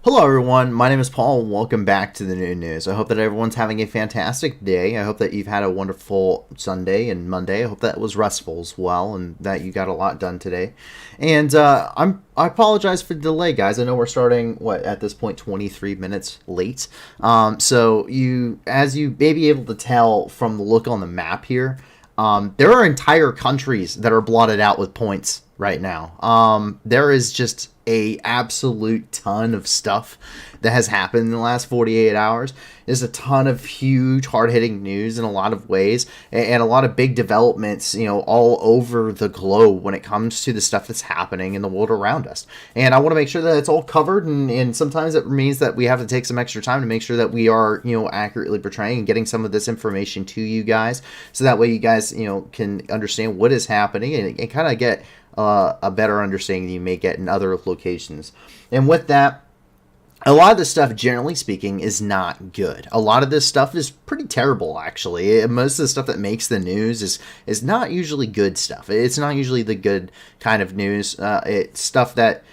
Hello everyone, my name is Paul and welcome back to the new news. I hope that everyone's having a fantastic day. I hope that you've had a wonderful Sunday and Monday. I hope that was restful as well and that you got a lot done today. And I apologize for the delay, guys. I know we're starting, at this point, 23 minutes late. So as you may be able to tell from the look on the map here, there are entire countries that are blotted out with points right now. There is just a absolute ton of stuff that has happened in the last 48 hours. There's a ton of huge, hard-hitting news in a lot of ways, and a lot of big developments, all over the globe when it comes to the stuff that's happening in the world around us. And I want to make sure that it's all covered, and sometimes it means that we have to take some extra time to make sure that we are, accurately portraying and getting some of this information to you guys, so that way you guys, can understand what is happening and kind of get a better understanding than you may get in other locations. And with that, a lot of this stuff, generally speaking, is not good. A lot of this stuff is pretty terrible, actually. Most of the stuff that makes the news is not usually good stuff. It's not usually the good kind of news. It's stuff that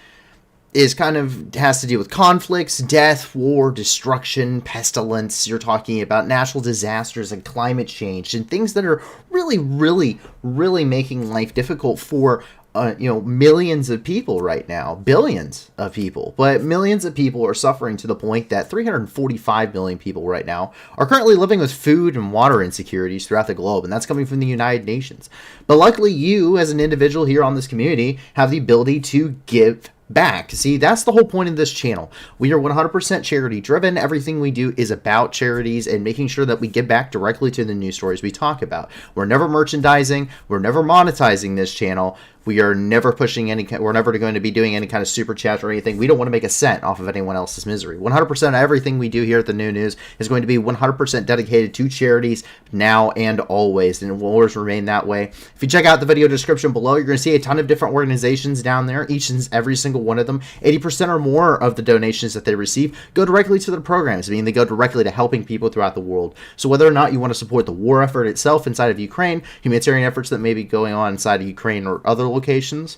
is has to do with conflicts, death, war, destruction, pestilence. You're talking about natural disasters and climate change and things that are really, really, really making life difficult for millions of people right now, billions of people, but millions of people are suffering to the point that 345 million people right now are currently living with food and water insecurities throughout the globe, and that's coming from the United Nations. But luckily, you as an individual here on this community have the ability to give back. See, that's the whole point of this channel. We are 100% charity driven. Everything we do is about charities and making sure that we give back directly to the news stories we talk about. We're never merchandising. We're never monetizing this channel. We are never pushing we're never going to be doing any kind of super chat or anything. We don't want to make a cent off of anyone else's misery. 100% of everything we do here at the New News is going to be 100% dedicated to charities now and always, and it will always remain that way. If you check out the video description below, you're going to see a ton of different organizations down there, each and every single one of them. 80% or more of the donations that they receive go directly to their programs, meaning they go directly to helping people throughout the world. So whether or not you want to support the war effort itself inside of Ukraine, humanitarian efforts that may be going on inside of Ukraine or other locations,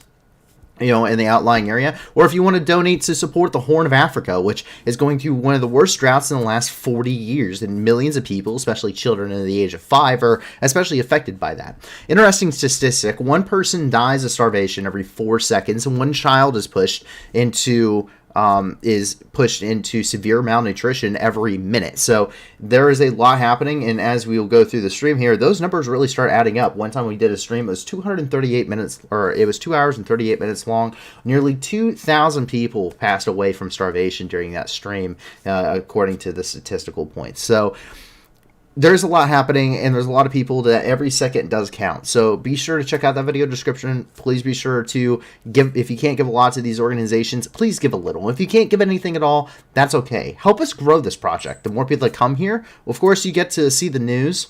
in the outlying area, or if you want to donate to support the Horn of Africa, which is going through one of the worst droughts in the last 40 years, and millions of people, especially children under the age of 5, are especially affected by that. Interesting statistic, one person dies of starvation every 4 seconds, and one child is pushed into severe malnutrition every minute. So there is a lot happening, and as we will go through the stream here, those numbers really start adding up. One time we did a stream, it was 238 minutes, or it was 2 hours and 38 minutes long. Nearly 2,000 people passed away from starvation during that stream, according to the statistical points. So there's a lot happening, and there's a lot of people that every second does count. So be sure to check out that video description. Please be sure to give, if you can't give a lot to these organizations, please give a little. If you can't give anything at all, that's okay. Help us grow this project. The more people that come here, of course, you get to see the news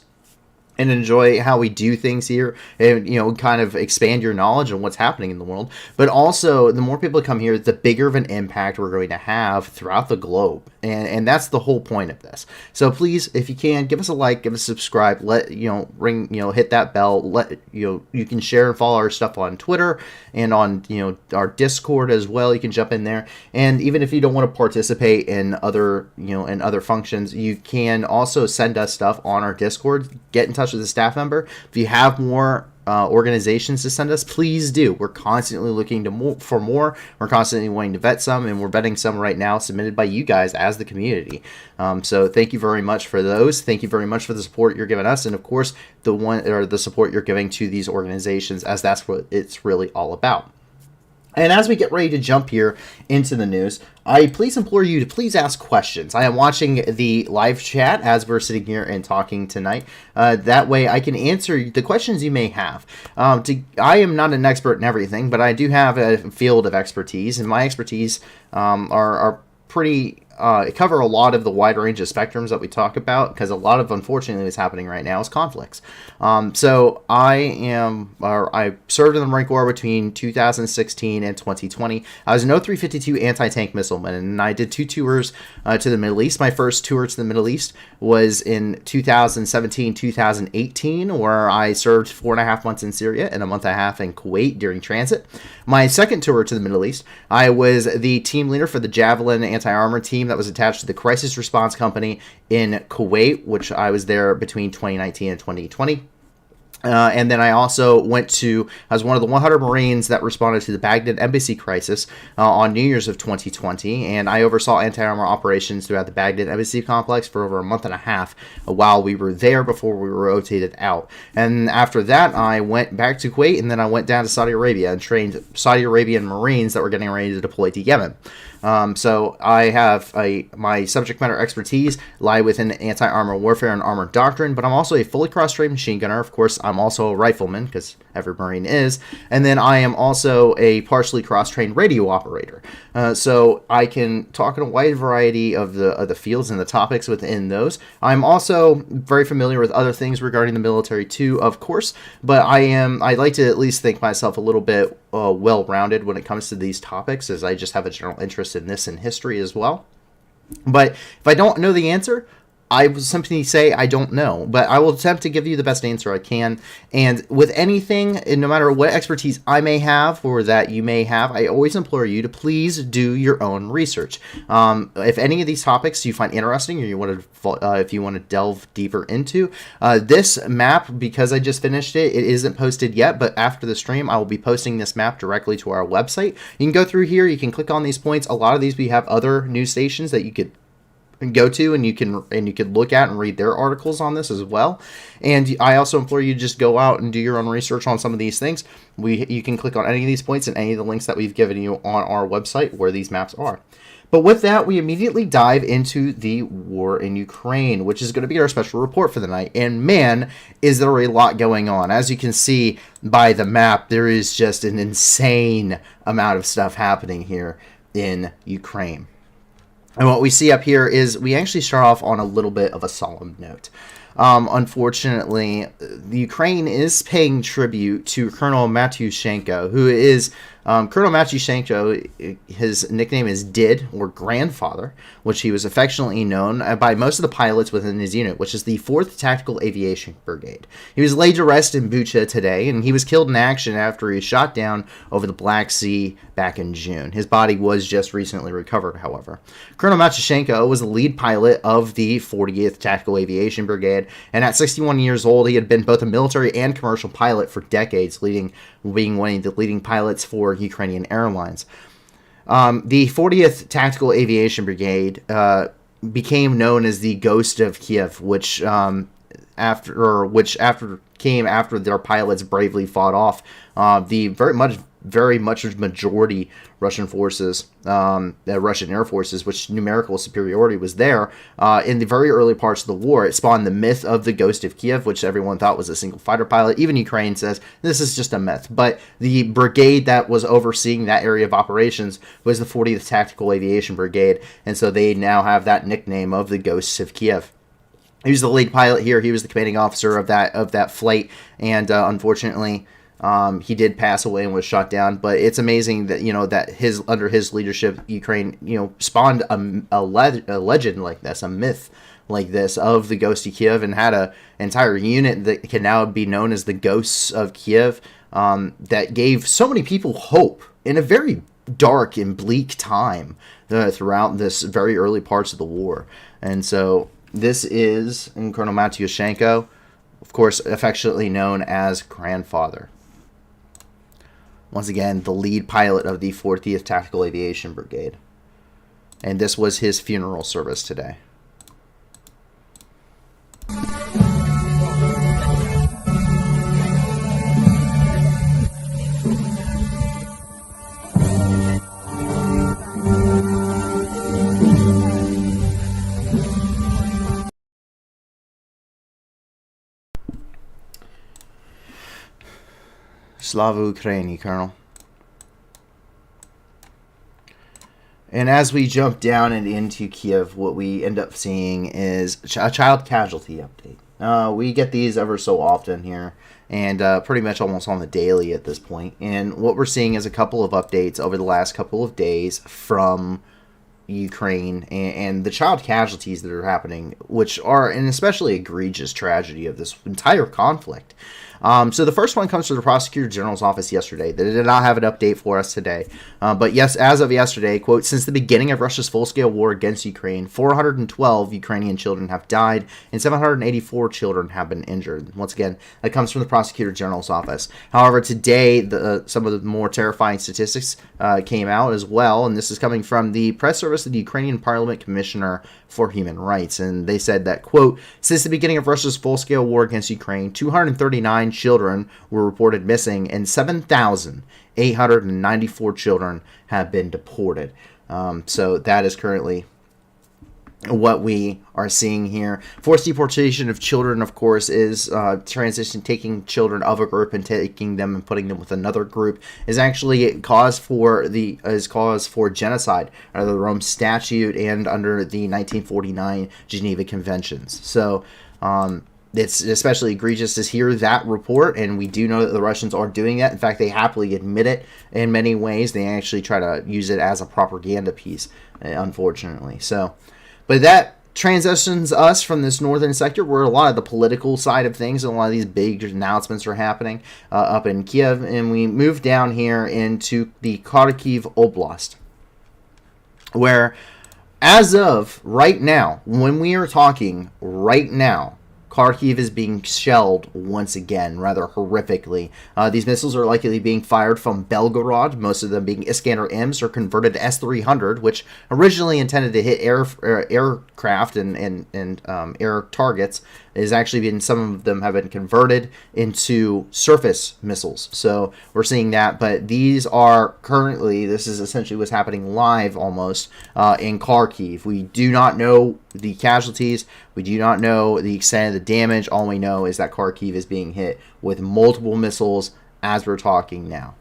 and enjoy how we do things here, and kind of expand your knowledge on what's happening in the world. But also, the more people that come here, the bigger of an impact we're going to have throughout the globe, and that's the whole point of this. So please, if you can, give us a like, give us a subscribe, hit that bell, you can share and follow our stuff on Twitter and on our Discord as well. You can jump in there, and even if you don't want to participate in other functions, you can also send us stuff on our Discord. Get in touch with a staff member. If you have more organizations to send us, please do. We're constantly looking for more. We're constantly wanting to vet some, and we're vetting some right now submitted by you guys as the community. So thank you very much for those. Thank you very much for the support you're giving us, and of course the support you're giving to these organizations, as that's what it's really all about. And as we get ready to jump here into the news, I please implore you to please ask questions. I am watching the live chat as we're sitting here and talking tonight. That way I can answer the questions you may have. I am not an expert in everything, but I do have a field of expertise, and my expertise are pretty cover a lot of the wide range of spectrums that we talk about, because a lot of, unfortunately, what's happening right now is conflicts. So I served in the Marine Corps between 2016 and 2020. I was an O-352 anti-tank missileman, and I did 2 tours to the Middle East. My first tour to the Middle East was in 2017, 2018, where I served 4.5 months in Syria and a month and a half in Kuwait during transit. My second tour to the Middle East, I was the team leader for the Javelin anti-armor team that was attached to the Crisis Response Company in Kuwait, which I was there between 2019 and 2020. And then I also I was one of the 100 Marines that responded to the Baghdad embassy crisis on New Year's of 2020, and I oversaw anti-armor operations throughout the Baghdad embassy complex for over a month and a half while we were there before we were rotated out. And after that, I went back to Kuwait, and then I went down to Saudi Arabia and trained Saudi Arabian Marines that were getting ready to deploy to Yemen. So I have my subject matter expertise lie within anti-armor warfare and armor doctrine, but I'm also a fully cross-trained machine gunner. Of course, I'm also a rifleman, because every Marine is. And then I am also a partially cross-trained radio operator. So I can talk in a wide variety of the fields and the topics within those. I'm also very familiar with other things regarding the military too, of course, but I like to at least think myself a little bit well-rounded when it comes to these topics, as I just have a general interest in this and history as well. But if I don't know the answer, I will simply say I don't know, but I will attempt to give you the best answer I can. And with anything, and no matter what expertise I may have or that you may have, I always implore you to please do your own research. If any of these topics you find interesting, or you want to, if you want to delve deeper into this map, because I just finished it, it isn't posted yet, but after the stream, I will be posting this map directly to our website. You can go through here, you can click on these points. A lot of these, we have other news stations that you could go to, and you can look at and read their articles on this as well. And I also implore you to just go out and do your own research on some of these things. You can click on any of these points and any of the links that we've given you on our website where these maps are. But with that, we immediately dive into the war in Ukraine, which is going to be our special report for the night. And man, is there a lot going on. As you can see by the map, there is just an insane amount of stuff happening here in Ukraine. And what we see up here is we actually start off on a little bit of a solemn note. Unfortunately, the Ukraine is paying tribute to Colonel Shenko, who is Colonel Shenko. His nickname is Did, or Grandfather, which he was affectionately known by most of the pilots within his unit, which is the 4th Tactical Aviation Brigade. He was laid to rest in Bucha today, and he was killed in action after he was shot down over the Black Sea back in June. His body was just recently recovered, however. Colonel Shenko was the lead pilot of the 40th Tactical Aviation Brigade, and at 61 years old, he had been both a military and commercial pilot for decades, being one of the leading pilots for Ukrainian Airlines. The 40th Tactical Aviation Brigade became known as the Ghost of Kiev, which came after their pilots bravely fought off the very much majority Russian forces, Russian air forces, which numerical superiority was there in the very early parts of the war. It spawned the myth of the Ghost of Kiev, which everyone thought was a single fighter pilot. Even Ukraine says this is just a myth. But the brigade that was overseeing that area of operations was the 40th Tactical Aviation Brigade, and so they now have that nickname of the Ghosts of Kiev. He was the lead pilot here. He was the commanding officer of that flight, and unfortunately, he did pass away and was shot down. But it's amazing that that under his leadership, Ukraine spawned a legend like this, a myth like this of the Ghost of Kiev, and had an entire unit that can now be known as the Ghosts of Kiev, that gave so many people hope in a very dark and bleak time throughout this very early parts of the war. And so this is Colonel Shenko, of course, affectionately known as Grandfather. Once again, the lead pilot of the 40th Tactical Aviation Brigade. And this was his funeral service today. Slava Ukraini, Colonel. And as we jump down and into Kiev, what we end up seeing is a child casualty update. We get these ever so often here, and pretty much almost on the daily at this point. And what we're seeing is a couple of updates over the last couple of days from Ukraine and the child casualties that are happening, which are an especially egregious tragedy of this entire conflict. So the first one comes from the Prosecutor General's office yesterday. They did not have an update for us today. But yes, as of yesterday, quote, since the beginning of Russia's full-scale war against Ukraine, 412 Ukrainian children have died and 784 children have been injured. Once again, that comes from the Prosecutor General's office. However, today, some of the more terrifying statistics came out as well, and this is coming from the press service of the Ukrainian Parliament Commissioner for Human Rights. And they said that, quote, since the beginning of Russia's full-scale war against Ukraine, 239 children were reported missing and 7,894 children have been deported. So that is currently what we are seeing here. Forced deportation of children, of course, is taking children of a group and taking them and putting them with another group is actually cause for genocide under the Rome Statute and under the 1949 Geneva Conventions. So it's especially egregious to hear that report, and we do know that the Russians are doing that. In fact, they happily admit it in many ways. They actually try to use it as a propaganda piece, unfortunately. So, but that transitions us from this northern sector where a lot of the political side of things and a lot of these big announcements are happening up in Kiev, and we move down here into the Kharkiv Oblast, where as of right now, when we are talking right now, Kharkiv is being shelled once again, rather horrifically. These missiles are likely being fired from Belgorod, most of them being Iskander-Ms or converted to S-300, which originally intended to hit aircraft and air targets. Is actually been, some of them have been converted into surface missiles. So we're seeing that, but these are currently, this is essentially what's happening live almost in Kharkiv. We do not know the casualties. We do not know the extent of the damage. All we know is that Kharkiv is being hit with multiple missiles as we're talking now.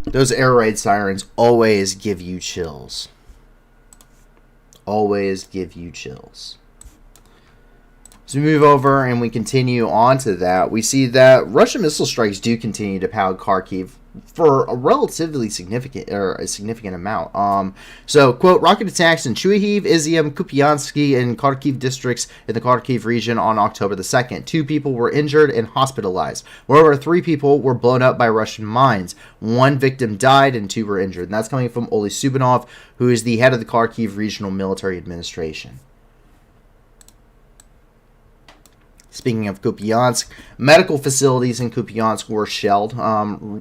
Those air raid sirens always give you chills. Always give you chills. As we move over and we continue on to that, we see that Russian missile strikes do continue to pound Kharkiv for a relatively significant amount. So, quote, rocket attacks in Chuihiv, Izium, Kupiansky, and Kharkiv districts in the Kharkiv region on October the 2nd. 2 people were injured and hospitalized. Moreover, 3 people were blown up by Russian mines. 1 victim died and 2 were injured. And that's coming from Oli Subinov, who is the head of the Kharkiv Regional Military Administration. Speaking of Kupiansk, medical facilities in Kupiansk were shelled.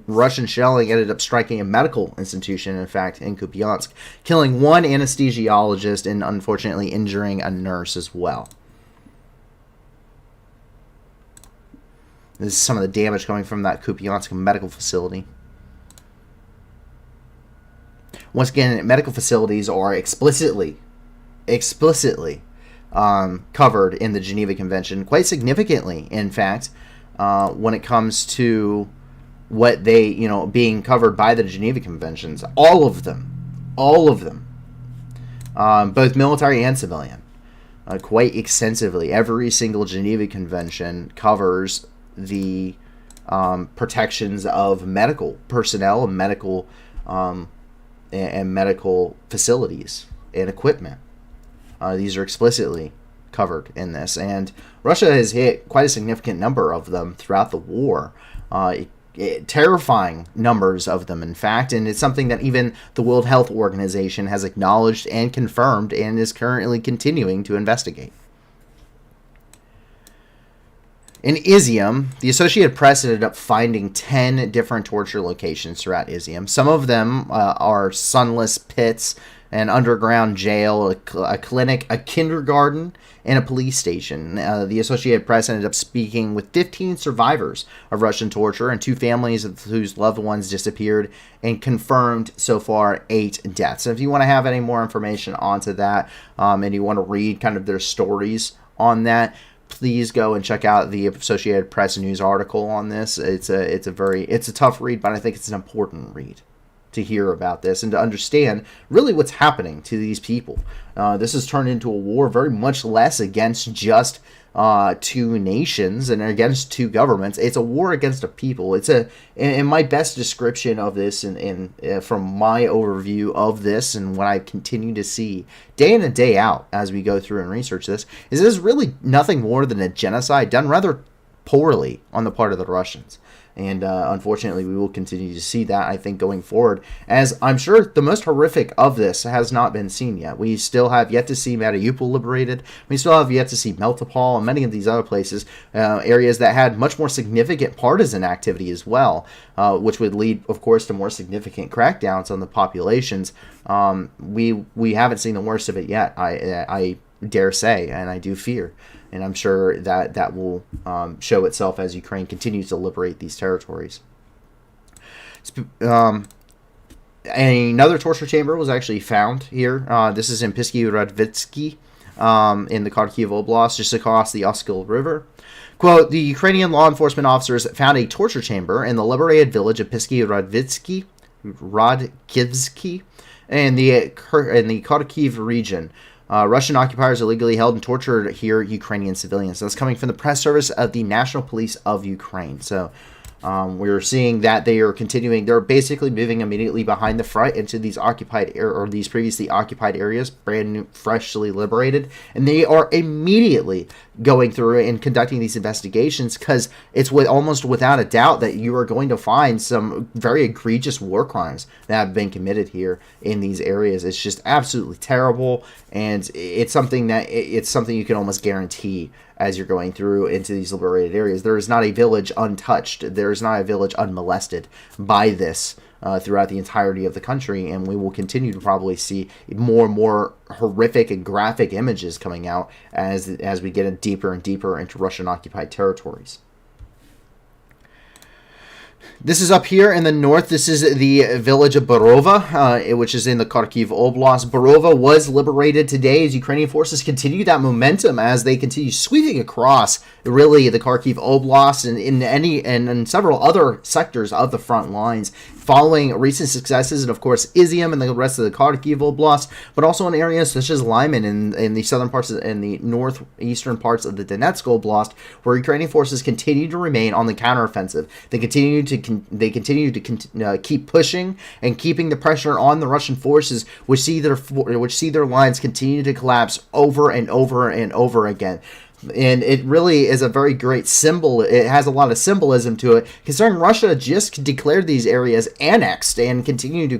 Russian shelling ended up striking a medical institution, in fact, in Kupiansk, killing 1 anesthesiologist and unfortunately injuring a nurse as well. This is some of the damage coming from that Kupiansk medical facility. Once again, medical facilities are explicitly covered in the Geneva Convention, quite significantly, in fact, when it comes to what they, being covered by the Geneva Conventions. All of them, both military and civilian, quite extensively. Every single Geneva Convention covers the protections of medical personnel and medical facilities and equipment. These are explicitly covered in this, and Russia has hit quite a significant number of them throughout the war. Terrifying numbers of them, in fact, and it's something that even the World Health Organization has acknowledged and confirmed and is currently continuing to investigate. In Izium, the Associated Press ended up finding 10 different torture locations throughout Izium. Some of them are sunless pits an underground jail, a clinic, a kindergarten, and a police station. The Associated Press ended up speaking with 15 survivors of Russian torture and 2 families whose loved ones disappeared, and confirmed so far 8 deaths. So if you want to have any more information onto that, and you want to read kind of their stories on that, please go and check out the Associated Press news article on this. It's a tough read, but I think it's an important read to hear about this and to understand really what's happening to these people. This has turned into a war very much less against just 2 nations and against 2 governments. It's a war against a people. In my best description of this, and from my overview of this, and what I continue to see day in and day out as we go through and research this, is really nothing more than a genocide done rather poorly on the part of the Russians. And unfortunately, we will continue to see that, I think, going forward, as I'm sure the most horrific of this has not been seen yet. We still have yet to see Mariupol liberated. We still have yet to see Melitopol and many of these other places, areas that had much more significant partisan activity as well, which would lead, of course, to more significant crackdowns on the populations. We haven't seen the worst of it yet, I dare say, and I do fear. And I'm sure that will show itself as Ukraine continues to liberate these territories. Another torture chamber was actually found here. This is in Pisky-Radvitsky in the Kharkiv Oblast, just across the Oskil River. Quote, the Ukrainian law enforcement officers found a torture chamber in the liberated village of Pisky-Radvitsky, in the Kharkiv region. Russian occupiers illegally held and tortured here Ukrainian civilians. So that's coming from the press service of the National Police of Ukraine. So we're seeing that they are continuing. They're basically moving immediately behind the front into these occupied or these previously occupied areas, brand new, freshly liberated, and they are immediately going through and conducting these investigations, because it's almost without a doubt that you are going to find some very egregious war crimes that have been committed here in these areas. It's just absolutely terrible, and it's something you can almost guarantee as you're going through into these liberated areas. There is not a village untouched. There is not a village unmolested by this throughout the entirety of the country, and we will continue to probably see more and more horrific and graphic images coming out as we get deeper and deeper into Russian-occupied territories. This is up here in the north. This is the village of Barova, which is in the Kharkiv Oblast. Barova was liberated today as Ukrainian forces continue that momentum as they continue sweeping across really the Kharkiv Oblast and in several other sectors of the front lines, following recent successes, and of course Izium and the rest of the Kharkiv Oblast, but also in areas such as Lyman in the southern parts and the northeastern parts of the Donetsk Oblast, where Ukrainian forces continue to remain on the counteroffensive. They continue to keep pushing and keeping the pressure on the Russian forces, which see their lines continue to collapse over and over and over again. And it really is a very great symbol. It has a lot of symbolism to it, considering Russia just declared these areas annexed and continue to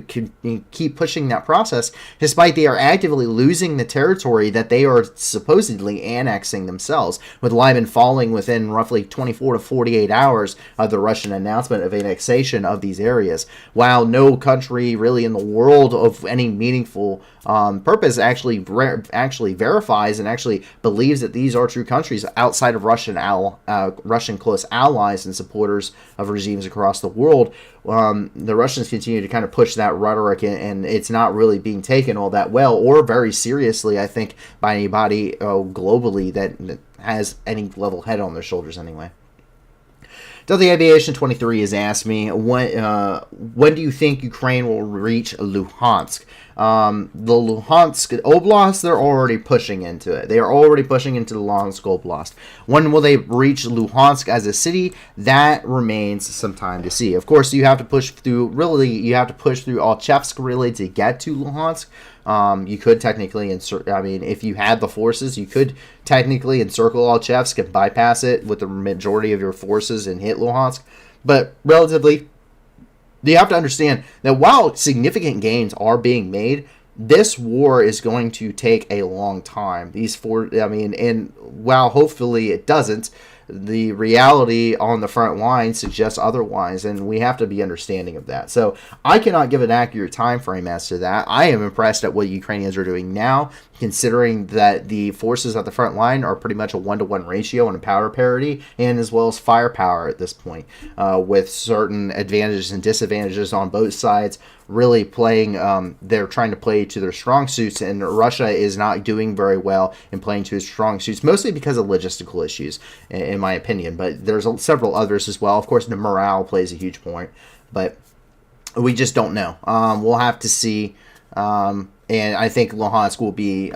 keep pushing that process, despite they are actively losing the territory that they are supposedly annexing themselves, with Lyman falling within roughly 24 to 48 hours of the Russian announcement of annexation of these areas, while no country really in the world of any meaningful purpose actually verifies and actually believes that these are true countries outside of Russian close allies and supporters of regimes across the world. The Russians continue to kind of push that rhetoric, and it's not really being taken all that well or very seriously, I think, by anybody globally that has any level head on their shoulders anyway. Delta Aviation 23 has asked me, when do you think Ukraine will reach Luhansk? The Luhansk Oblast, they're already pushing into it. They are already pushing into the Luhansk Oblast. When will they reach Luhansk as a city? That remains some time to see. Of course, you have to push through Alchevsk really to get to Luhansk. You could technically if you had the forces, you could technically encircle Alchevsk and bypass it with the majority of your forces and hit Luhansk. But relatively, you have to understand that while significant gains are being made, this war is going to take a long time. And while hopefully it doesn't, the reality on the front line suggests otherwise, and we have to be understanding of that. So I cannot give an accurate time frame as to that. I am impressed at what Ukrainians are doing now, considering that the forces at the front line are pretty much a 1-to-1 ratio on a power parity, and as well as firepower at this point, with certain advantages and disadvantages on both sides, really playing, they're trying to play to their strong suits, and Russia is not doing very well in playing to its strong suits, mostly because of logistical issues, in my opinion, but there's several others as well. Of course, the morale plays a huge point, but we just don't know. We'll have to see, and I think Luhansk will be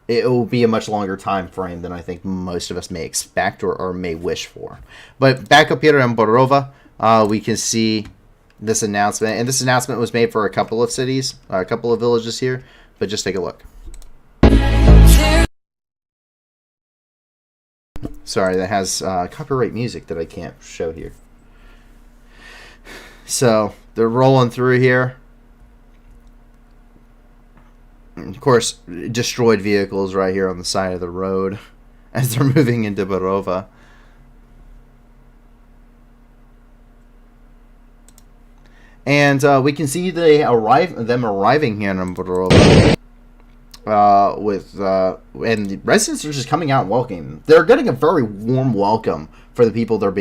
it will be a much longer time frame than I think most of us may expect or may wish for. But back up here in Barova, we can see this announcement, and this announcement was made for a couple of cities, a couple of villages here, but just take a look. Sorry, that has copyright music that I can't show here. So they're rolling through here. And of course, destroyed vehicles right here on the side of the road as they're moving into Barova. And we can see them arriving here in Barova. And the residents are just coming out and welcoming. They're getting a very warm welcome for the people they're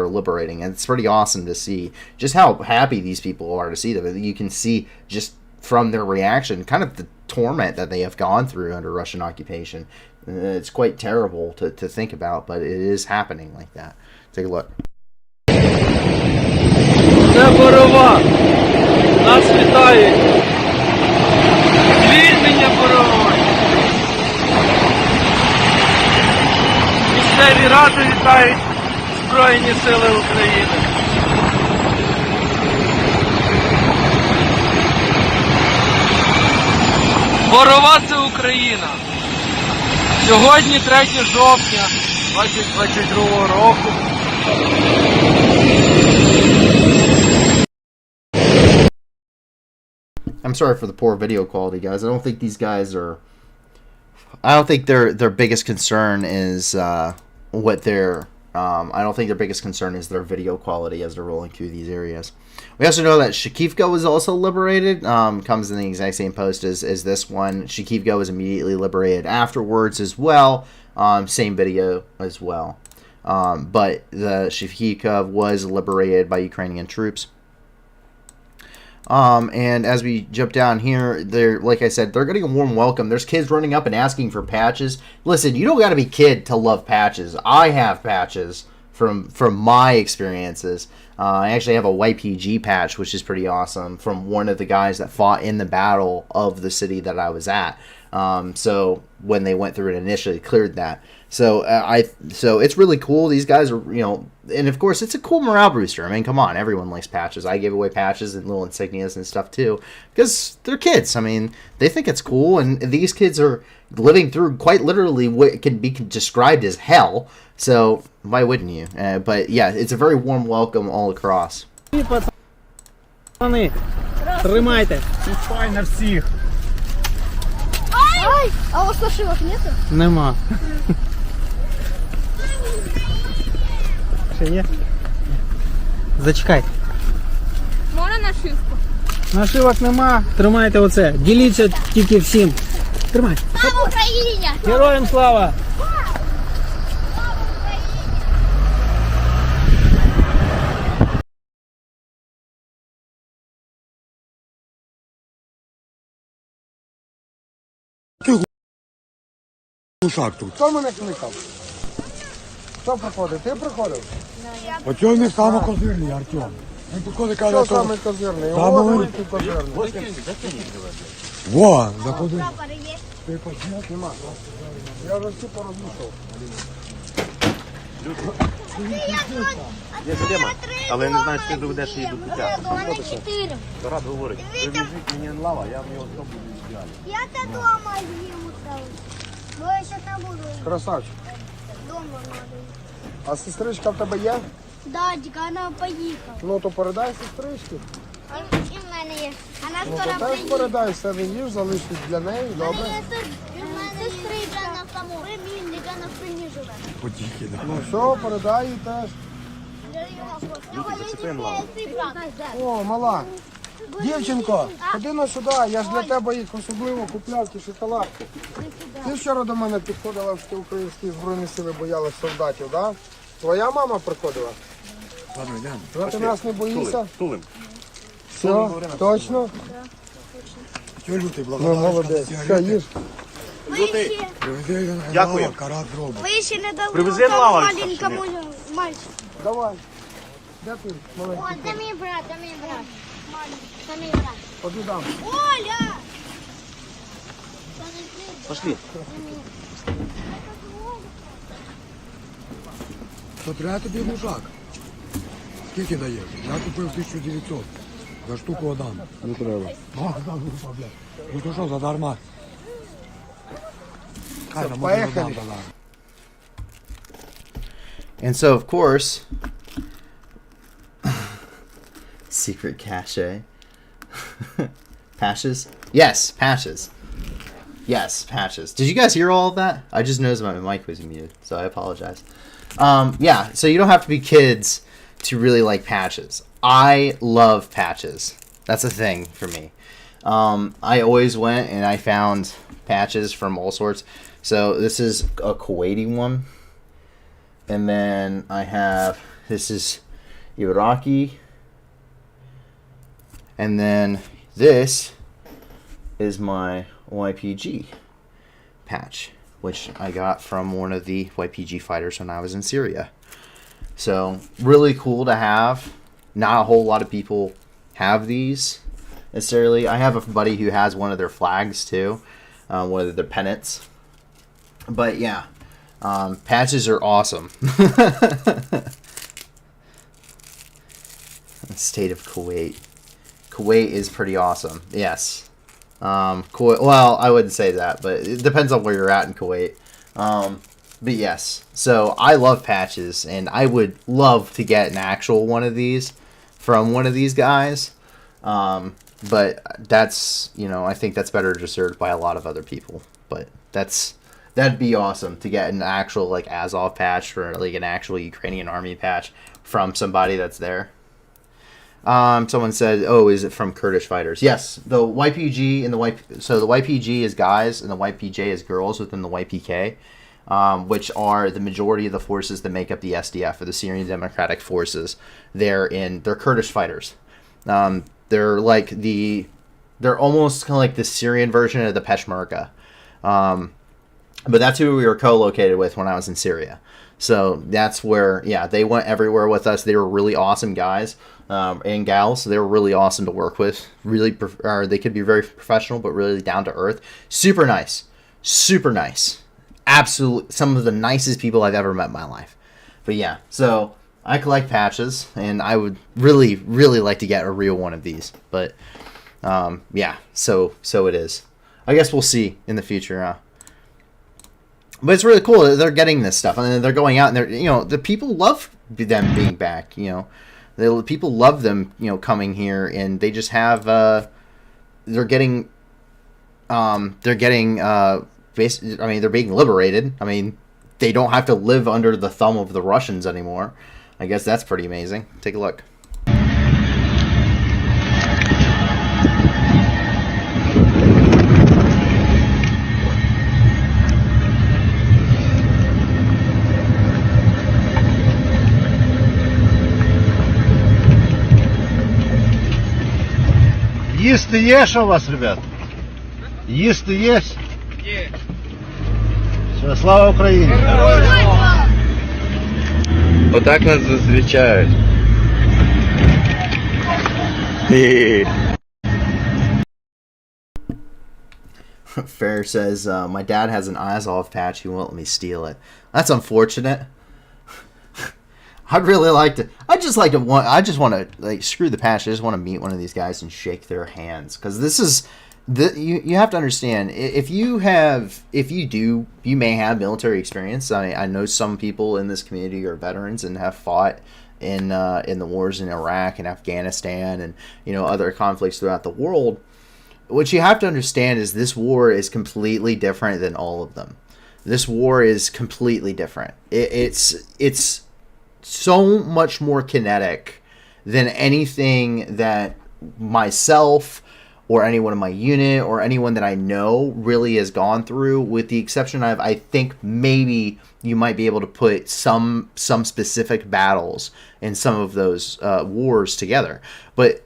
liberating, and it's pretty awesome to see just how happy these people are to see them. You can see just from their reaction, kind of the torment that they have gone through under Russian occupation. It's quite terrible to think about, but it is happening like that. Take a look. Це Барова. Нас вітають. Звільнення Барової. Місцеві ради вітають Збройні Сили України. Барова – це Україна. Сьогодні 3 жовтня 2022 року. I'm sorry for the poor video quality, guys. I don't think these guys are... I don't think their biggest concern is what their... I don't think their biggest concern is their video quality as they're rolling through these areas. We also know that Shakivka was also liberated. Comes in the exact same post as this one. Shakivka was immediately liberated afterwards as well. Same video as well. But the Shakivka was liberated by Ukrainian troops. And as we jump down here, they're, like I said, they're getting a warm welcome. There's kids running up and asking for patches. Listen, you don't got to be kid to love patches. I have patches from my experiences. I actually have a YPG patch, which is pretty awesome, from one of the guys that fought in the battle of the city that I was at. So when they went through it initially, cleared that. So so it's really cool. These guys are, and of course it's a cool morale booster. I mean, come on, everyone likes patches. I gave away patches and little insignias and stuff too, because they're kids. I mean, they think it's cool, and these kids are living through quite literally what can be described as hell. So why wouldn't you? But yeah, it's a very warm welcome all across. Тримайте. Файна всіх. Ай! А у вас нашивок нету? Нема. Ще є? Зачекай. Можна нашивку? Нашивок нема. Тримайте оце. Діліться тільки всім. Тримай. Слава Україні! Героям слава! Хто мене кликав? Хто приходив? Ти приходив? А чого не саме козирний, Артем? Він приходить, каже, що саме козирний? О, великий козирний. Во, заходи. Ти почнеш? Нема. Я вже всі порозмішав. Є схема, але я не знаю, чи ти доведеш її до пуття. У мене 4. Рад говорить, ви візьміть мені лава, я в нього зроблю ідеально. Я це дома їм утром. Бо я ще не буду. Красавчик. Дома надо. А сестричка в тебе є? Да, тільки вона поїхала. Ну то передай сестричці. І в мене є. Вона Ну скоро то теж приїде. передай, все не їж, залишить для неї, добре? У мене сестричка на самому. Племінника на спині живе. Потіки, да. Ну що, передай їй теж. О, мала. Дівчинко, ходи на сюди, я ж для тебе їх особливо купляв, ті шоколадки. Ти вчора до мене підходила, що ти українські Збройні Сили боялись солдатів, так? Да? Твоя мама приходила? Ладно, йдемо. Ну, ти нас не боїшся? Тулим. Все, точно? Чого лютий, Ну, благодарна, молодець. Все, їж. Лютий. Привези Дякую. карат зробить. Ви ще не дали Привези тому лаваль, маленькому мальчику. Давай. Де ти, О, маленький? це мій брат, це мій брат. Це мій брат. Ходи дам. Оля! Пошли. Що треба тобі гушак? Скільки даєш? Я купив 1900. За штуку отдам. Не треба. Дам, блядь. Ну то що, задарма? Хай там поехали. отдам, задарма. And so, of course, secret cache. Patches? Yes, patches. Yes, patches. Did you guys hear all of that? I just noticed my mic was muted, so I apologize. Yeah, so you don't have to be kids to really like patches. I love patches. That's a thing for me. I always went and I found patches from all sorts. So this is a Kuwaiti one. And then I have, this is Iraqi. And then this is my YPG patch, which I got from one of the YPG fighters when I was in Syria. So really cool to have. Not a whole lot of people have these necessarily. I have a buddy who has one of their flags too, one of their pennants. But yeah, patches are awesome. State of Kuwait. Kuwait is pretty awesome. Yes. Kuwait, well, I wouldn't say that, but it depends on where you're at in Kuwait. But yes, so I love patches, and I would love to get an actual one of these from one of these guys. But that's, you know, I think that's better deserved by a lot of other people. But that'd be awesome to get an actual like AZOV patch or like an actual Ukrainian army patch from somebody that's there. Someone said, "Oh, is it from Kurdish fighters?" Yes, the YPG and so the YPG is guys and the YPJ is girls within the YPK, which are the majority of the forces that make up the SDF or the Syrian Democratic Forces. They're Kurdish fighters. They're almost kind of like the Syrian version of the Peshmerga. But that's who we were co-located with when I was in Syria. So that's where, yeah, they went everywhere with us. They were really awesome guys and gals. They were really awesome to work with. Really, they could be very professional, but really down to earth. Super nice. Super nice. Absolutely, some of the nicest people I've ever met in my life. But yeah, so I collect patches, and I would really, really like to get a real one of these. But yeah, so it is. I guess we'll see in the future. But it's really cool that they're getting this stuff, and they're going out, and they're, you know, the people love them being back. You know, the people love them, you know, coming here, and they just have they're getting I mean, they're being liberated. I mean, they don't have to live under the thumb of the Russians anymore. I guess that's pretty amazing. Take a look. Їсти є, що у вас, ребят? Їсти є? Є. Все, слава Україні! Отак нас зустрічають. Fair says, my dad has an AZOV patch. He won't let me steal it. That's unfortunate. I'd really like to. I just want to like screw the patch. I just want to meet one of these guys and shake their hands, because this is you have to understand, if you may have military experience. I know some people in this community are veterans and have fought in the wars in Iraq and Afghanistan and, you know, other conflicts throughout the world. What you have to understand is this war is completely different than all of them. This war is completely different. It's so much more kinetic than anything that myself or anyone in my unit or anyone that I know really has gone through, with the exception of, I think maybe you might be able to put some specific battles in some of those wars together. But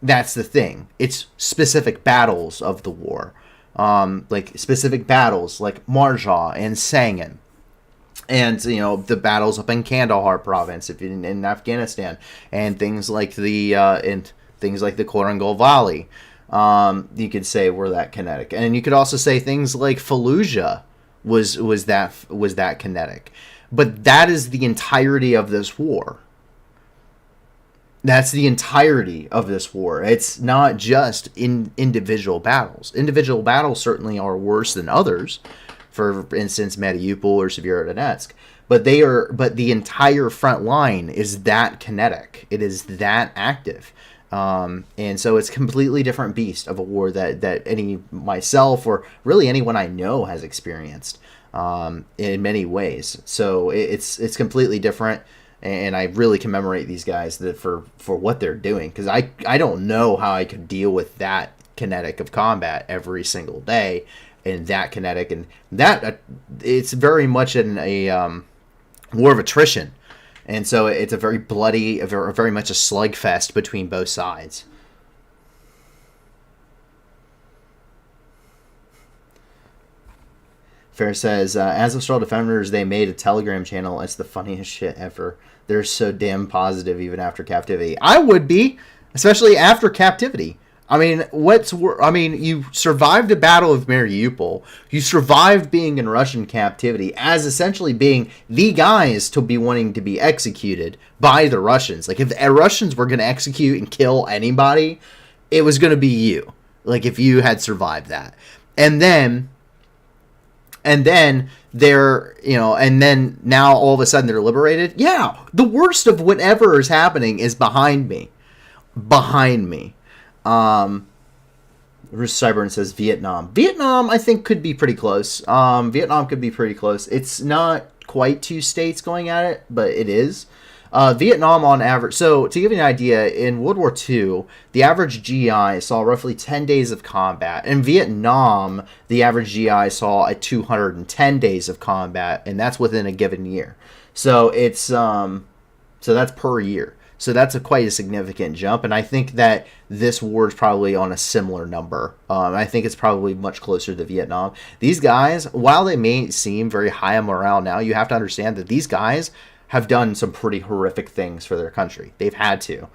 that's the thing. It's specific battles of the war. Like specific battles like Marja and Sangin. And, you know, the battles up in Kandahar province in Afghanistan, and things like the Korangal Valley. You could say were that kinetic, and you could also say things like Fallujah was that kinetic. But that is the entirety of this war. That's the entirety of this war. It's not just in individual battles. Individual battles certainly are worse than others. For instance, Mariupol or Severodonetsk. But the entire front line is that kinetic. It is that active. And so it's a completely different beast of a war that myself or really anyone I know has experienced in many ways. So it's completely different. And I really commemorate these guys for what they're doing, because I don't know how I could deal with that kinetic of combat every single day, and that kinetic, and that it's very much a war of attrition, and so it's a very bloody, very much a slugfest between both sides. Fair says, as of Straw Defenders, they made a Telegram channel. It's the funniest shit ever. They're so damn positive even after captivity. I would be, especially after captivity. I mean, you survived a battle of Mariupol. You survived being in Russian captivity as essentially being the guys to be wanting to be executed by the Russians. Like, if the Russians were going to execute and kill anybody, it was going to be you. Like, if you had survived that. And then they're, and then now all of a sudden they're liberated. Yeah, the worst of whatever is happening is behind me. Cyburn says Vietnam. Vietnam, I think, could be pretty close. It's not quite 2 states going at it, but it is. Vietnam on average, so to give you an idea, in World War II, the average GI saw roughly 10 days of combat. In Vietnam, the average GI saw 210 days of combat, and that's within a given year. So it's so that's per year. So that's quite a significant jump, and I think that this war is probably on a similar number. I think it's probably much closer to Vietnam. These guys, while they may seem very high on morale now, you have to understand that these guys have done some pretty horrific things for their country. They've had to.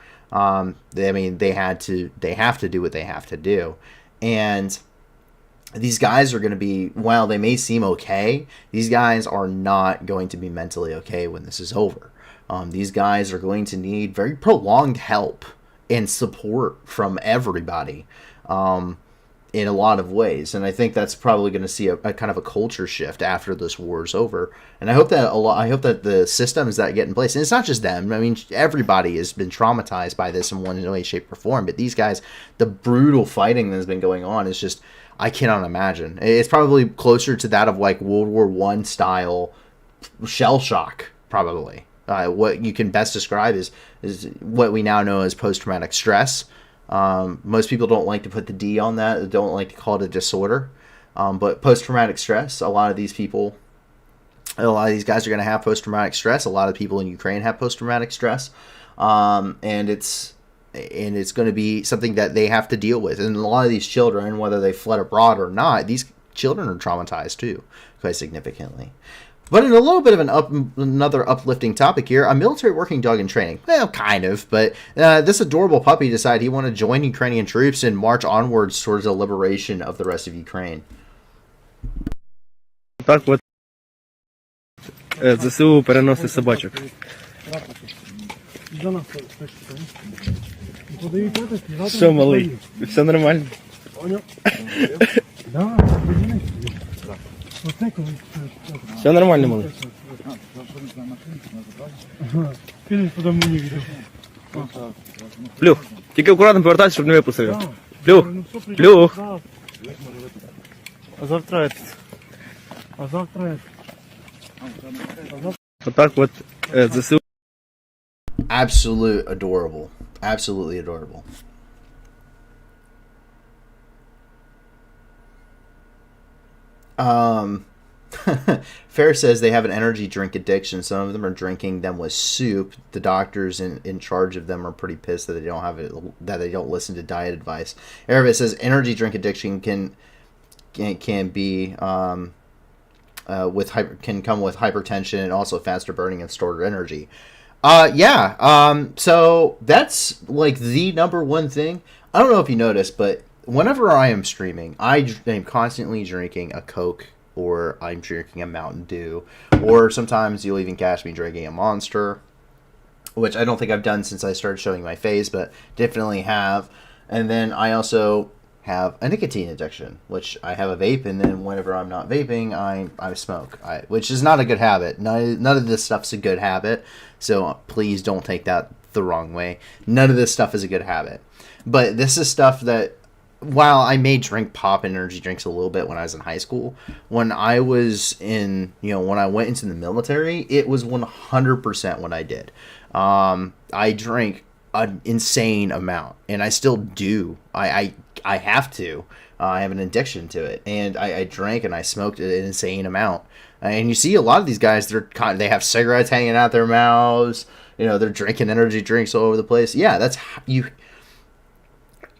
They have to do what they have to do. And these guys are going to be, while they may seem okay, these guys are not going to be mentally okay when this is over. These guys are going to need very prolonged help and support from everybody in a lot of ways. And I think that's probably going to see a kind of a culture shift after this war is over. And I hope that the systems that get in place, and it's not just them. I mean, everybody has been traumatized by this in one way, shape, or form. But these guys, the brutal fighting that's been going on is just, I cannot imagine. It's probably closer to that of like World War I style shell shock, probably. What you can best describe is what we now know as post-traumatic stress. Most people don't like to put the D on that. They don't like to call it a disorder. But post-traumatic stress, a lot of these guys are going to have post-traumatic stress. A lot of people in Ukraine have post-traumatic stress. And it's going to be something that they have to deal with. And a lot of these children, whether they fled abroad or not, these children are traumatized too, quite significantly. But in a little bit of another uplifting topic here, a military working dog in training. Well, kind of, but this adorable puppy decided he wanted to join Ukrainian troops and march onwards towards the liberation of the rest of Ukraine. Так от ЗСУ переносить собачок. Що, малий? Все нормально? Все нормально, малий? Плюх, тільки акуратно повертайся, щоб не випустив. Плюх, плюх. Завтра Азов 3. Отак от ЗСУ. Absolute adorable. Absolutely adorable. Fair says they have an energy drink addiction. Some of them are drinking them with soup. The doctors in charge of them are pretty pissed that they don't have it, that they don't listen to diet advice. Arabic says energy drink addiction can be can come with hypertension and also faster burning and stored energy. So that's like the number one thing. I don't know if you noticed, but whenever I am streaming, I am constantly drinking a Coke, or I'm drinking a Mountain Dew, or sometimes you'll even catch me drinking a Monster, which I don't think I've done since I started showing my face, but definitely have. And then I also have a nicotine addiction, which I have a vape, and then whenever I'm not vaping, I smoke, which is not a good habit. None of this stuff's a good habit, so please don't take that the wrong way. None of this stuff is a good habit. But this is stuff that, while I may drink pop energy drinks a little bit when I was in high school, when I was when I went into the military, it was 100% what I did. I drank an insane amount, and I still do. I have to. I have an addiction to it, and I drank and I smoked an insane amount. And you see a lot of these guys, they have cigarettes hanging out their mouths. They're drinking energy drinks all over the place. Yeah, that's you.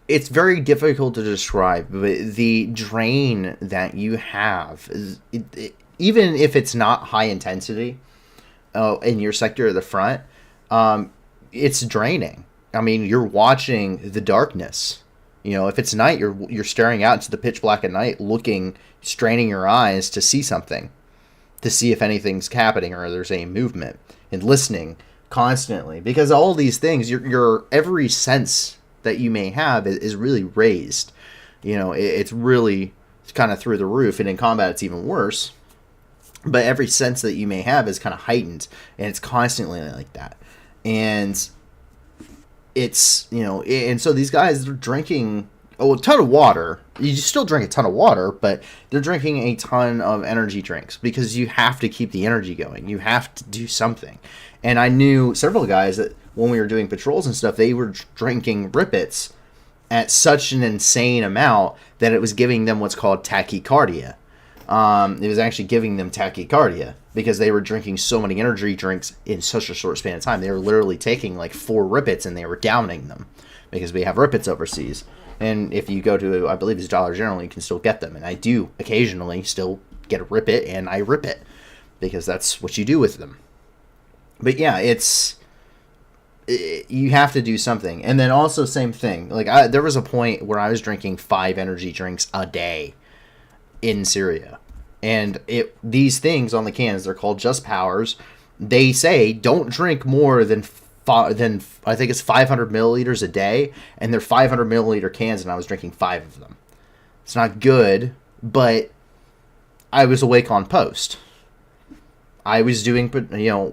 It's very difficult to describe, but the drain that you have, even if it's not high intensity in your sector of the front, it's draining. I mean, you're watching the darkness. If it's night, you're staring out into the pitch black at night, straining your eyes to see something, to see if anything's happening or there's any movement, and listening constantly, because all these things, your every sense that you may have is really raised. It's really kind of through the roof, and in combat it's even worse. But every sense that you may have is kind of heightened, and it's constantly like that. And it's, and so these guys, they're drinking a ton of water. You still drink a ton of water, but they're drinking a ton of energy drinks because you have to keep the energy going. You have to do something. And I knew several guys that when we were doing patrols and stuff, they were drinking Rippets at such an insane amount that it was giving them what's called tachycardia. It was actually giving them tachycardia because they were drinking so many energy drinks in such a short span of time. They were literally taking like 4 Rippets and they were downing them because we have Rippets overseas. And if you go to, I believe it's Dollar General, you can still get them. And I do occasionally still get a Rippet, and I rip it because that's what you do with them. But yeah, you have to do something. And then also same thing. Like there was a point where I was drinking 5 energy drinks a day in Syria. And these things on the cans, they're called Just Powers. They say don't drink more than I think it's 500 milliliters a day, and they're 500 milliliter cans, and I was drinking 5 of them. It's not good, but I was awake on post. I was doing,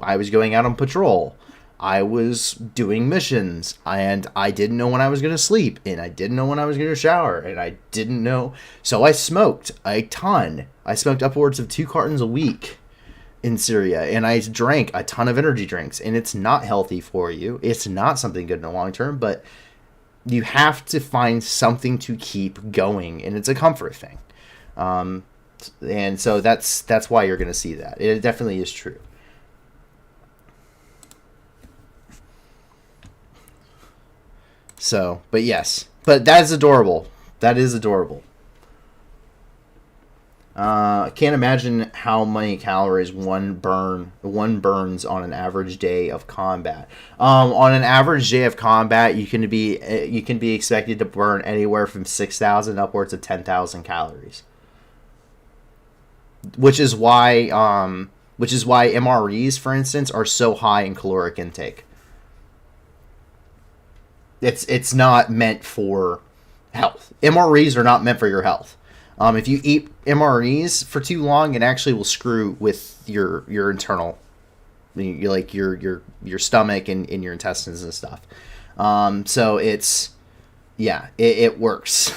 I was going out on patrol. I was doing missions, and I didn't know when I was going to sleep, and I didn't know when I was going to shower, and I didn't know. So I smoked a ton. I smoked upwards of 2 cartons a week in Syria, and I drank a ton of energy drinks, and it's not healthy for you. It's not something good in the long term, but you have to find something to keep going, and it's a comfort thing. And so that's why you're going to see that. It definitely is true. So, but yes. But that is adorable. That is adorable. I can't imagine how many calories one burns on an average day of combat. On an average day of combat, you can be expected to burn anywhere from 6,000 upwards of 10,000 calories. Which is why MREs, for instance, are so high in caloric intake. It's not meant for health. MREs are not meant for your health. If you eat MREs for too long, it actually will screw with your internal, like your stomach and your intestines and stuff. So yeah, it works.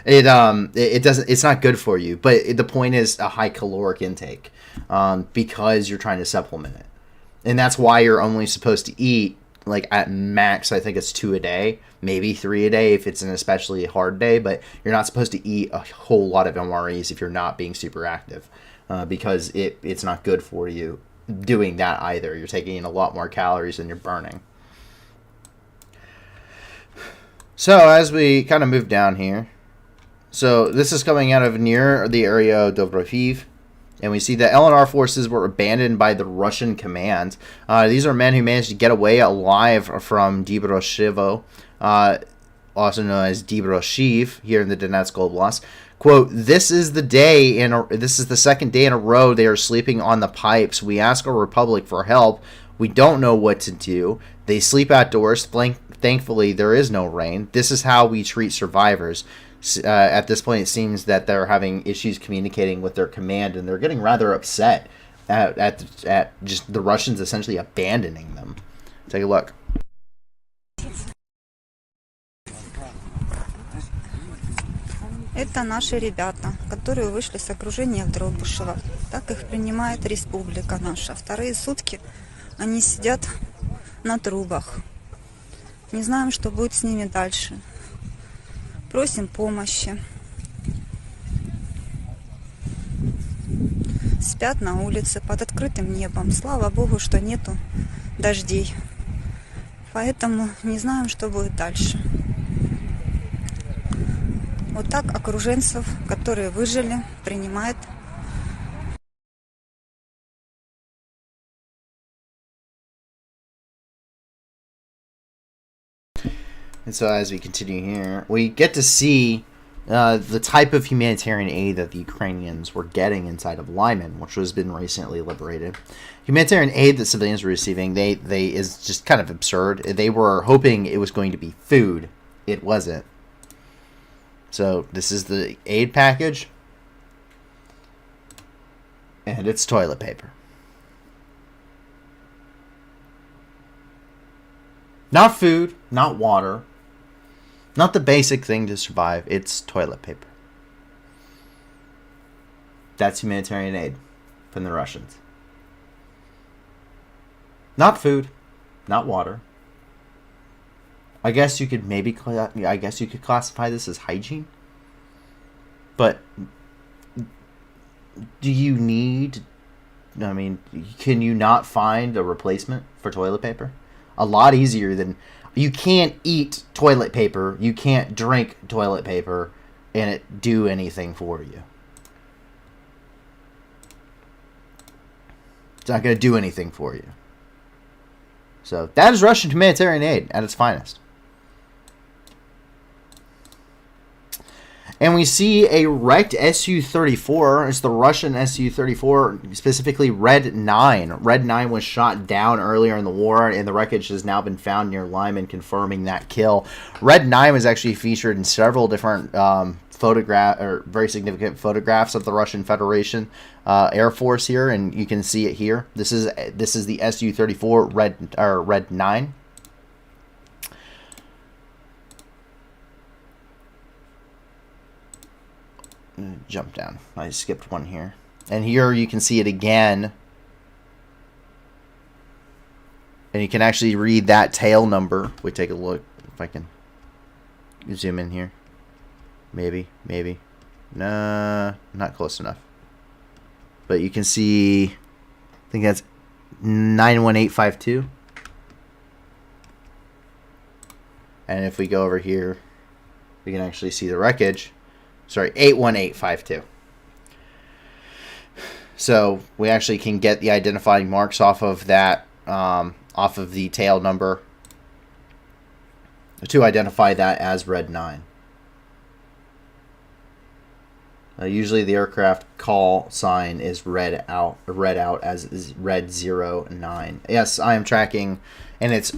It doesn't. It's not good for you. But the point is a high caloric intake, because you're trying to supplement it, and that's why you're only supposed to eat like at max. I think it's 2 a day, maybe 3 a day if it's an especially hard day. But you're not supposed to eat a whole lot of MREs if you're not being super active, because it's not good for you doing that either. You're taking in a lot more calories than you're burning. So as we kind of move down here, so this is coming out of near the area of Dobroviv, and we see that LNR forces were abandoned by the Russian command. These are men who managed to get away alive from Dnipro, also known as Dnipro here in the Donetsk Oblast. Quote, this is the second day in a row they are sleeping on the pipes. We ask our republic for help. We don't know what to do. They sleep outdoors. Thankfully, there is no rain. This is how we treat survivors. At this point, it seems that they're having issues communicating with their command, and they're getting rather upset at just the Russians essentially abandoning them. Take a look. Это наши ребята, которые вышли с окружения в Дробышево. Так их принимает республика наша. Вторые сутки они сидят на трубах. Не знаем, что будет с ними дальше. Просим помощи. Спят на улице под открытым небом. Слава Богу, что нету дождей. Поэтому не знаем, что будет дальше. Вот так окруженцев, которые выжили, принимает. And so as we continue here, we get to see the type of humanitarian aid that the Ukrainians were getting inside of Lyman, which has been recently liberated. Humanitarian aid that civilians were receiving, they is just kind of absurd. They were hoping it was going to be food. It wasn't. So this is the aid package, and it's toilet paper. Not food, not water, not the basic thing to survive. It's toilet paper. That's humanitarian aid from the Russians. Not food, not water. I guess you could classify this as hygiene. But do you need, I mean, can you not find a replacement for toilet paper? A lot easier than, you can't eat toilet paper, you can't drink toilet paper, and it do anything for you. It's not going to do anything for you. So that is Russian humanitarian aid at its finest. And we see a wrecked Su-34. It's the Russian Su-34, specifically Red 9. Red 9 was shot down earlier in the war, and the wreckage has now been found near Lyman, confirming that kill. Red 9 was actually featured in several different very significant photographs of the Russian Federation Air Force here, and you can see it here. This is the Su-34 Red 9. Jump down. I skipped one here. And here you can see it again. And you can actually read that tail number. We take a look if I can zoom in here. Maybe. Nah, not close enough. But you can see, I think that's 91852. And if we go over here, we can actually see the wreckage. Sorry, 81852. So we actually can get the identifying marks off of that, off of the tail number, to identify that as Red 9. Usually the aircraft call sign is read out as is Red 09. Yes, I am tracking, and it's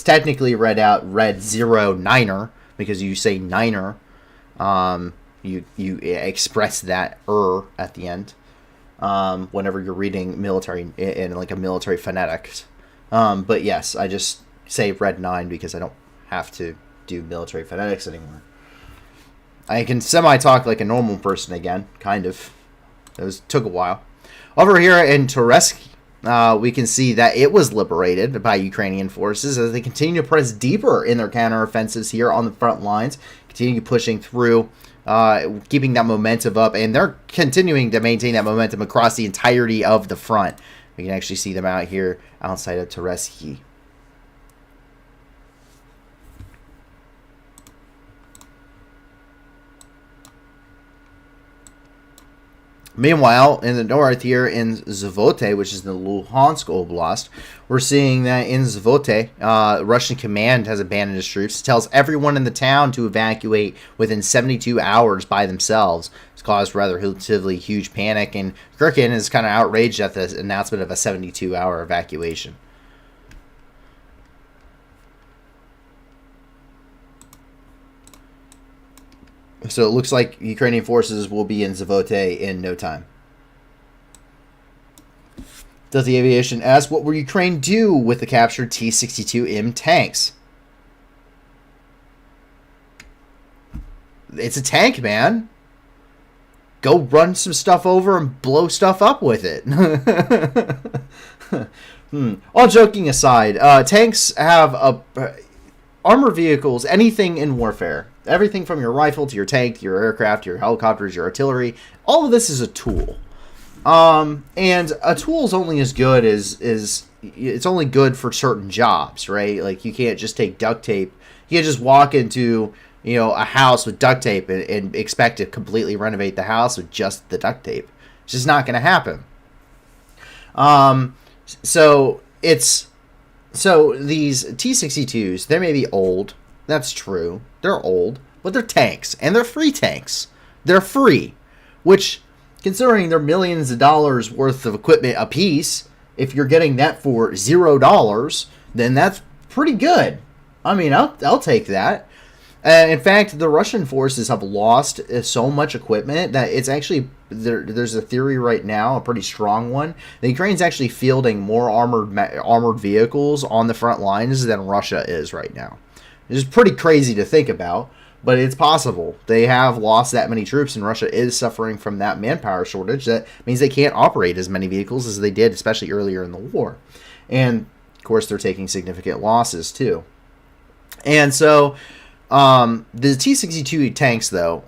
technically read out Red 09er because you say niner. You express that at the end whenever you're reading military in like a military phonetics. But yes, I just say Red 9 because I don't have to do military phonetics anymore. I can semi-talk like a normal person again, kind of. Took a while. Over here in Toretsk, we can see that it was liberated by Ukrainian forces as they continue to press deeper in their counteroffensives here on the front lines, continue pushing through, keeping that momentum up, and they're continuing to maintain that momentum across the entirety of the front. We can actually see them out here outside of Toretsk. Meanwhile, in the north here in Zvote, which is the Luhansk Oblast, we're seeing that in Zvote, Russian command has abandoned its troops. It tells everyone in the town to evacuate within 72 hours by themselves. It's caused rather relatively huge panic, and Kharkiv is kind of outraged at the announcement of a 72-hour evacuation. So it looks like Ukrainian forces will be in Zvote in no time. Does the Aviation ask, what will Ukraine do with the captured T-62M tanks? It's a tank, man. Go run some stuff over and blow stuff up with it. All joking aside, tanks have armored vehicles, anything in warfare. Everything from your rifle to your tank to your aircraft, your helicopters, your artillery. All of this is a tool. And a tool is only as good as it's only good for certain jobs, right? Like you can't just take duct tape. You can't just walk into, a house with duct tape and expect to completely renovate the house with just the duct tape. It's just not going to happen. So these T-62s, they may be old. That's true. They're old, but they're tanks, and they're free tanks. They're free, which, considering they're millions of dollars worth of equipment a piece, if you're getting that for $0, then that's pretty good. I mean, I'll take that. In fact, the Russian forces have lost so much equipment that it's actually there's a theory right now, a pretty strong one. The Ukraine's actually fielding more armored vehicles on the front lines than Russia is right now. It's pretty crazy to think about, but it's possible. They have lost that many troops, and Russia is suffering from that manpower shortage. That means they can't operate as many vehicles as they did, especially earlier in the war. And, of course, they're taking significant losses, too. And so, the T-62 tanks, though,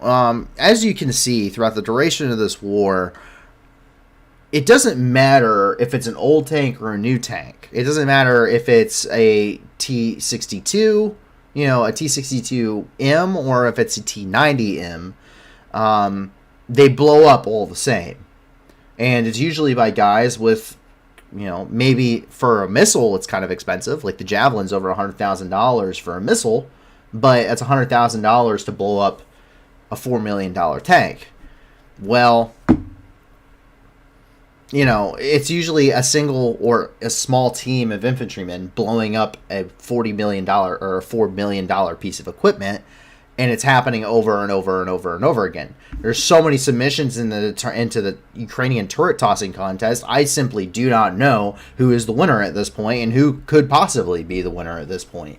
as you can see throughout the duration of this war, it doesn't matter if it's an old tank or a new tank. It doesn't matter if it's a T-62, a T-62M, or if it's a T-90M, they blow up all the same. And it's usually by guys with, maybe for a missile it's kind of expensive, like the Javelin's over $100,000 for a missile, but it's $100,000 to blow up a $4 million tank. Well, it's usually a single or a small team of infantrymen blowing up a $40 million or a $4 million piece of equipment, and it's happening over and over and over and over again. There's so many submissions into the Ukrainian turret tossing contest. I simply do not know who is the winner at this point and who could possibly be the winner at this point.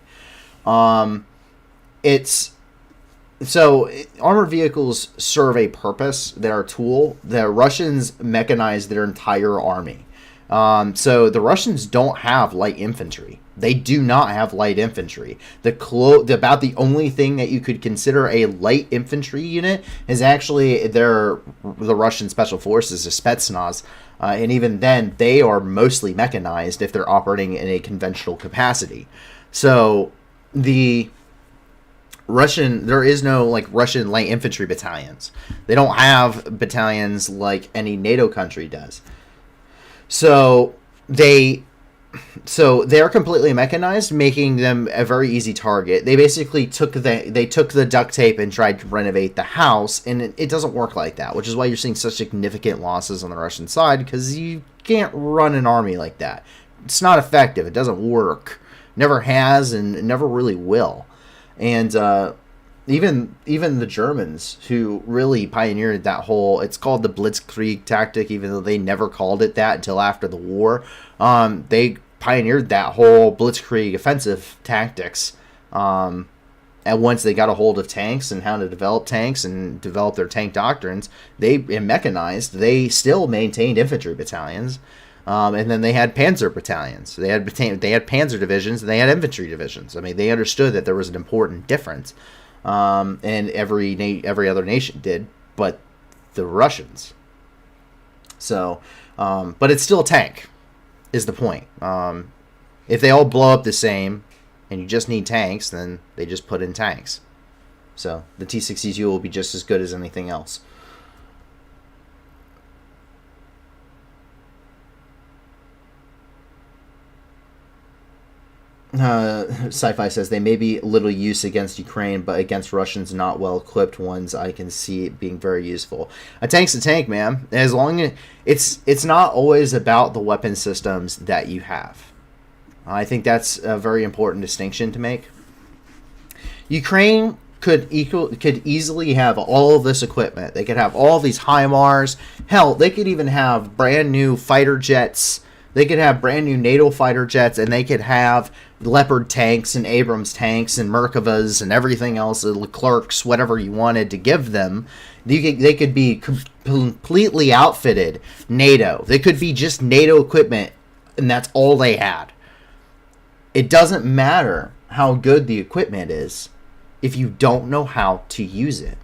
So, armored vehicles serve a purpose. They're a tool. The Russians mechanized their entire army. So, the Russians don't have light infantry. They do not have light infantry. About the only thing that you could consider a light infantry unit is actually the Russian Special Forces, the Spetsnaz. And even then, they are mostly mechanized if they're operating in a conventional capacity. So, there is no Russian light infantry battalions. They don't have battalions like any NATO country does. So they're completely mechanized, making them a very easy target. They basically took the duct tape and tried to renovate the house, and it doesn't work like that, which is why you're seeing such significant losses on the Russian side, because you can't run an army like that. It's not effective. It doesn't work. Never has, and never really will. And even the Germans, who really pioneered that whole, it's called the Blitzkrieg tactic, even though they never called it that until after the war, they pioneered that whole Blitzkrieg offensive tactics and once they got a hold of tanks and how to develop tanks and develop their tank doctrines, and mechanized, they still maintained infantry battalions. And then they had panzer battalions. They had panzer divisions, and they had infantry divisions. I mean, they understood that there was an important difference, and every other nation did, but the Russians. So, but it's still a tank, is the point. If they all blow up the same, and you just need tanks, then they just put in tanks. So the T-62 will be just as good as anything else. Sci-Fi says they may be little use against Ukraine, but against Russians not well equipped ones, I can see it being very useful. A tank's a tank, man. As long as it's not always about the weapon systems that you have. I think that's a very important distinction to make. Ukraine could easily have all of this equipment. They could have all these HIMARS. Hell, they could even have brand new fighter jets. They could have brand new NATO fighter jets, and they could have Leopard tanks and Abrams tanks and Merkavas and everything else, Leclercs, whatever you wanted to give them. They could be completely outfitted NATO. They could be just NATO equipment, and that's all they had. It doesn't matter how good the equipment is if you don't know how to use it.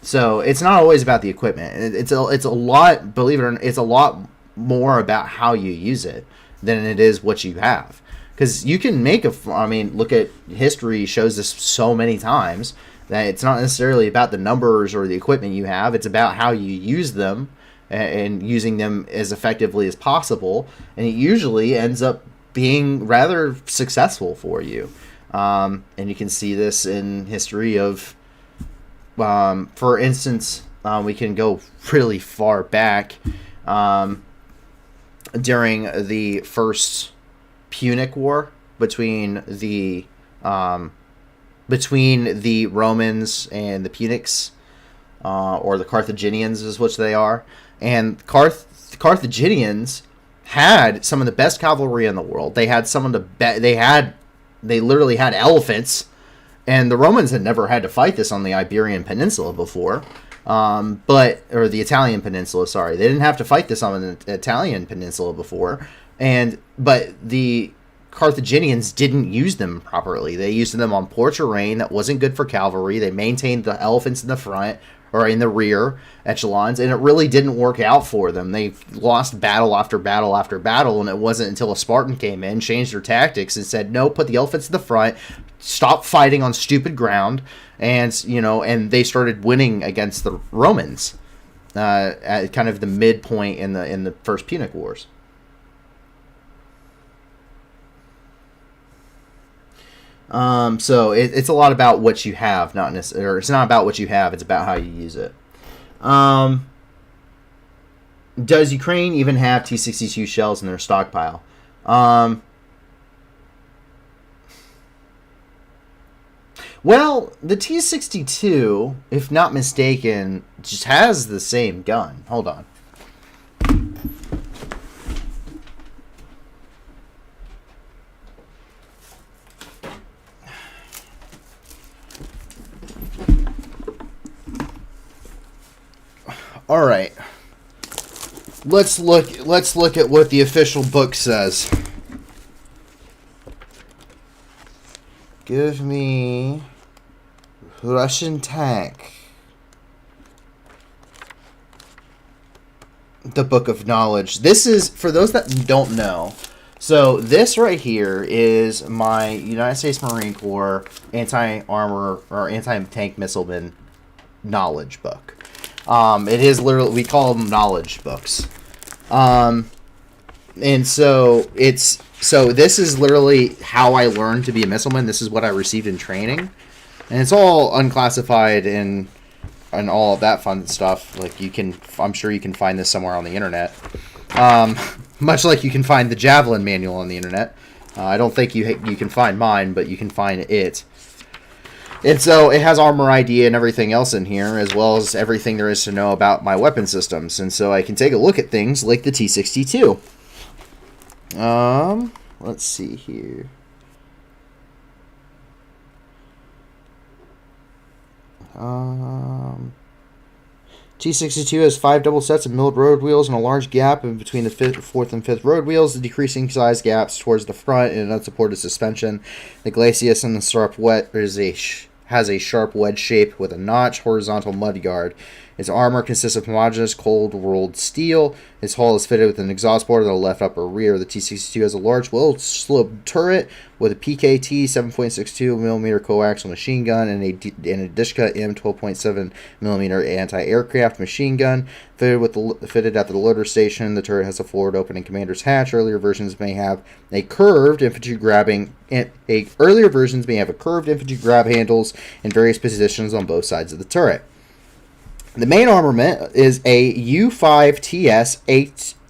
So it's not always about the equipment. It's a lot, believe it or not, it's a lot more about how you use it than it is what you have. Because you can make look at history, shows this so many times that it's not necessarily about the numbers or the equipment you have. It's about how you use them and using them as effectively as possible. And it usually ends up being rather successful for you. And you can see this in history of, for instance, we can go really far back. During the first Punic War between the Romans and the Punics, or the Carthaginians is what they are, and Carthaginians had some of the best cavalry in the world. They had some of the they literally had elephants, and the Romans had never had to fight this on the Iberian Peninsula before. Or the Italian Peninsula, sorry. They didn't have to fight this on the Italian Peninsula before. But the Carthaginians didn't use them properly. They used them on poor terrain that wasn't good for cavalry. They maintained the elephants in the front, or in the rear echelons, and it really didn't work out for them. They lost battle after battle after battle, and it wasn't until a Spartan came in, changed their tactics, and said, no, put the elephants in the front, stop fighting on stupid ground, and they started winning against the Romans at kind of the midpoint in the First Punic Wars. So it's a lot about what you have, not necessarily, or it's not about what you have, it's about how you use it. Does Ukraine even have T-62 shells in their stockpile? Well, the T-62, if not mistaken, just has the same gun. Hold on. All right. Let's look at what the official book says. Give me Russian tank. The Book of Knowledge. This is, for those that don't know, so this right here is my United States Marine Corps anti-armor or anti-tank missileman knowledge book. It is literally, we call them knowledge books. And so this is literally how I learned to be a missileman. This is what I received in training. And it's all unclassified and all of that fun stuff. Like I'm sure you can find this somewhere on the internet. Much like you can find the Javelin manual on the internet. I don't think you can find mine, but you can find it. And so it has armor ID and everything else in here, as well as everything there is to know about my weapon systems. And so I can take a look at things like the T-62. Let's see here. T-62 has 5 double sets of milled road wheels and a large gap in between the 4th and 5th road wheels, the decreasing size gaps towards the front and an unsupported suspension. The glacis in the sharp wet has a sharp wedge shape with a notch horizontal mudguard. Its armor consists of homogeneous cold-rolled steel. Its hull is fitted with an exhaust port on the left upper rear. The T-62 has a large, well-sloped turret with a PKT 7.62mm coaxial machine gun and a Dishka M12.7mm anti-aircraft machine gun fitted at the loader station. The turret has a forward opening commander's hatch. Earlier versions may have curved infantry grab handles in various positions on both sides of the turret. The main armament is a U5TS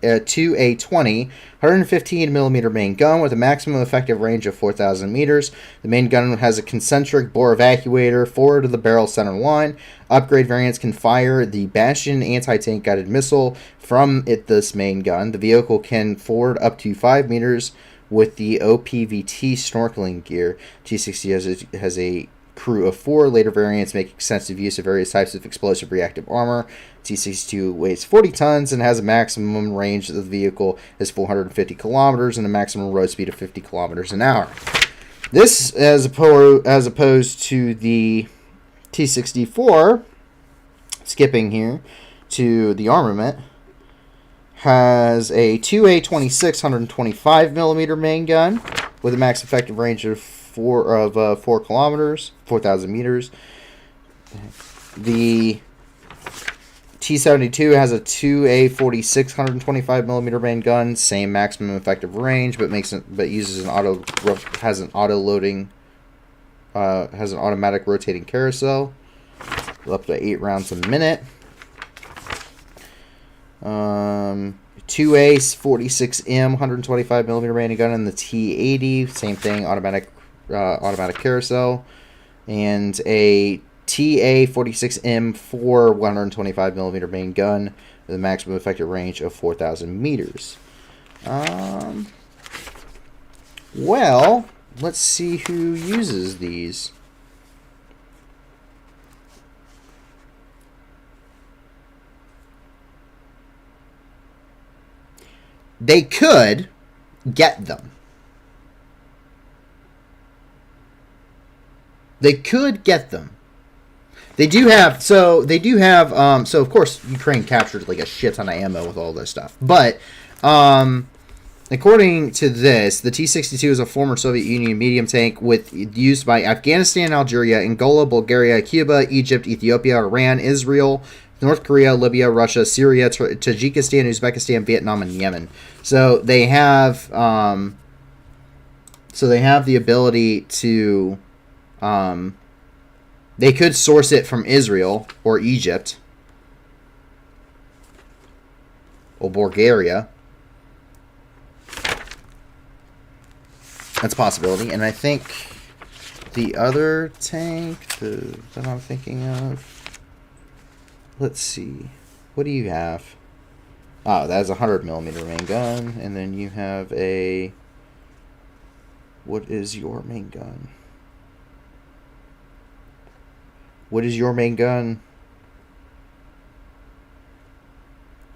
2A20 115mm main gun with a maximum effective range of 4,000 meters. The main gun has a concentric bore evacuator forward of the barrel center line. Upgrade variants can fire the Bastion anti-tank guided missile from this main gun. The vehicle can forward up to 5 meters with the OPVT snorkeling gear. T-60 has a crew of 4. Later variants make extensive use of various types of explosive reactive armor. T-62 weighs 40 tons and has a maximum range of the vehicle is 450 kilometers and a maximum road speed of 50 kilometers an hour. This, as opposed to the T-64, skipping here to the armament, has a 2A26 125mm main gun with a max effective range of 4 kilometers, 4,000 meters. The T-72 has a 2A46 125mm main gun, same maximum effective range, but uses an automatic rotating carousel, up to 8 rounds a minute. 2A46M 125mm main gun and the T-80, same thing, automatic carousel, and a TA-46M4 125mm main gun with a maximum effective range of 4,000 meters. Well, let's see who uses these. They could get them. They could get them. They do have, so of course Ukraine captured like a shit ton of ammo with all this stuff. But, according to this, the T-62 is a former Soviet Union medium tank used by Afghanistan, Algeria, Angola, Bulgaria, Cuba, Egypt, Ethiopia, Iran, Israel, North Korea, Libya, Russia, Syria, Tajikistan, Uzbekistan, Vietnam, and Yemen. So they have the ability to, they could source it from Israel or Egypt or Bulgaria. That's a possibility. And I think the other tank that I'm thinking of, let's see. What do you have? Oh, that's a 100mm main gun. And then you have a... What is your main gun? What is your main gun?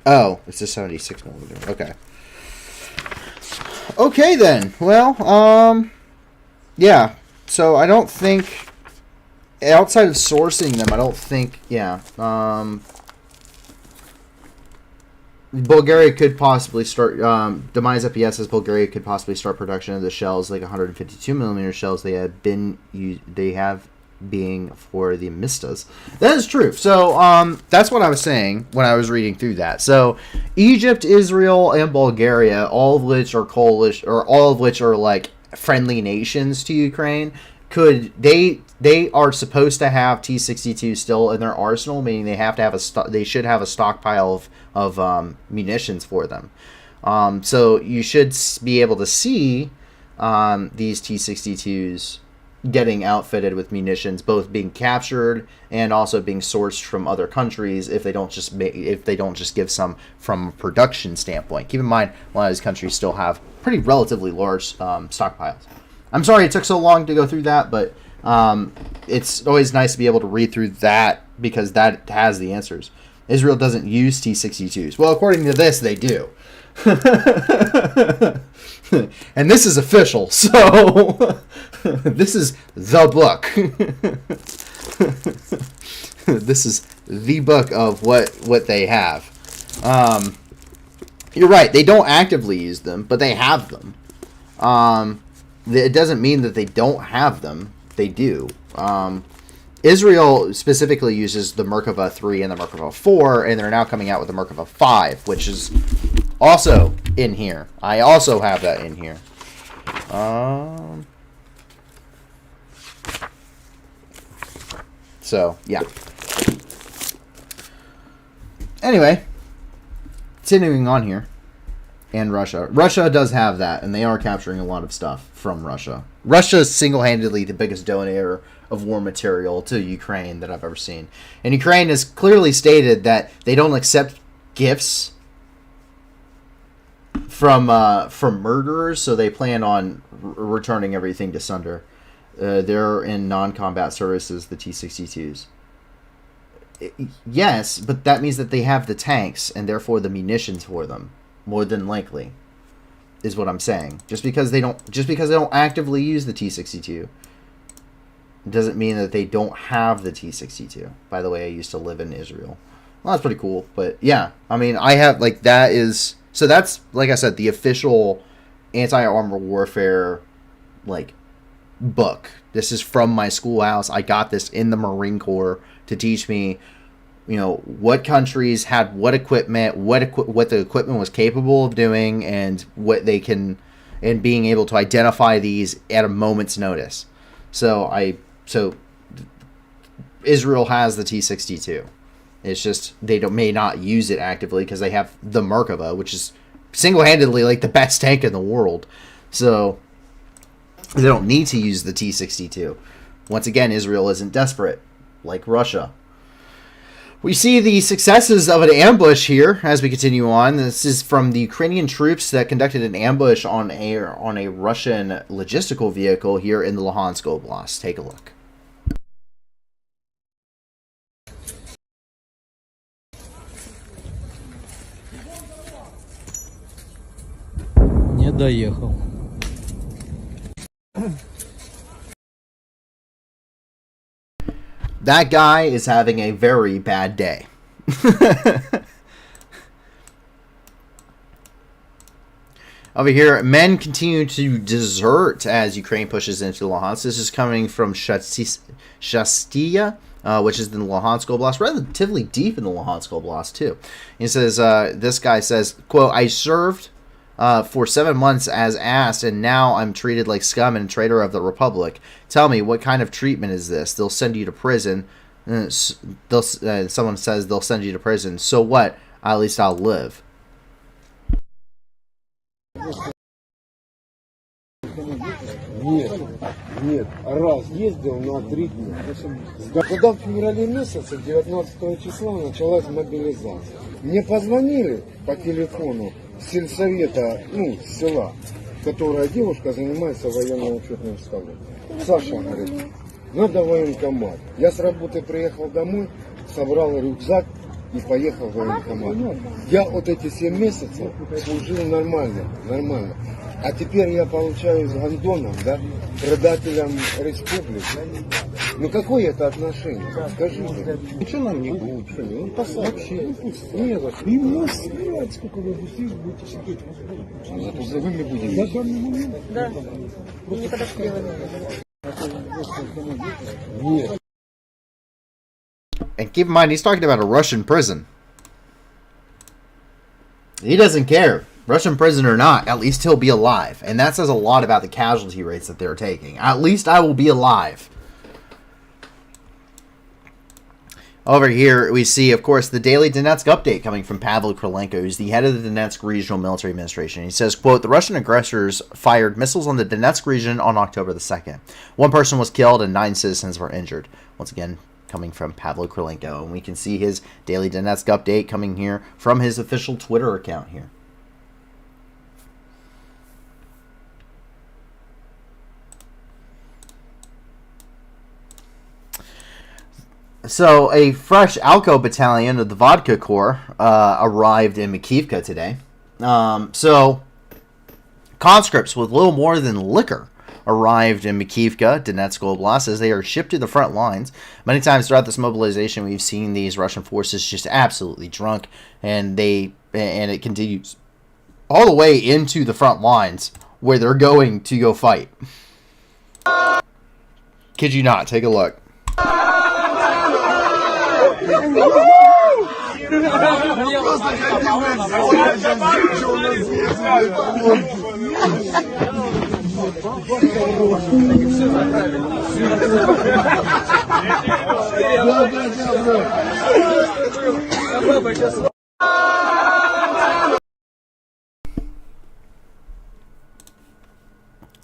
Oh, it's a 76mm. Okay. Okay, then. Well, yeah. So I don't think... Outside of sourcing them, I don't think... Yeah. Bulgaria could possibly start... Demise FPS says Bulgaria could possibly start production of the shells, like 152mm shells they have been being for the Mistas. That is true. So that's what I was saying when I was reading through that. So Egypt, Israel, and Bulgaria, all of which are coalition, or all of which are like friendly nations to Ukraine, they are supposed to have T-62 still in their arsenal, meaning they have to have they should have a stockpile of munitions for them. So you should be able to see these T-62s getting outfitted with munitions, both being captured and also being sourced from other countries if they don't just give some from a production standpoint. Keep in mind, a lot of these countries still have pretty relatively large stockpiles. I'm sorry it took so long to go through that, but It's always nice to be able to read through that because that has the answers. Israel doesn't use T-62s. Well, according to this, they do. And this is official, so this is the book. This is the book of what they have. You're right, they don't actively use them, but they have them. It doesn't mean that they don't have them. They do. Israel specifically uses the Merkava 3 and the Merkava 4, and they're now coming out with the Merkava 5, which is also in here. I also have that in here. So, yeah. Anyway, continuing on here. And Russia. Russia does have that, and they are capturing a lot of stuff from Russia. Russia is single-handedly the biggest donor of war material to Ukraine that I've ever seen. And Ukraine has clearly stated that they don't accept gifts from murderers, so they plan on returning everything to Sunder. They're in non-combat services, the T-62s. Yes, but that means that they have the tanks, and therefore the munitions for them. More than likely, is what I'm saying. Just because they don't actively use the T-62 doesn't mean that they don't have the T-62. By the way, I used to live in Israel. Well, that's pretty cool. But yeah, I mean, I have so that's, like I said, the official anti-armor warfare book. This is from my schoolhouse. I got this in the Marine Corps to teach me, what countries had what equipment, what the equipment was capable of doing, and what they can, and being able to identify these at a moment's notice. So Israel has the T-62. It's just they may not use it actively because they have the Merkava, which is single-handedly the best tank in the world. So they don't need to use the T-62. Once again, Israel isn't desperate like Russia. We see the successes of an ambush here as we continue on. This is from the Ukrainian troops that conducted an ambush on a Russian logistical vehicle here in the Luhansk Oblast. Take a look. Не доехал. That guy is having a very bad day. Over here, men continue to desert as Ukraine pushes into Luhansk. This is coming from Shastia, which is in the Luhansk Oblast, relatively deep in the Luhansk Oblast, too. He says, this guy says, quote, I served for 7 months as asked, and now I'm treated like scum and traitor of the Republic. Tell me, what kind of treatment is this? They'll send you to prison. Someone says they'll send you to prison. So what? At least I'll live. Нет, раз ездил на 3 дня. Когда в феврале месяце, 19 числа, началась мобилизация. Мне позвонили по телефону с сельсовета, с села, которая девушка занимается военно-учетным столом. Саша говорит, надо в военкомат. Я с работы приехал домой, собрал рюкзак и поехал в военкомат. Я вот эти 7 месяцев служил нормально. А теперь я получаюсь гандоном, да, предателем республики. Какое это отношение? Скажите. Ничего нам не будет. Вообще. Не за что. И у нас сколько вы будете сидеть. Зато живыми будем. Да. Не подошли. Нет. And keep in mind, he's talking about a Russian prison. He doesn't care. Russian prison or not, at least he'll be alive. And that says a lot about the casualty rates that they're taking. At least I will be alive. Over here, we see, of course, the daily Donetsk update coming from Pavel Krylenko, who's the head of the Donetsk Regional Military Administration. He says, quote, the Russian aggressors fired missiles on the Donetsk region on October the 2nd. 1 person was killed and 9 citizens were injured. Once again, coming from Pavel Krylenko. And we can see his daily Donetsk update coming here from his official Twitter account here. So a fresh Alko battalion of the Vodka Corps arrived in Makivka today. So conscripts with little more than liquor arrived in Makivka, Donetsk Oblast, as they are shipped to the front lines. Many times throughout this mobilization, we've seen these Russian forces just absolutely drunk, and it continues all the way into the front lines where they're going to go fight. Kid you not, take a look.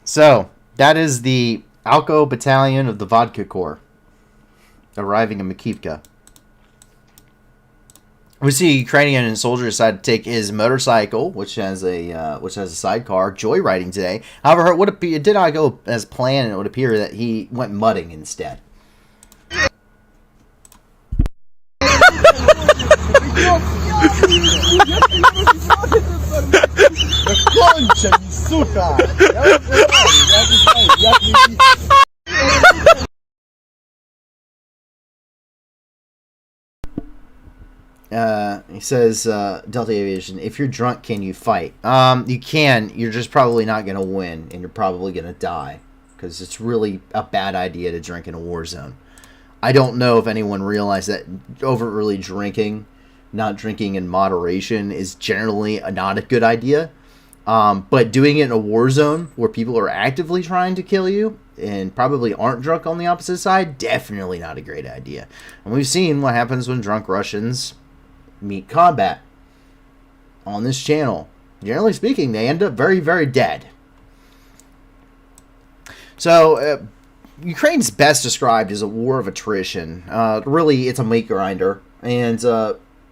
So, that is the Alko battalion of the Vodka Corps arriving in Makivka. We see a Ukrainian soldier decide to take his motorcycle, which has a sidecar, joyriding today. However, it did not go as planned, and it would appear that he went mudding instead. He says, Delta Aviation, if you're drunk, can you fight? You can. You're just probably not going to win, and you're probably going to die, because it's really a bad idea to drink in a war zone. I don't know if anyone realized that overtly drinking, not drinking in moderation, is generally not a good idea. But doing it in a war zone where people are actively trying to kill you and probably aren't drunk on the opposite side, definitely not a great idea. And we've seen what happens when drunk Russians meet combat on this channel. Generally speaking, they end up very, very dead. So, Ukraine's best described as a war of attrition. Really, it's a meat grinder. And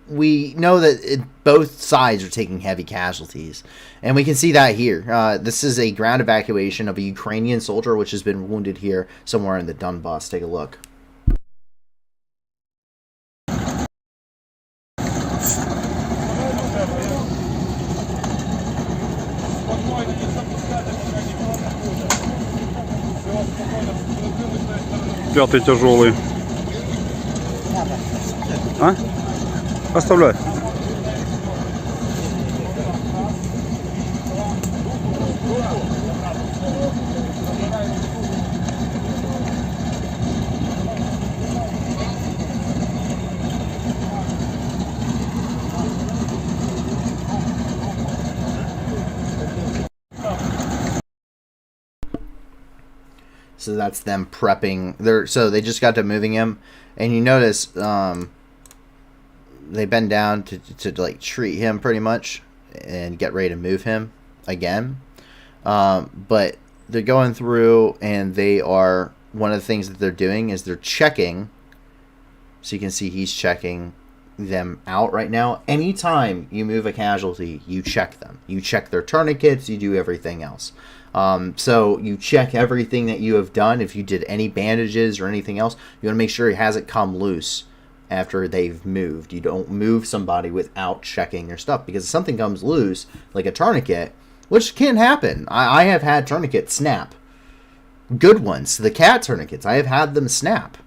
we know that both sides are taking heavy casualties. And we can see that here. This is a ground evacuation of a Ukrainian soldier which has been wounded here somewhere in the Donbass. Take a look. Пятый тяжелый. А? Оставляй. So that's them prepping. So they just got to moving him, and you notice they bend down to like treat him pretty much and get ready to move him again. But they're going through, and they are, one of the things that they're doing is they're checking. So you can see he's checking them out right now. Anytime you move a casualty, you check them. You check their tourniquets. You do everything else. So you check everything that you have done. If you did any bandages or anything else, you want to make sure it hasn't come loose after they've moved. You don't move somebody without checking their stuff, because if something comes loose, like a tourniquet, which can happen. I have had tourniquets snap. Good ones. The cat tourniquets, I have had them snap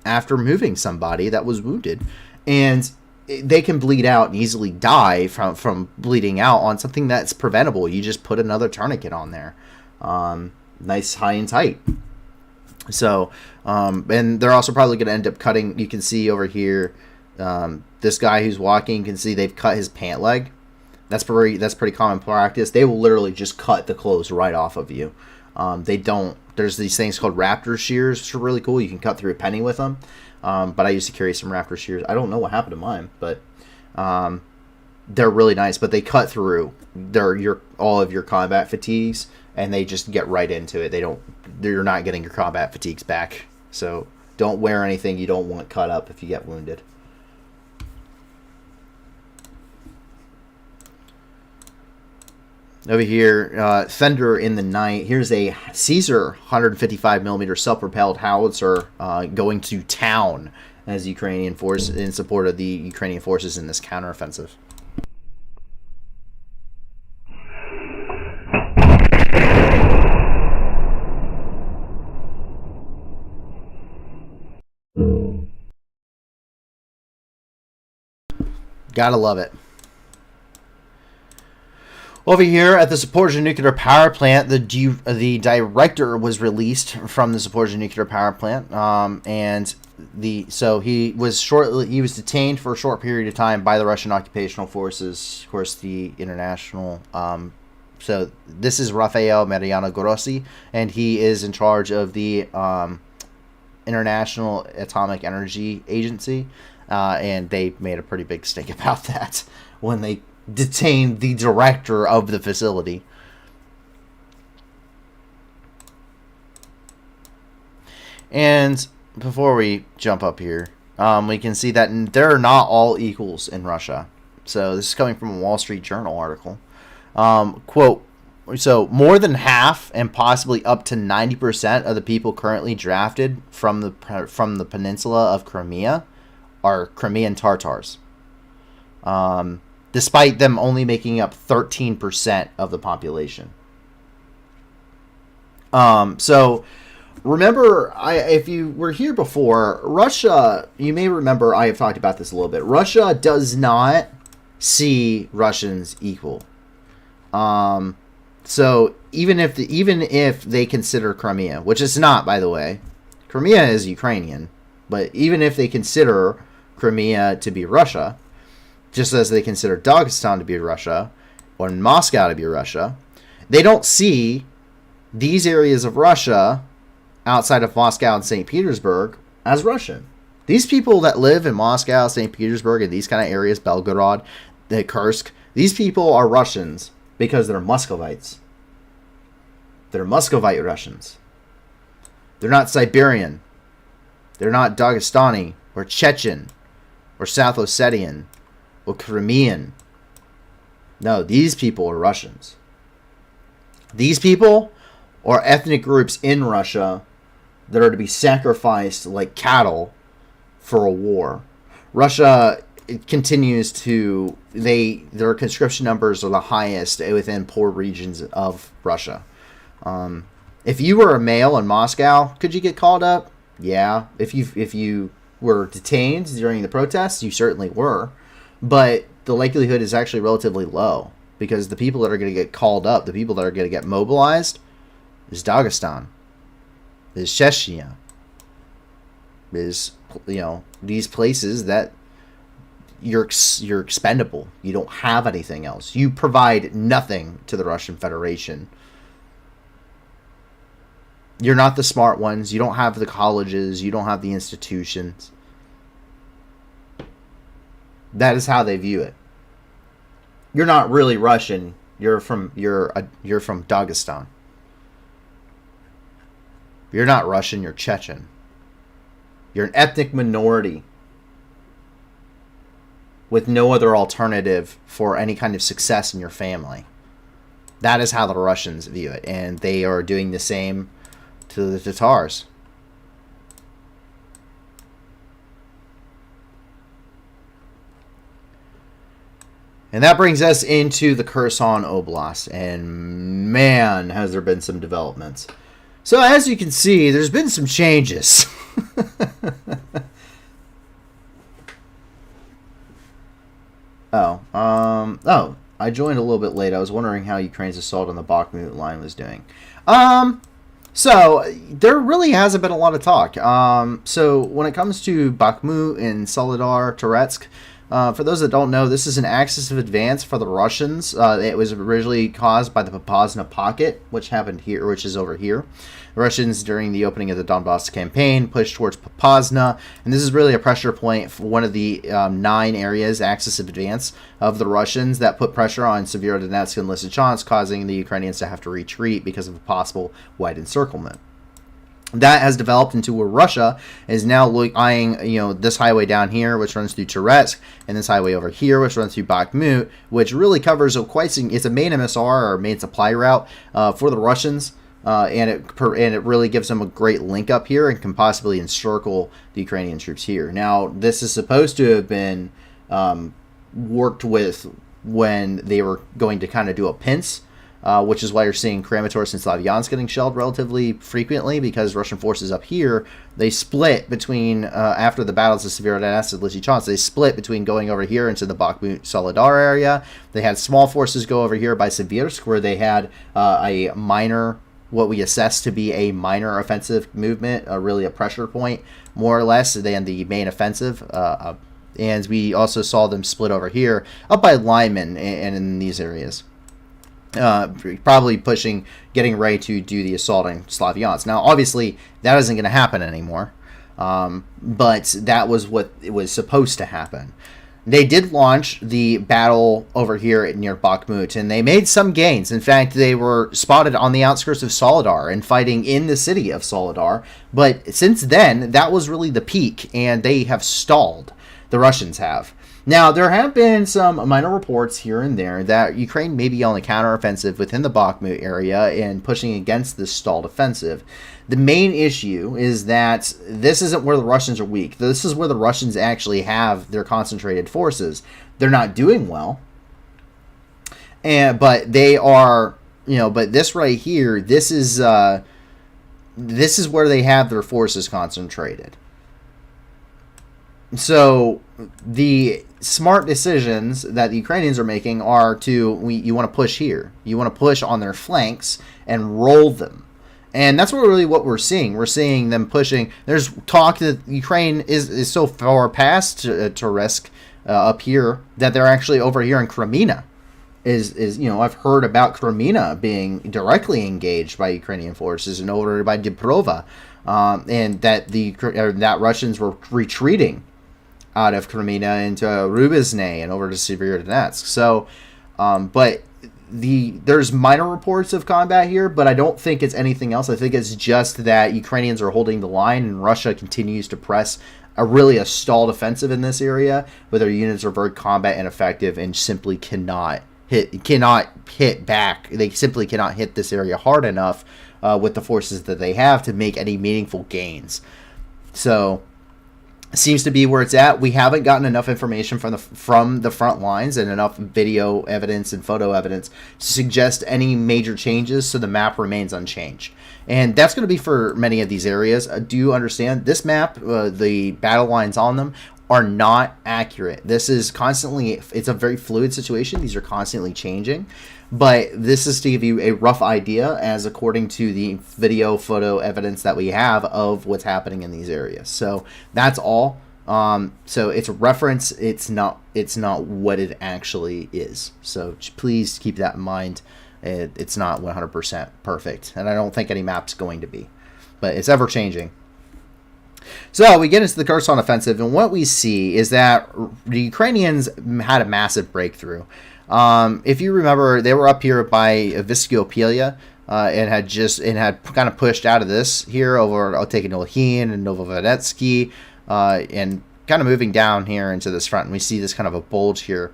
after moving somebody that was wounded. And they can bleed out and easily die from bleeding out on something that's preventable. You just put another tourniquet on there. Nice, high and tight. So, and they're also probably going to end up cutting. You can see over here, this guy who's walking, you can see they've cut his pant leg. That's pretty common practice. They will literally just cut the clothes right off of you. They don't. There's these things called raptor shears, which are really cool. You can cut through a penny with them. But I used to carry some raptor shears. I don't know what happened to mine, but they're really nice. But they cut through all of your combat fatigues, and they just get right into it. You're not getting your combat fatigues back. So don't wear anything you don't want cut up if you get wounded. Over here, Thunder in the Night. Here's a Caesar 155mm self-propelled howitzer going to town as Ukrainian force in support of the Ukrainian forces in this counteroffensive. Gotta love it. Over here at the Zaporizhzhia nuclear power plant, the director was released from the Zaporizhzhia nuclear power plant, and he was detained for a short period of time by the Russian occupational forces, of course, the international. So this is Rafael Mariano Grossi, and he is in charge of the International Atomic Energy Agency, and they made a pretty big stink about that when they detained the director of the facility. And before we jump up here, we can see that they're not all equals in Russia. So this is coming from a Wall Street Journal article. Quote, so more than half and possibly up to 90% of the people currently drafted from the peninsula of Crimea are Crimean Tatars. Despite them only making up 13% of the population. So remember, if you were here before, Russia, you may remember I have talked about this a little bit. Russia does not see Russians equal. So even if they consider Crimea, which is not, by the way, Crimea is Ukrainian, but even if they consider Crimea to be Russia, just as they consider Dagestan to be Russia, or Moscow to be Russia, they don't see these areas of Russia outside of Moscow and St. Petersburg as Russian. These people that live in Moscow, St. Petersburg, and these kind of areas, Belgorod, the Kursk, these people are Russians because they're Muscovites. They're Muscovite Russians. They're not Siberian. They're not Dagestani or Chechen or South Ossetian or Crimean. No, these people are Russians. These people are ethnic groups in Russia that are to be sacrificed like cattle for a war. Russia continues to, their conscription numbers are the highest within poor regions of Russia. If you were a male in Moscow, could you get called up? Yeah. If you were detained during the protests, you certainly were. But the likelihood is actually relatively low, because the people that are going to get called up, the people that are going to get mobilized, is Dagestan, is Chechnya, is, these places that you're expendable. You don't have anything else. You provide nothing to the Russian Federation. You're not the smart ones. You don't have the colleges. You don't have the institutions. That is how they view it. You're not really Russian. You're from Dagestan. You're not Russian. You're Chechen. You're an ethnic minority with no other alternative for any kind of success in your family. That is how the Russians view it, and they are doing the same to the Tatars. And that brings us into the Kherson Oblast, and man, has there been some developments. So as you can see, there's been some changes. I joined a little bit late. I was wondering how Ukraine's assault on the Bakhmut line was doing. So there really hasn't been a lot of talk. So when it comes to Bakhmut and Soledar, Toretsk, for those that don't know, this is an axis of advance for the Russians. It was originally caused by the Popasna Pocket, which happened here, which is over here. The Russians, during the opening of the Donbass campaign, pushed towards Popasna, and this is really a pressure point for one of the 9 areas, axis of advance, of the Russians that put pressure on Severodonetsk and Lysychansk, causing the Ukrainians to have to retreat because of a possible wide encirclement. That has developed into where Russia is now eyeing, this highway down here, which runs through Toretsk, and this highway over here, which runs through Bakhmut, which really covers it's a main MSR or main supply route for the Russians and it really gives them a great link up here and can possibly encircle the Ukrainian troops here. Now, this is supposed to have been worked with when they were going to kind of do a pince, which is why you're seeing Kramatorsk and Slavyansk getting shelled relatively frequently, because Russian forces up here, they split between, after the battles of Severodonetsk and Lysychansk, they split between going over here into the Bakhmut Solidar area. They had small forces go over here by Sibirsk, where they had a minor, what we assess to be a minor offensive movement, really a pressure point, more or less, than the main offensive. And we also saw them split over here, up by Lyman and in these areas. Probably pushing, getting ready to do the assault on Slavyansk. Now, obviously, that isn't going to happen anymore, but that was what it was supposed to happen. They did launch the battle over here near Bakhmut, and they made some gains. In fact, they were spotted on the outskirts of Solidar and fighting in the city of Solidar. But since then, that was really the peak, and they have stalled. The Russians have. Now, there have been some minor reports here and there that Ukraine may be on the counteroffensive within the Bakhmut area and pushing against this stalled offensive. The main issue is that this isn't where the Russians are weak. This is where the Russians actually have their concentrated forces. They're not doing well, but they are, but this right here, this is where they have their forces concentrated. So the smart decisions that the Ukrainians are making are you want to push here. You want to push on their flanks and roll them. And that's what we're seeing. We're seeing them pushing. There's talk that Ukraine is so far past Torsk up here that they're actually over here in Crimea. I've heard about Crimea being directly engaged by Ukrainian forces and over by Barova, and that that Russians were retreating out of Crimea into Rubizny and over to Severodonetsk. So, but there's minor reports of combat here, but I don't think it's anything else. I think it's just that Ukrainians are holding the line and Russia continues to press a stalled offensive in this area, but their units are very combat ineffective and simply cannot hit back. They simply cannot hit this area hard enough with the forces that they have to make any meaningful gains. So seems to be where it's at. We haven't gotten enough information from the front lines and enough video evidence and photo evidence to suggest any major changes, so the map remains unchanged. And that's going to be for many of these areas. I do understand this map, the battle lines on them are not accurate. This is it's a very fluid situation. These are constantly changing. But this is to give you a rough idea, as according to the video, photo evidence that we have of what's happening in these areas. So that's all. So it's a reference. It's not what it actually is. So please keep that in mind. It's not 100% perfect, and I don't think any map's going to be. But it's ever changing. So we get into the Kherson offensive, and what we see is that the Ukrainians had a massive breakthrough. If you remember, they were up here by Viskiopelia and had kind of pushed out of this here over taking Olhin and Novovodetsky and kind of moving down here into this front. And we see this kind of a bulge here.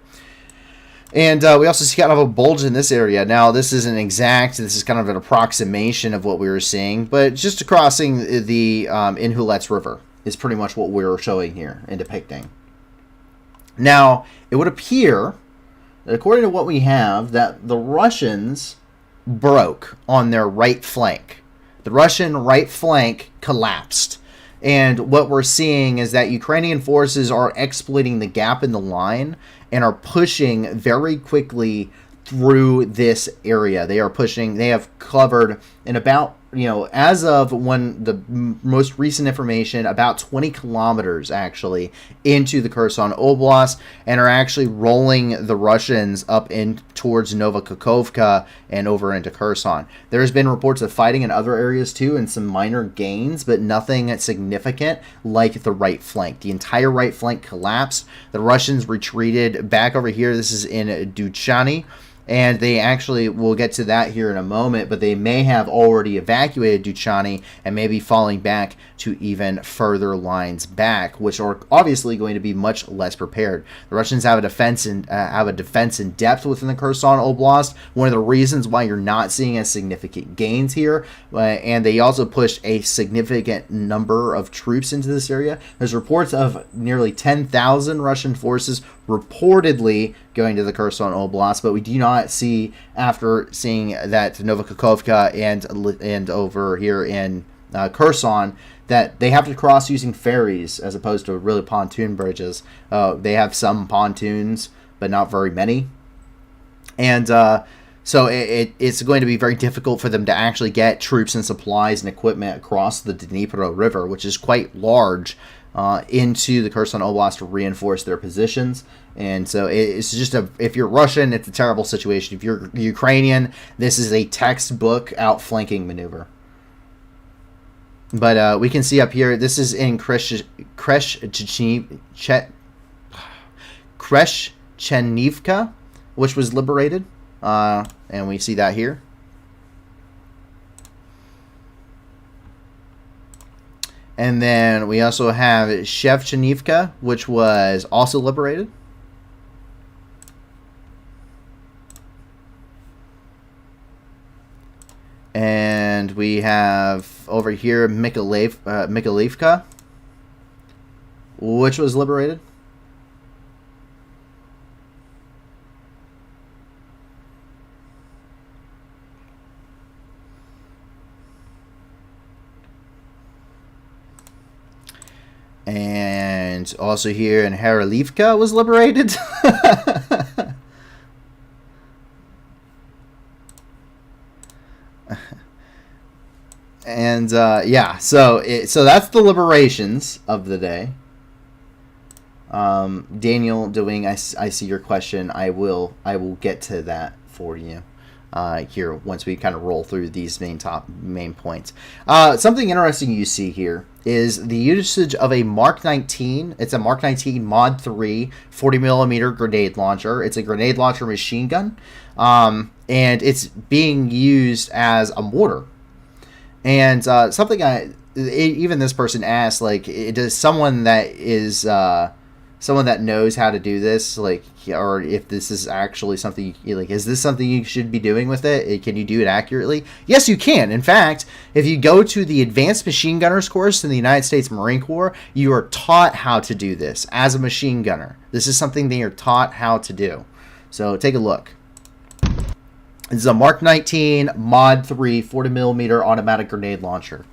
And we also see kind of a bulge in this area. Now, this isn't exact. This is kind of an approximation of what we were seeing. But just crossing the Inhulets River is pretty much what we were showing here and depicting. Now, it would appear, according to what we have, that the Russians broke on their right flank. The Russian right flank collapsed. And what we're seeing is that Ukrainian forces are exploiting the gap in the line and are pushing very quickly through this area. They have covered in about, as of when the most recent information, about 20 kilometers actually into the Kherson Oblast, and are actually rolling the Russians up in towards Novokakhovka and over into Kherson. There's been reports of fighting in other areas too, and some minor gains, but nothing significant like the right flank. The entire right flank collapsed. The Russians retreated back over here. This is in Duchany. And they actually, we'll get to that here in a moment, but they may have already evacuated Duchani and may be falling back to even further lines back, which are obviously going to be much less prepared. The Russians have a defense in depth within the Kherson Oblast. One of the reasons why you're not seeing as significant gains here, and they also pushed a significant number of troops into this area. There's reports of nearly 10,000 Russian forces reportedly going to the Kherson Oblast, but we do not see, after seeing that Novokhovka and over here in Kherson, that they have to cross using ferries as opposed to really pontoon bridges. They have some pontoons, but not very many. And so it's going to be very difficult for them to actually get troops and supplies and equipment across the Dnipro River, which is quite large, into the Kherson Oblast to reinforce their positions. And so it's just if you're Russian, it's a terrible situation. If you're Ukrainian, this is a textbook outflanking maneuver. But we can see up here, this is in Kreshchenivka, which was liberated. And we see that here. And then we also have Shevchenivka, which was also liberated. And we have over here Mykolivka, which was liberated. And also here in Haralivka was liberated. And yeah, so that's the liberations of the day. Daniel doing, I see your question. I will get to that for you here once we kind of roll through these main points. Something interesting you see here is the usage of a Mark 19. It's a Mark 19 Mod 3 40mm grenade launcher. It's a grenade launcher machine gun, and it's being used as a mortar. And something even this person asked, like, does someone that is someone that knows how to do this, like, or if this is actually something, like, is this something you should be doing with it? Can you do it accurately? Yes, you can. In fact, if you go to the Advanced Machine Gunners course in the United States Marine Corps, you are taught how to do this as a machine gunner. This is something they are taught how to do. So take a look. This is a Mark 19 Mod 3 40mm automatic grenade launcher.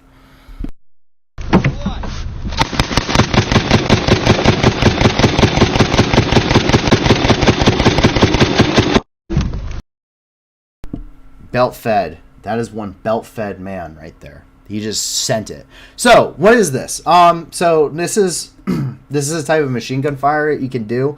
Belt fed. That is one belt fed man right there. He just sent it. So what is this? So this is this is a type of machine gun fire you can do.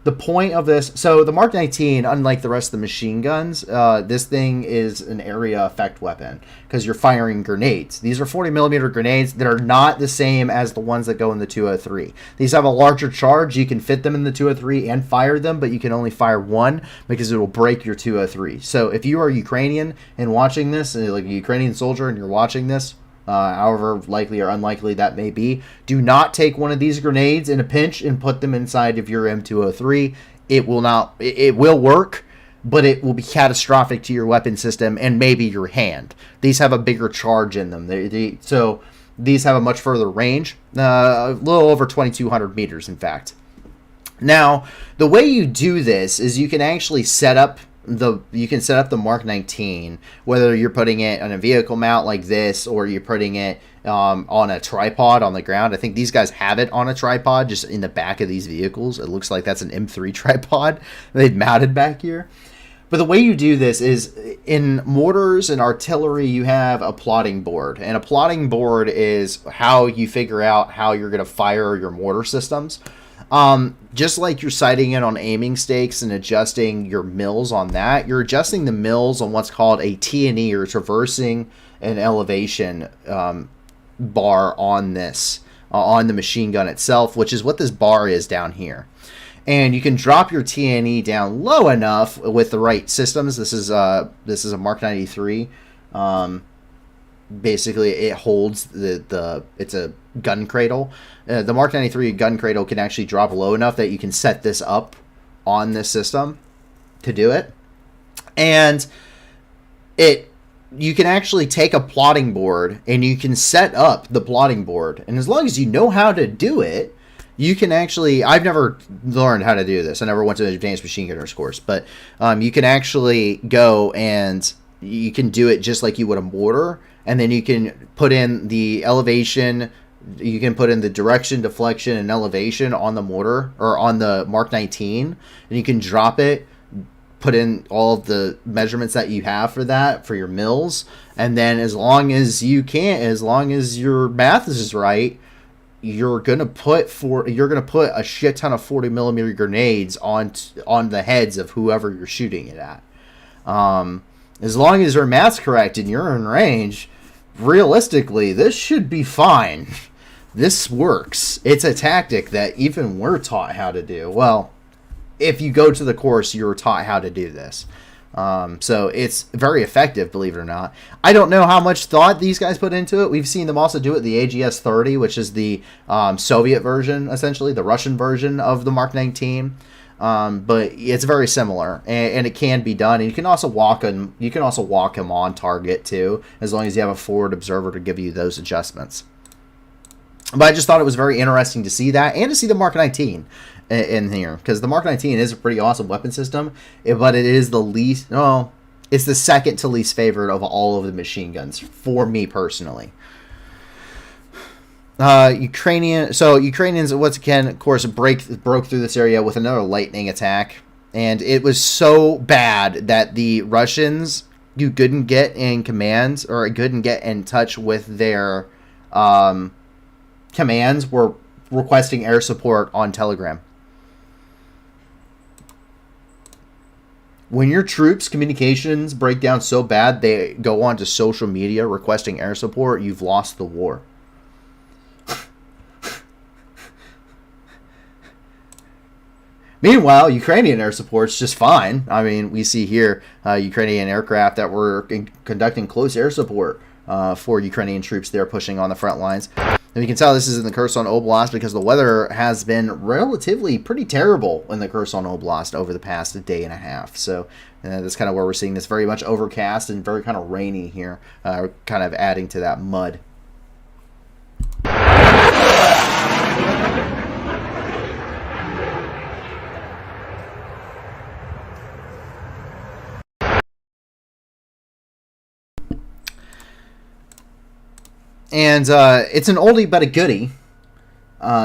The point of this, so the Mark 19, unlike the rest of the machine guns, this thing is an area effect weapon because you're firing grenades. These are 40mm grenades that are not the same as the ones that go in the 203. These have a larger charge. You can fit them in the 203 and fire them, but you can only fire one because it will break your 203. So if you are Ukrainian and watching this, like a Ukrainian soldier and you're watching this, however likely or unlikely that may be, do not take one of these grenades in a pinch and put them inside of your M203. It will not. It will work, but it will be catastrophic to your weapon system and maybe your hand. These have a bigger charge in them. So these have a much further range, a little over 2,200 meters, in fact. Now, the way you do this is you can actually set up the Mark 19, whether you're putting it on a vehicle mount like this or you're putting it on a tripod on the ground. I think these guys have it on a tripod just in the back of these vehicles. It looks like that's an M3 tripod they've mounted back here. But the way you do this is in mortars and artillery, you have a plotting board. And a plotting board is how you figure out how you're going to fire your mortar systems. Just like you're sighting in on aiming stakes and adjusting your mills on that, you're adjusting the mills on what's called a T&E, or traversing an elevation bar on this, on the machine gun itself, which is what this bar is down here. and you can drop your TNE down low enough with the right systems. This is a Mark 93. Basically, it holds it's a gun cradle. The Mark 93 gun cradle can actually drop low enough that you can set this up on this system to do it, and you can actually take a plotting board and you can set up the plotting board, and as long as you know how to do it, you can actually, I've never learned how to do this. I never went to an advanced machine gunners course, but you can actually go and you can do it just like you would a mortar, and then you can put in the elevation, you can put in the direction, deflection, and elevation on the mortar, or on the Mark 19, and you can drop it, put in all of the measurements that you have for that, for your mills, and then as long as your math is right, you're gonna put a shit ton of 40 millimeter grenades on the heads of whoever you're shooting it at. As long as your math's correct and you're in range, realistically, this should be fine. This works. It's a tactic that even we're taught how to do. Well, if you go to the course, you're taught how to do this. So it's very effective, believe it or not. I don't know how much thought these guys put into it. We've seen them also do it the AGS-30, which is the Soviet version, essentially, the Russian version of the Mark 19. But it's very similar, and it can be done. And you can also walk him. You can also walk him on target too, as long as you have a forward observer to give you those adjustments. But I just thought it was very interesting to see that, and to see the Mark 19 in here, because the Mark 19 is a pretty awesome weapon system, but it is the least. No, it's the second to least favorite of all of the machine guns for me personally. Ukrainians once again, of course, broke through this area with another lightning attack, and it was so bad that the Russians, you couldn't get in commands, or couldn't get in touch with their commands, were requesting air support on Telegram. When your troops' communications break down so bad they go on to social media requesting air support, you've lost the war. Meanwhile, Ukrainian air support's just fine. I mean, we see here Ukrainian aircraft that were conducting close air support for Ukrainian troops there pushing on the front lines. And you can tell this is in the Kherson Oblast because the weather has been relatively pretty terrible in the Kherson Oblast over the past day and a half. So that's kind of where we're seeing this very much overcast and very kind of rainy here, kind of adding to that mud. And it's an oldie but a goodie.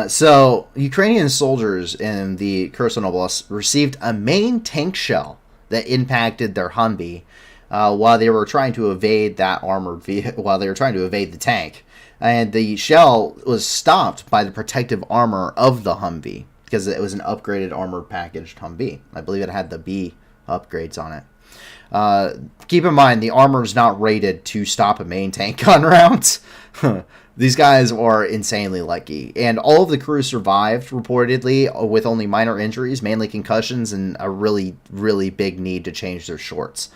So Ukrainian soldiers in the Kherson Oblast received a main tank shell that impacted their Humvee while they were trying to evade that armored vehicle, while they were trying to evade the tank. And the shell was stopped by the protective armor of the Humvee because it was an upgraded armored packaged Humvee. I believe it had the B upgrades on it. Keep in mind, the armor is not rated to stop a main tank gun round. These guys are insanely lucky. And all of the crew survived, reportedly, with only minor injuries, mainly concussions, and a really, really big need to change their shorts.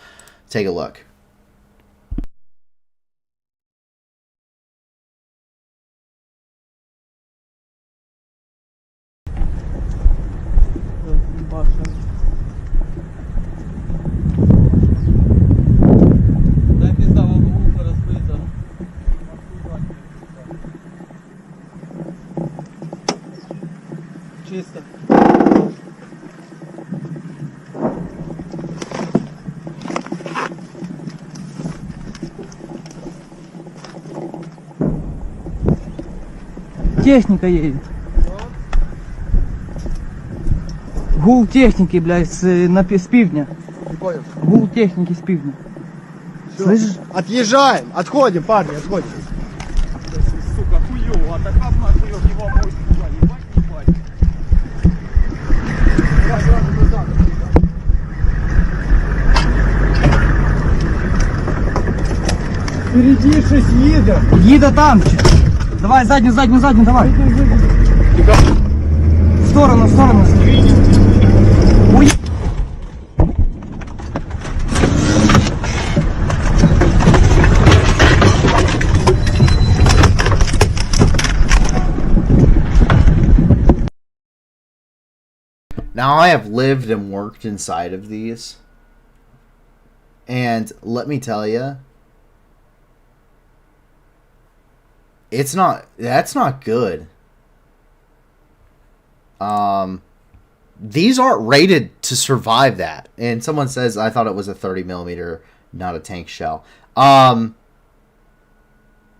Take a look. Чисто. Техника едет. Гул техники, блядь, с пивня. Гул техники с пивня. Слышишь? Отъезжаем, отходим, парни, отходим. Сука, хуёво, а так нахуй его мой, ебать, ебать. Впереди щось їде. Їде там. Давай, заднюю, давай. В сторону. Now, I have lived and worked inside of these, and let me tell you, that's not good. These aren't rated to survive that. And someone says, I thought it was a 30 millimeter, not a tank shell.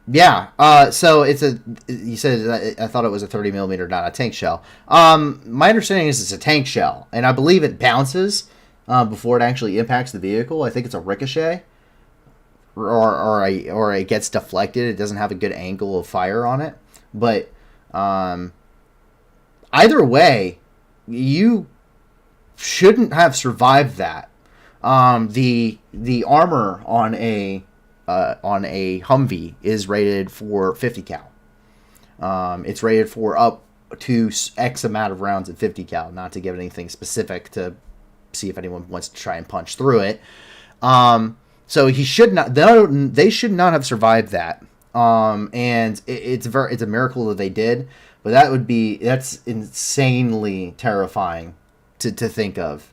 Yeah, so you said, I thought it was a 30 millimeter, not a tank shell. My understanding is it's a tank shell, and I believe it bounces before it actually impacts the vehicle. I think it's a ricochet, or it gets deflected. It doesn't have a good angle of fire on it. But either way, you shouldn't have survived that. The armor on a Humvee is rated for 50 cal. It's rated for up to X amount of rounds at 50 cal. Not to give anything specific to see if anyone wants to try and punch through it. So he should not. They should not have survived that. And it's a miracle that they did. But that's insanely terrifying to think of.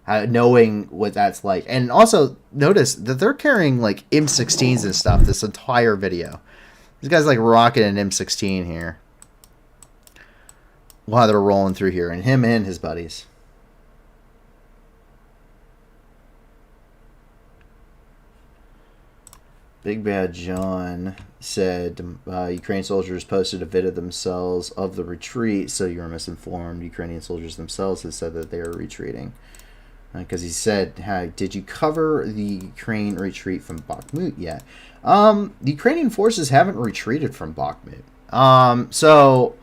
Knowing what that's like. And also notice that they're carrying like M16s and stuff this entire video. This guy's like rocking an M16 here while they're rolling through here, and him and his buddies. Big Bad John said Ukrainian soldiers posted a vid of themselves of the retreat, so you were misinformed. Ukrainian soldiers themselves have said that they are retreating. Because he said, did you cover the Ukraine retreat from Bakhmut yet? The Ukrainian forces haven't retreated from Bakhmut. So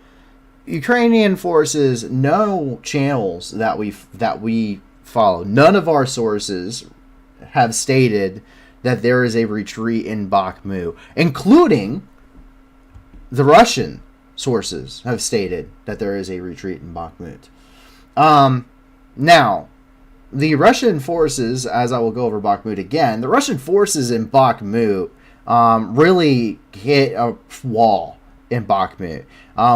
Ukrainian forces, no channels that we follow, none of our sources have stated that there is a retreat in Bakhmut, including the Russian sources have stated that there is a retreat in Bakhmut. Now, the Russian forces, as I will go over Bakhmut again, the Russian forces in Bakhmut really hit a wall in Bakhmut,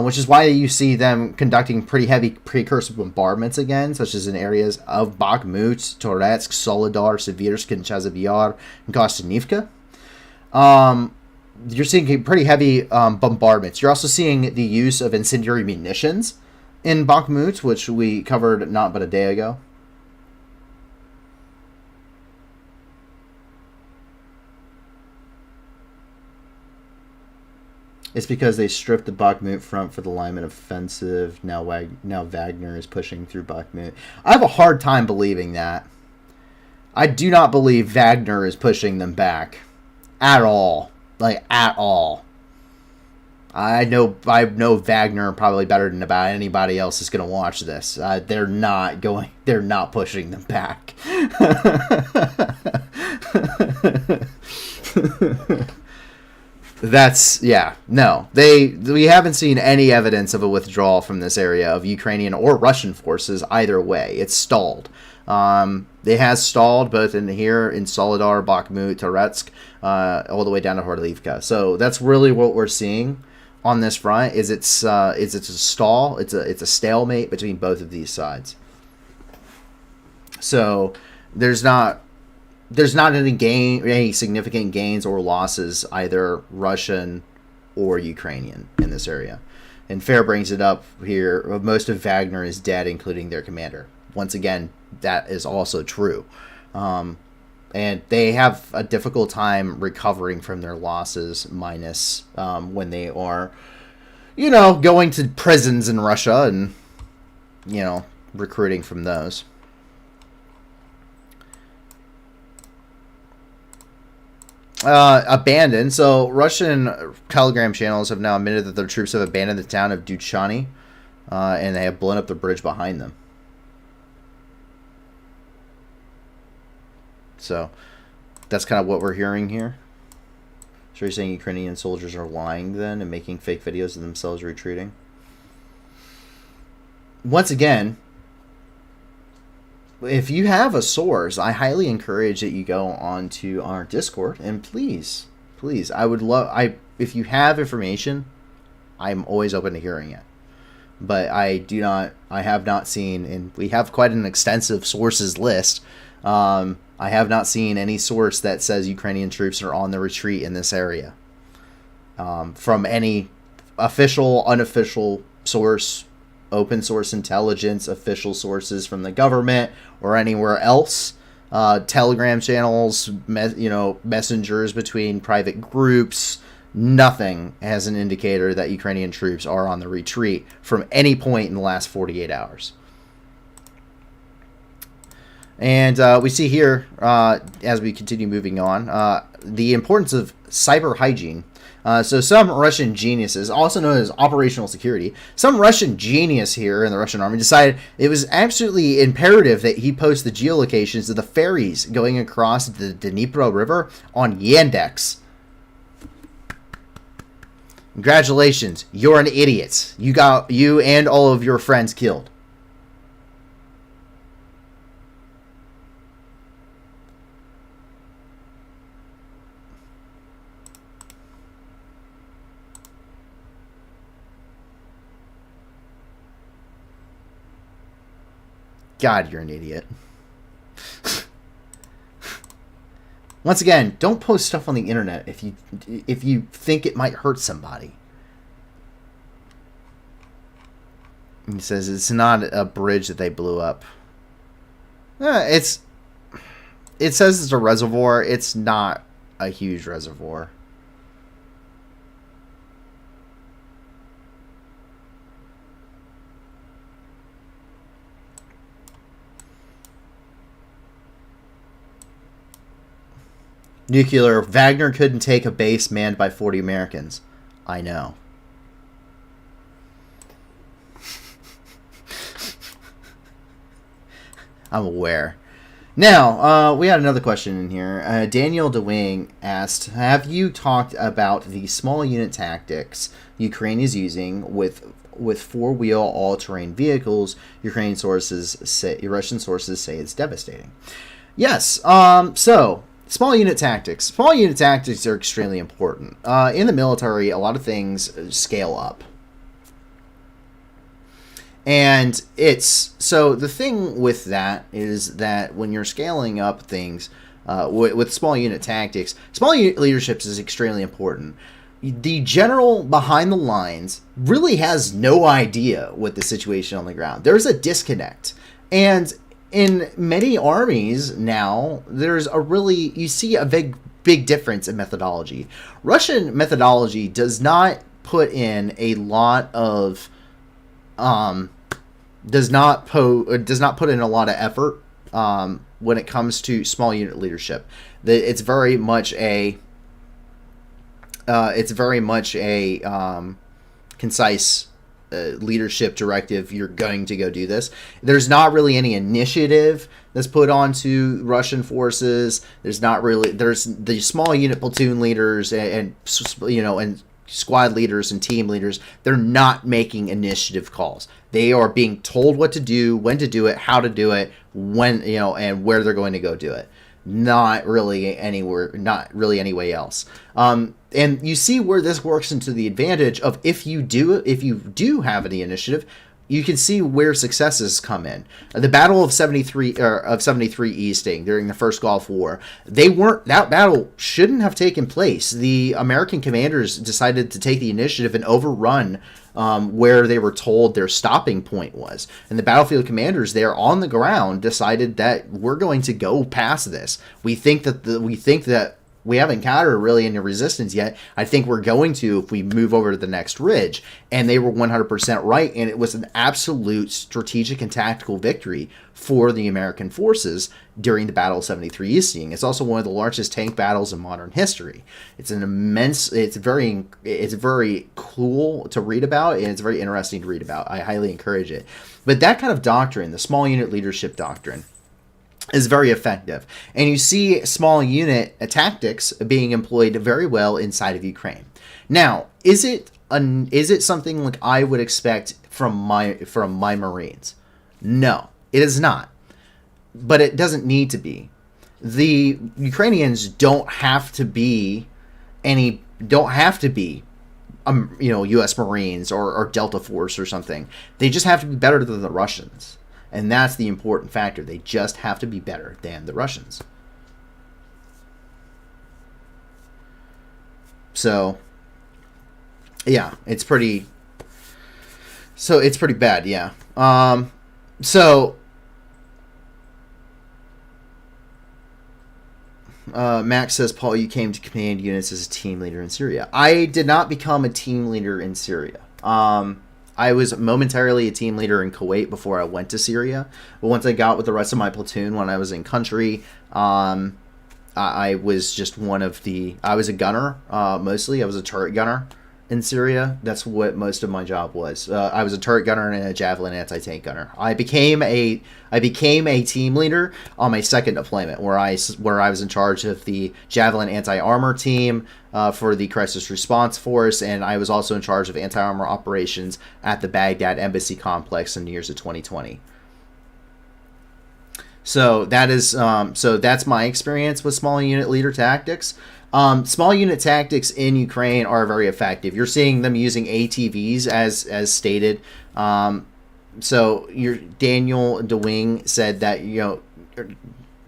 which is why you see them conducting pretty heavy precursor bombardments again, such as in areas of Bakhmut, Toretsk, Soledar, Siversk, and Chasiv and Kostanivka. You're seeing pretty heavy bombardments. You're also seeing the use of incendiary munitions in Bakhmut, which we covered not but a day ago. It's because they stripped the Bakhmut front for the Lyman offensive. Now Wagner is pushing through Bakhmut. I have a hard time believing that. I do not believe Wagner is pushing them back. At all. Like, at all. I know Wagner probably better than about anybody else is going to watch this. They're not pushing them back. We haven't seen any evidence of a withdrawal from this area of Ukrainian or Russian forces either way. It's stalled. It has stalled both in Soledar, Bakhmut, Toretsk, all the way down to Horlivka. So that's really what we're seeing on this front. It's a stall. It's a stalemate between both of these sides. So there's not any significant gains or losses, either Russian or Ukrainian, in this area. And Fair brings it up here. Most of Wagner is dead, including their commander. Once again, that is also true. And they have a difficult time recovering from their losses, minus when they are, going to prisons in Russia and, recruiting from those. Abandoned. So Russian Telegram channels have now admitted that their troops have abandoned the town of Duchany, and they have blown up the bridge behind them. So that's kind of what we're hearing here. So you're saying Ukrainian soldiers are lying then and making fake videos of themselves retreating? Once again, if you have a source, I highly encourage that you go onto our Discord, and please, I would love, if you have information, I'm always open to hearing it. but I have not seen, and we have quite an extensive sources list. I have not seen any source that says Ukrainian troops are on the retreat in this area. From any official, unofficial source, open source intelligence, official sources from the government or anywhere else, Telegram channels, messengers between private groups, nothing has an indicator that Ukrainian troops are on the retreat from any point in the last 48 hours. And we see here, as we continue moving on, the importance of cyber hygiene. So some Russian geniuses, also known as operational security, some Russian genius here in the Russian army decided it was absolutely imperative that he post the geolocations of the ferries going across the Dnipro River on Yandex. Congratulations, you're an idiot. You got you and all of your friends killed. God, you're an idiot. Once again, don't post stuff on the internet if you think it might hurt somebody. He says it's not a bridge that they blew up. It says it's a reservoir. It's not a huge reservoir. Nuclear. Wagner couldn't take a base manned by 40 Americans. I know. I'm aware. Now, we had another question in here. Daniel DeWing asked, have you talked about the small unit tactics Ukraine is using with four-wheel all-terrain vehicles? Russian sources say it's devastating. Yes. So small unit tactics. Small unit tactics are extremely important. In the military, a lot of things scale up. And so the thing with that is that when you're scaling up things with small unit tactics, small unit leadership is extremely important. The general behind the lines really has no idea what the situation on the ground. There's a disconnect. And in many armies now, you see a big difference in methodology. Russian methodology does not put in a lot of does not put in a lot of effort when it comes to small unit leadership. It's very much a concise leadership directive. You're going to go do this. There's not really any initiative that's put onto Russian forces. There's the small unit platoon leaders and squad leaders and team leaders. They're not making initiative calls. They are being told what to do, when to do it, how to do it, when, and where they're going to go do it. Not really anywhere, not really any way else. And you see where this works into the advantage of if you do have the initiative, you can see where successes come in. The Battle of 73 Easting during the first Gulf War, that battle shouldn't have taken place. The American commanders decided to take the initiative and overrun where they were told their stopping point was. And the battlefield commanders there on the ground decided that we're going to go past this. We think that we haven't encountered really any resistance yet. I think we're going to if we move over to the next ridge. And they were 100% right, and it was an absolute strategic and tactical victory for the American forces during the Battle of 73 Easting. It's also one of the largest tank battles in modern history. It's very cool to read about, and it's very interesting to read about. I highly encourage it. But that kind of doctrine, the small unit leadership doctrine, is very effective. And you see small unit tactics being employed very well inside of Ukraine. Now, is it something like I would expect from my Marines? No, it is not. But it doesn't need to be. The Ukrainians don't have to be U.S. Marines or Delta Force or something. They just have to be better than the Russians. And that's the important factor. They just have to be better than the Russians. So, yeah, it's pretty bad, yeah. Max says, Paul, you came to command units as a team leader in Syria. I did not become a team leader in Syria. I was momentarily a team leader in Kuwait before I went to Syria. But once I got with the rest of my platoon when I was in country, I was just I was a gunner, mostly. I was a turret gunner in Syria. That's what most of my job was. I was a turret gunner and a Javelin anti-tank gunner. I became a team leader on my second deployment, where I was in charge of the Javelin anti-armor team for the crisis response force, and I was also in charge of anti-armor operations at the Baghdad embassy complex in the years of 2020. So that's my experience with small unit leader tactics. Small unit tactics in Ukraine are very effective. You're seeing them using ATVs as stated. So Daniel DeWing said that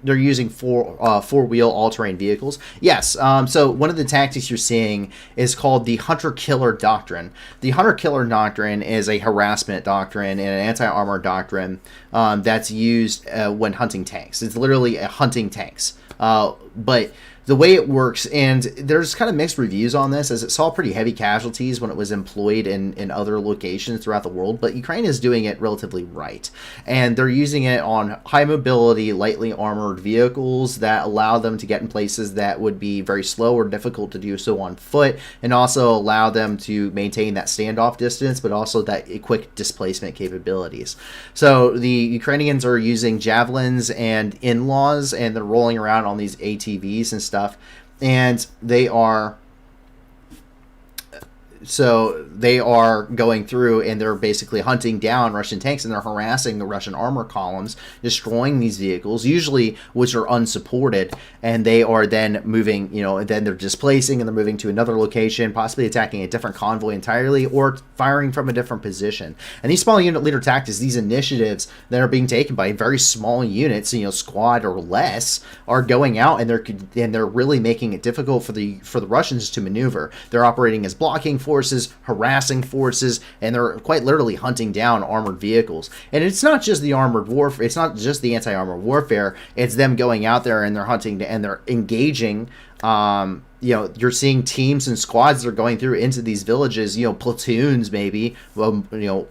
they're using four-wheel all-terrain vehicles. Yes. So one of the tactics you're seeing is called the hunter-killer doctrine. The hunter-killer doctrine is a harassment doctrine and an anti-armor doctrine that's used when hunting tanks. It's literally hunting tanks. But the way it works, and there's kind of mixed reviews on this, as it saw pretty heavy casualties when it was employed in other locations throughout the world, but Ukraine is doing it relatively right. And they're using it on high mobility, lightly armored vehicles that allow them to get in places that would be very slow or difficult to do so on foot, and also allow them to maintain that standoff distance, but also that quick displacement capabilities. So the Ukrainians are using javelins and in-laws, and they're rolling around on these ATVs and stuff, and they are going through and they're basically hunting down Russian tanks, and they're harassing the Russian armor columns, destroying these vehicles, usually which are unsupported, and they are then moving, then they're displacing and they're moving to another location, possibly attacking a different convoy entirely or firing from a different position. And these small unit leader tactics, these initiatives that are being taken by very small units, squad or less, are going out and they're really making it difficult for the Russians to maneuver. They're operating as blocking forces, harassing forces, and they're quite literally hunting down armored vehicles. And it's not just the armored warfare, it's not just the anti-armor warfare, it's them going out there and they're hunting and they're engaging. You're seeing teams and squads that are going through into these villages, platoons maybe,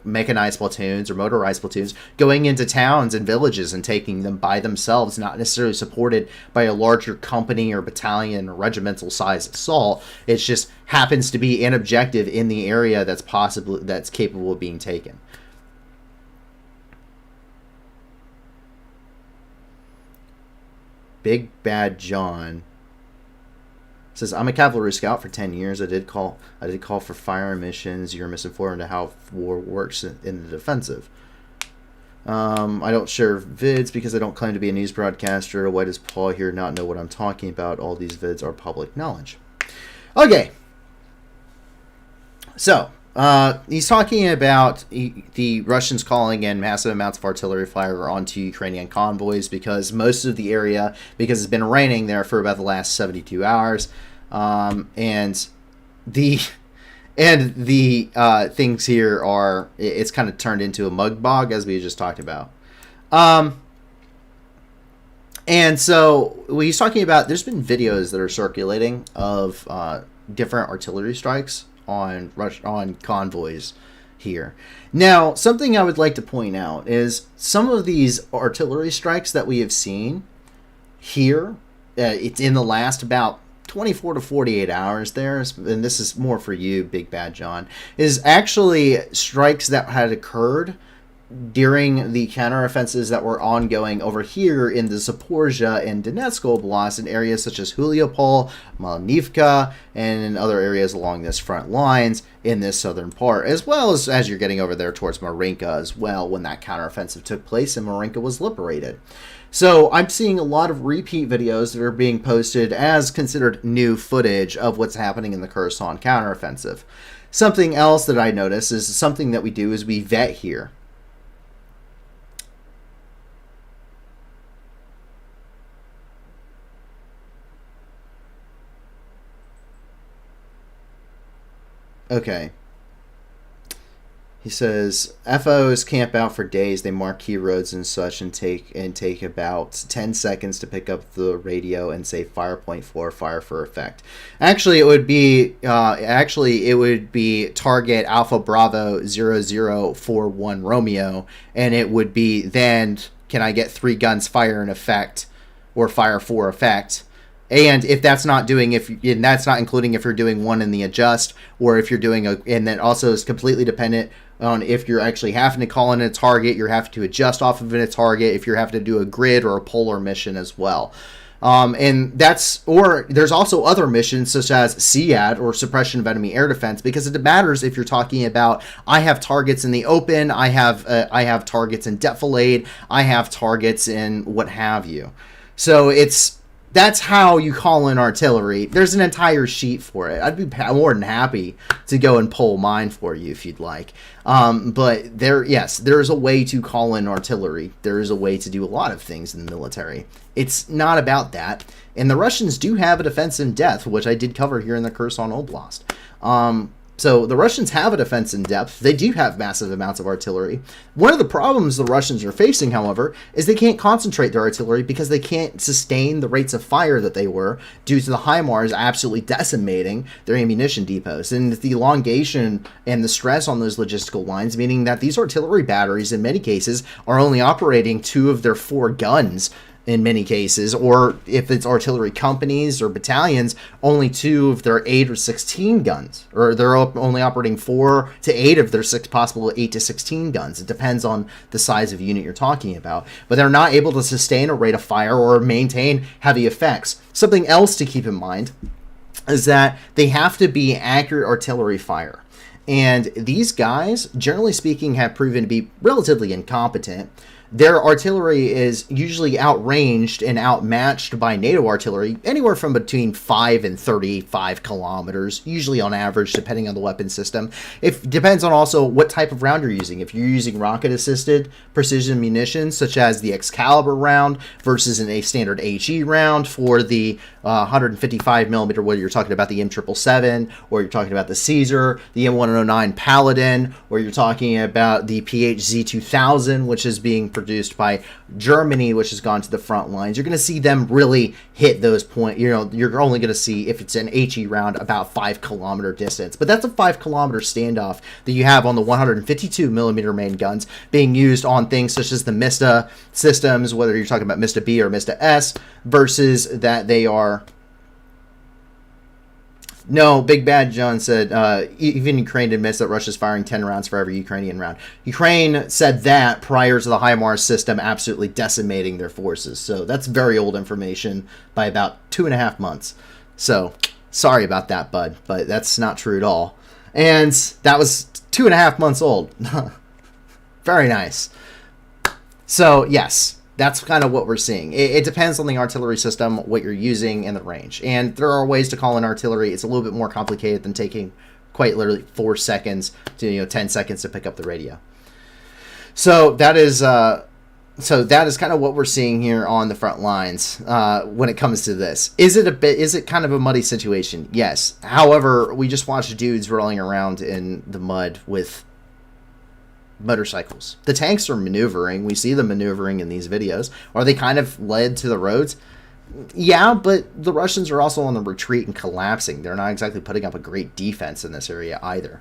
mechanized platoons or motorized platoons, going into towns and villages and taking them by themselves, not necessarily supported by a larger company or battalion or regimental size assault. It just happens to be an objective in the area that's capable of being taken. Big Bad John says, I'm a cavalry scout for 10 years. I did call for fire missions. You're misinformed to how war works in the defensive. I don't share vids because I don't claim to be a news broadcaster. Why does Paul here not know what I'm talking about? All these vids are public knowledge. Okay. So, he's talking about the Russians calling in massive amounts of artillery fire onto Ukrainian convoys because most of the area, because it's been raining there for about the last 72 hours, and the things here are, it's kind of turned into a mud bog, as we just talked about. And so what he's talking about, there's been videos that are circulating of different artillery strikes on convoys here. Now, something I would like to point out is some of these artillery strikes that we have seen here, it's in the last about 24 to 48 hours there, and this is more for you, Big Bad John, is actually strikes that had occurred during the counteroffensives that were ongoing over here in the Zaporizhia and Donetsk Oblast in areas such as Huliopol, Malnivka, and in other areas along this front lines in this southern part, as well as you're getting over there towards Marinka as well when that counteroffensive took place and Marinka was liberated. So I'm seeing a lot of repeat videos that are being posted as considered new footage of what's happening in the Kherson counteroffensive. Something else that I notice is something that we do is we vet here. Okay. He says FOs camp out for days. They mark key roads and such, and take about 10 seconds to pick up the radio and say fire point 4, fire for effect. Actually, it would be target Alpha Bravo 0041 Romeo, and it would be then can I get 3 guns fire in effect or fire for effect. And if that's not doing, and that's not including if you're doing one in the adjust, or if you're doing and then also is completely dependent on if you're actually having to call in a target, you're having to adjust off of a target, if you're having to do a grid or a polar mission as well. And there's also other missions such as SEAD or suppression of enemy air defense, because it matters if you're talking about, I have targets in the open, I have targets in defilade, I have targets in what have you. So that's how you call in artillery. There's an entire sheet for it. I'd be more than happy to go and pull mine for you if you'd like. But there's a way to call in artillery. There is a way to do a lot of things in the military. It's not about that. And the Russians do have a defense in depth, which I did cover here in the Kherson Oblast. So the Russians have a defense in depth. They do have massive amounts of artillery. One of the problems the Russians are facing, however, is they can't concentrate their artillery because they can't sustain the rates of fire that they were due to the HIMARS absolutely decimating their ammunition depots. And the elongation and the stress on those logistical lines, meaning that these artillery batteries, in many cases, are only operating 2 of their 4 guns in many cases, or if it's artillery companies or battalions, only 2 of their 8 or 16 guns, or they're only operating 4 to 8 of their 6 possible 8 to 16 guns. It depends on the size of unit you're talking about, but they're not able to sustain a rate of fire or maintain heavy effects. Something else to keep in mind is that they have to be accurate artillery fire. And these guys, generally speaking, have proven to be relatively incompetent. Their artillery is usually outranged and outmatched by NATO artillery anywhere from between 5 and 35 kilometers, usually on average, depending on the weapon system. It depends on also what type of round you're using. If you're using rocket-assisted precision munitions, such as the Excalibur round versus a standard HE round for the 155 millimeter, whether you're talking about the M777, or you're talking about the Caesar, the M109 Paladin, or you're talking about the PHZ-2000, which is being produced by Germany, which has gone to the front lines, you're going to see them really hit those points. You're only going to see, if it's an HE round, about 5 kilometer distance. But that's a 5 kilometer standoff that you have on the 152 millimeter main guns being used on things such as the MISTA systems, whether you're talking about MISTA B or MISTA S, versus that they are... No, Big Bad John said, even Ukraine admits that Russia's firing 10 rounds for every Ukrainian round. Ukraine said that prior to the HIMARS system absolutely decimating their forces. So that's very old information by about 2.5 months. So sorry about that, bud, but that's not true at all. And that was 2.5 months old. Very nice. So, yes. That's kind of what we're seeing. It depends on the artillery system, what you're using, and the range. And there are ways to call in artillery. It's a little bit more complicated than taking quite literally 4 seconds to 10 seconds to pick up the radio. So that is kind of what we're seeing here on the front lines when it comes to this. Is it kind of a muddy situation? Yes. However, we just watched dudes rolling around in the mud with motorcycles. The tanks are maneuvering. We see them maneuvering in these videos. Are they kind of led to the roads? Yeah, but the Russians are also on the retreat and collapsing. They're not exactly putting up a great defense in this area either.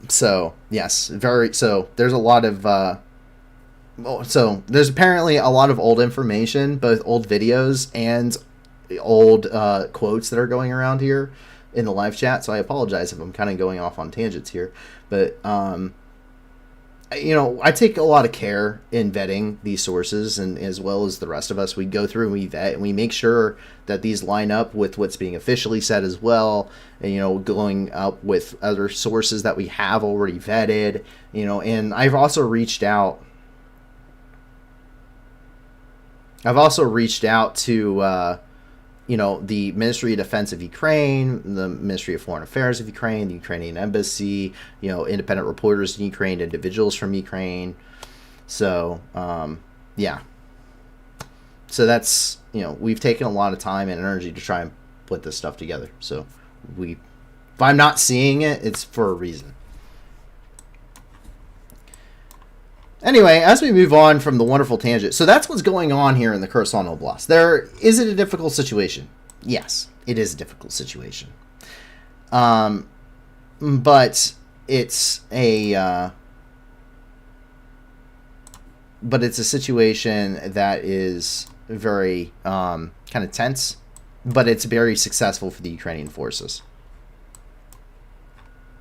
So, yes, so there's a lot of so there's apparently a lot of old information, both old videos and old quotes that are going around here in the live chat, so I apologize if I'm kind of going off on tangents here, but I take a lot of care in vetting these sources, and as well as the rest of us, we go through and we vet and we make sure that these line up with what's being officially said as well, and going up with other sources that we have already vetted, and I've also reached out to you know, the Ministry of Defense of Ukraine, the Ministry of Foreign Affairs of Ukraine, the Ukrainian Embassy, you know, independent reporters in Ukraine, individuals from Ukraine. So, yeah. So that's, you know, we've taken a lot of time and energy to try and put this stuff together. So if I'm not seeing it, it's for a reason. Anyway, as we move on from the wonderful tangent, so that's what's going on here in the Kherson Oblast. Is it a difficult situation? Yes, it is a difficult situation. But it's a situation that is very kind of tense, but it's very successful for the Ukrainian forces.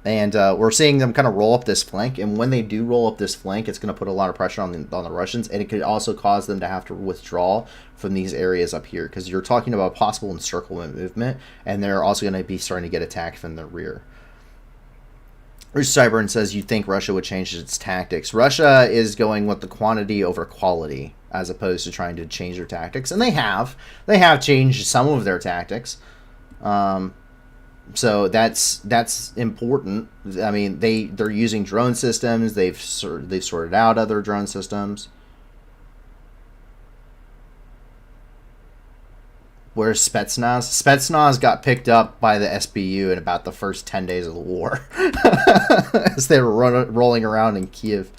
And we're seeing them kind of roll up this flank. And when they do roll up this flank, it's going to put a lot of pressure on the Russians. And it could also cause them to have to withdraw from these areas up here. Because you're talking about possible encirclement movement. And they're also going to be starting to get attacked from the rear. Rich Cyburn says, you think Russia would change its tactics. Russia is going with the quantity over quality, as opposed to trying to change their tactics. And they have. They have changed some of their tactics. So that's important. I mean, they're using drone systems. They've sorted out other drone systems. Where's Spetsnaz? Spetsnaz got picked up by the SBU in about the first 10 days of the war, as they were rolling around in Kiev.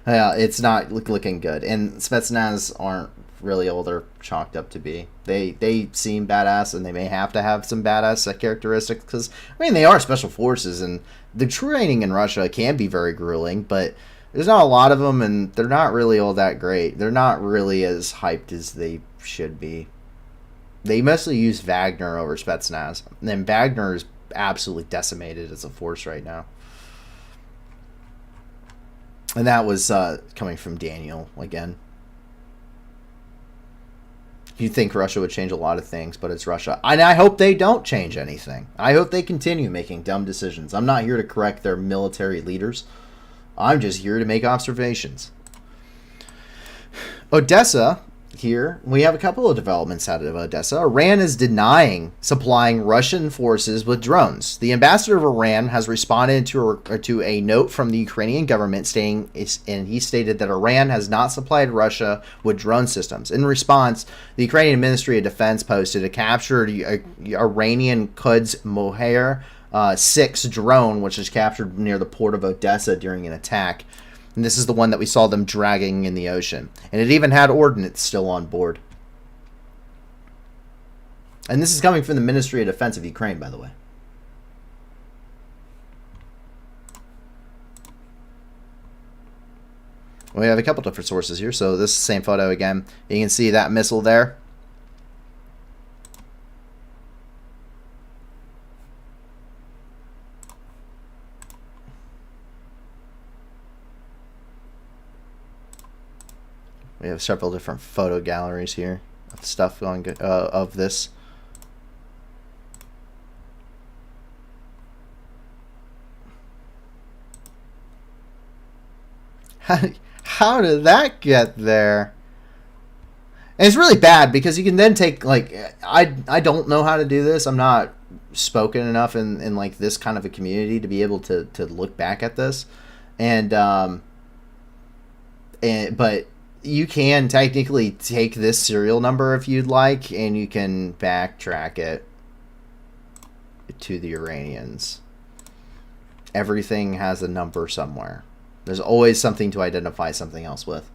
It's not looking good, and Spetsnaz aren't really all they're chalked up to be. They seem badass, and they may have to have some badass characteristics, because I mean, they are special forces, and the training in Russia can be very grueling, but there's not a lot of them, and they're not really all that great. They're not really as hyped as they should be. They mostly use Wagner over Spetsnaz, and then Wagner is absolutely decimated as a force right now. And that was coming from Daniel again. You think Russia would change a lot of things, but it's Russia. And I hope they don't change anything. I hope they continue making dumb decisions. I'm not here to correct their military leaders. I'm just here to make observations. Odessa, here, we have a couple of developments out of Odessa. Iran is denying supplying Russian forces with drones. The ambassador of Iran has responded to a note from the Ukrainian government stating, and he stated that Iran has not supplied Russia with drone systems. In response, the Ukrainian Ministry of Defense posted a captured Iranian Quds Mohair 6 drone, which was captured near the port of Odessa during an attack. And this is the one that we saw them dragging in the ocean. And it even had ordnance still on board. And this is coming from the Ministry of Defense of Ukraine, by the way. We have a couple different sources here. So this is the same photo again. You can see that missile there. We have several different photo galleries here of stuff going of this. How did that get there? And it's really bad because you can then take, like, I don't know how to do this. I'm not spoken enough in like this kind of a community to be able to look back at this, but you can technically take this serial number if you'd like, and you can backtrack it to the Iranians. Everything has a number somewhere. There's always something to identify something else with.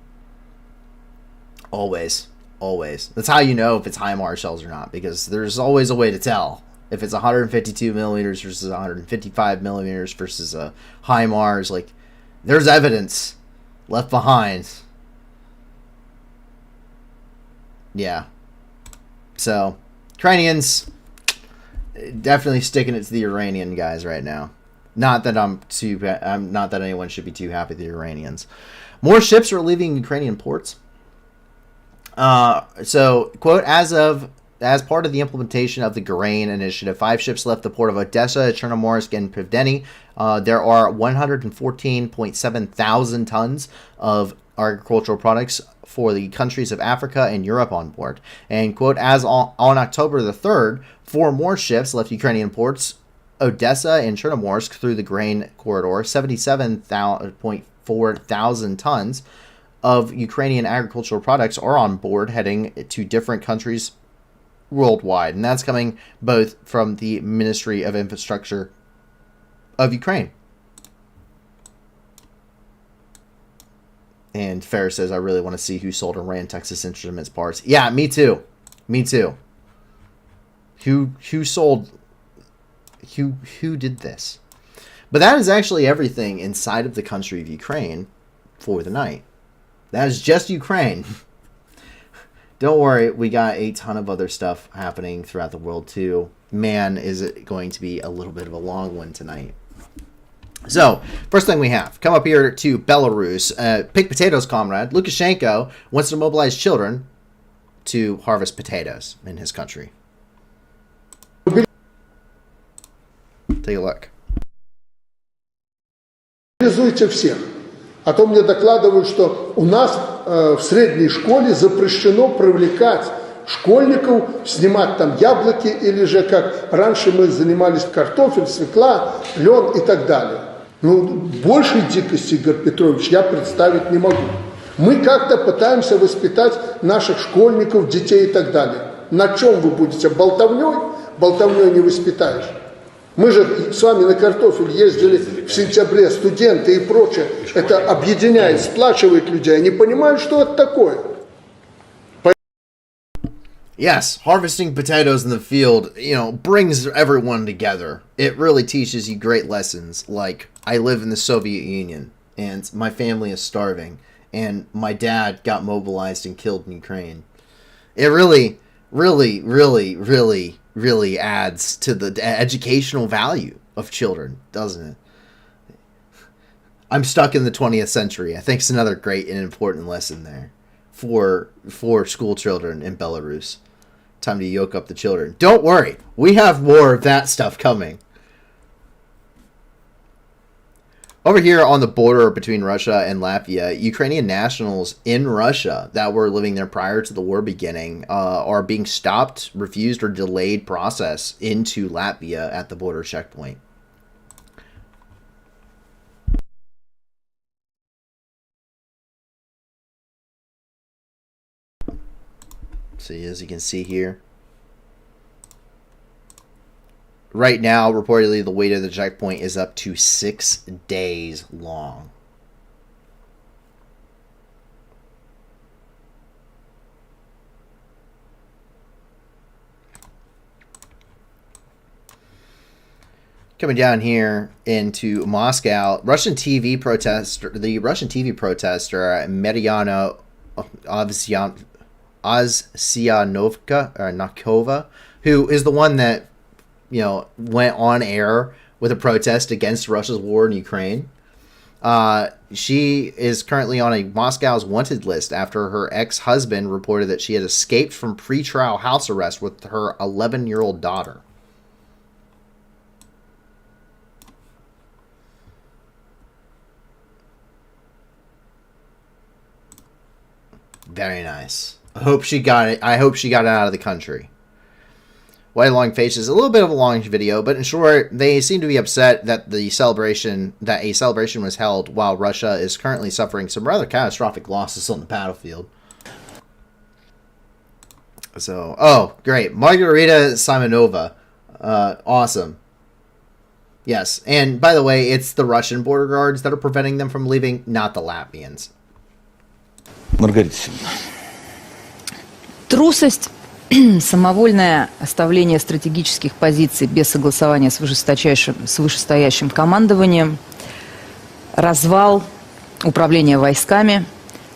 Always. Always. That's how you know if it's HIMARS shells or not, because there's always a way to tell. If it's 152 millimeters versus 155 millimeters versus a HIMARS, like, there's evidence left behind. Yeah. So, Ukrainians definitely sticking it to the Iranian guys right now. Not that not that anyone should be too happy with the Iranians. More ships are leaving Ukrainian ports. So, quote, as part of the implementation of the grain initiative, 5 ships left the port of Odessa, Chernomorsk, and Pivdeny. There are 114.7 thousand tons of agricultural products for the countries of Africa and Europe on board. And, quote, as on October the 3rd, 4 more ships left Ukrainian ports, Odessa and Chernomorsk, through the grain corridor. 77.4 thousand tons of Ukrainian agricultural products are on board, heading to different countries worldwide. And that's coming both from the Ministry of Infrastructure of Ukraine. And Ferris says, I really want to see who sold and ran Texas Instruments parts. Yeah, me too. Me too. Who sold... Who did this? But that is actually everything inside of the country of Ukraine for the night. That is just Ukraine. Don't worry, we got a ton of other stuff happening throughout the world too. Man, is it going to be a little bit of a long one tonight. So, first thing we have, come up here to Belarus. Pick potatoes, comrade. Lukashenko wants to mobilize children to harvest potatoes in his country. Take a look. Мобилизуйте всех. А то мне докладывают, что у нас в средней школе запрещено привлекать школьников, снимать там яблоки, или же как раньше мы занимались картофель, свекла, лен и так далее. Ну, большей дикости, Игорь Петрович, я представить не могу. Мы как-то пытаемся воспитать наших школьников, детей и так далее. На чем вы будете? Болтовней? Болтовней не воспитаешь. Мы же с вами на картофель ездили в сентябре, студенты и прочее. Это объединяет, сплачивает людей. Они понимают, что это такое. Yes, harvesting potatoes in the field, brings everyone together. It really teaches you great lessons. Like, I live in the Soviet Union, and my family is starving, and my dad got mobilized and killed in Ukraine. It really, really, really, really, really adds to the educational value of children, doesn't it? I'm stuck in the 20th century. I think it's another great and important lesson there for school children in Belarus. Time to yoke up the children. Don't worry, we have more of that stuff coming. Over here on the border between Russia and Latvia, Ukrainian nationals in Russia that were living there prior to the war beginning are being stopped, refused, or delayed process into Latvia at the border checkpoint. See, as you can see here. Right now, reportedly, the wait of the checkpoint is up to 6 days long. Coming down here into Moscow, the Russian TV protester Mariana Nakova, who is the one that went on air with a protest against Russia's war in Ukraine. She is currently on a Moscow's wanted list after her ex-husband reported that she had escaped from pretrial house arrest with her 11-year-old daughter. Very nice. I hope she got it. I hope she got it out of the country. White Long Faces, a little bit of a long video, but in short, they seem to be upset that a celebration was held while Russia is currently suffering some rather catastrophic losses on the battlefield. So, oh, great. Margarita Simonova. Awesome. Yes, and by the way, it's the Russian border guards that are preventing them from leaving, not the Latvians. Маргарита Семеновна. Трусость, самовольное оставление стратегических позиций без согласования с вышестоящим командованием, развал управления войсками,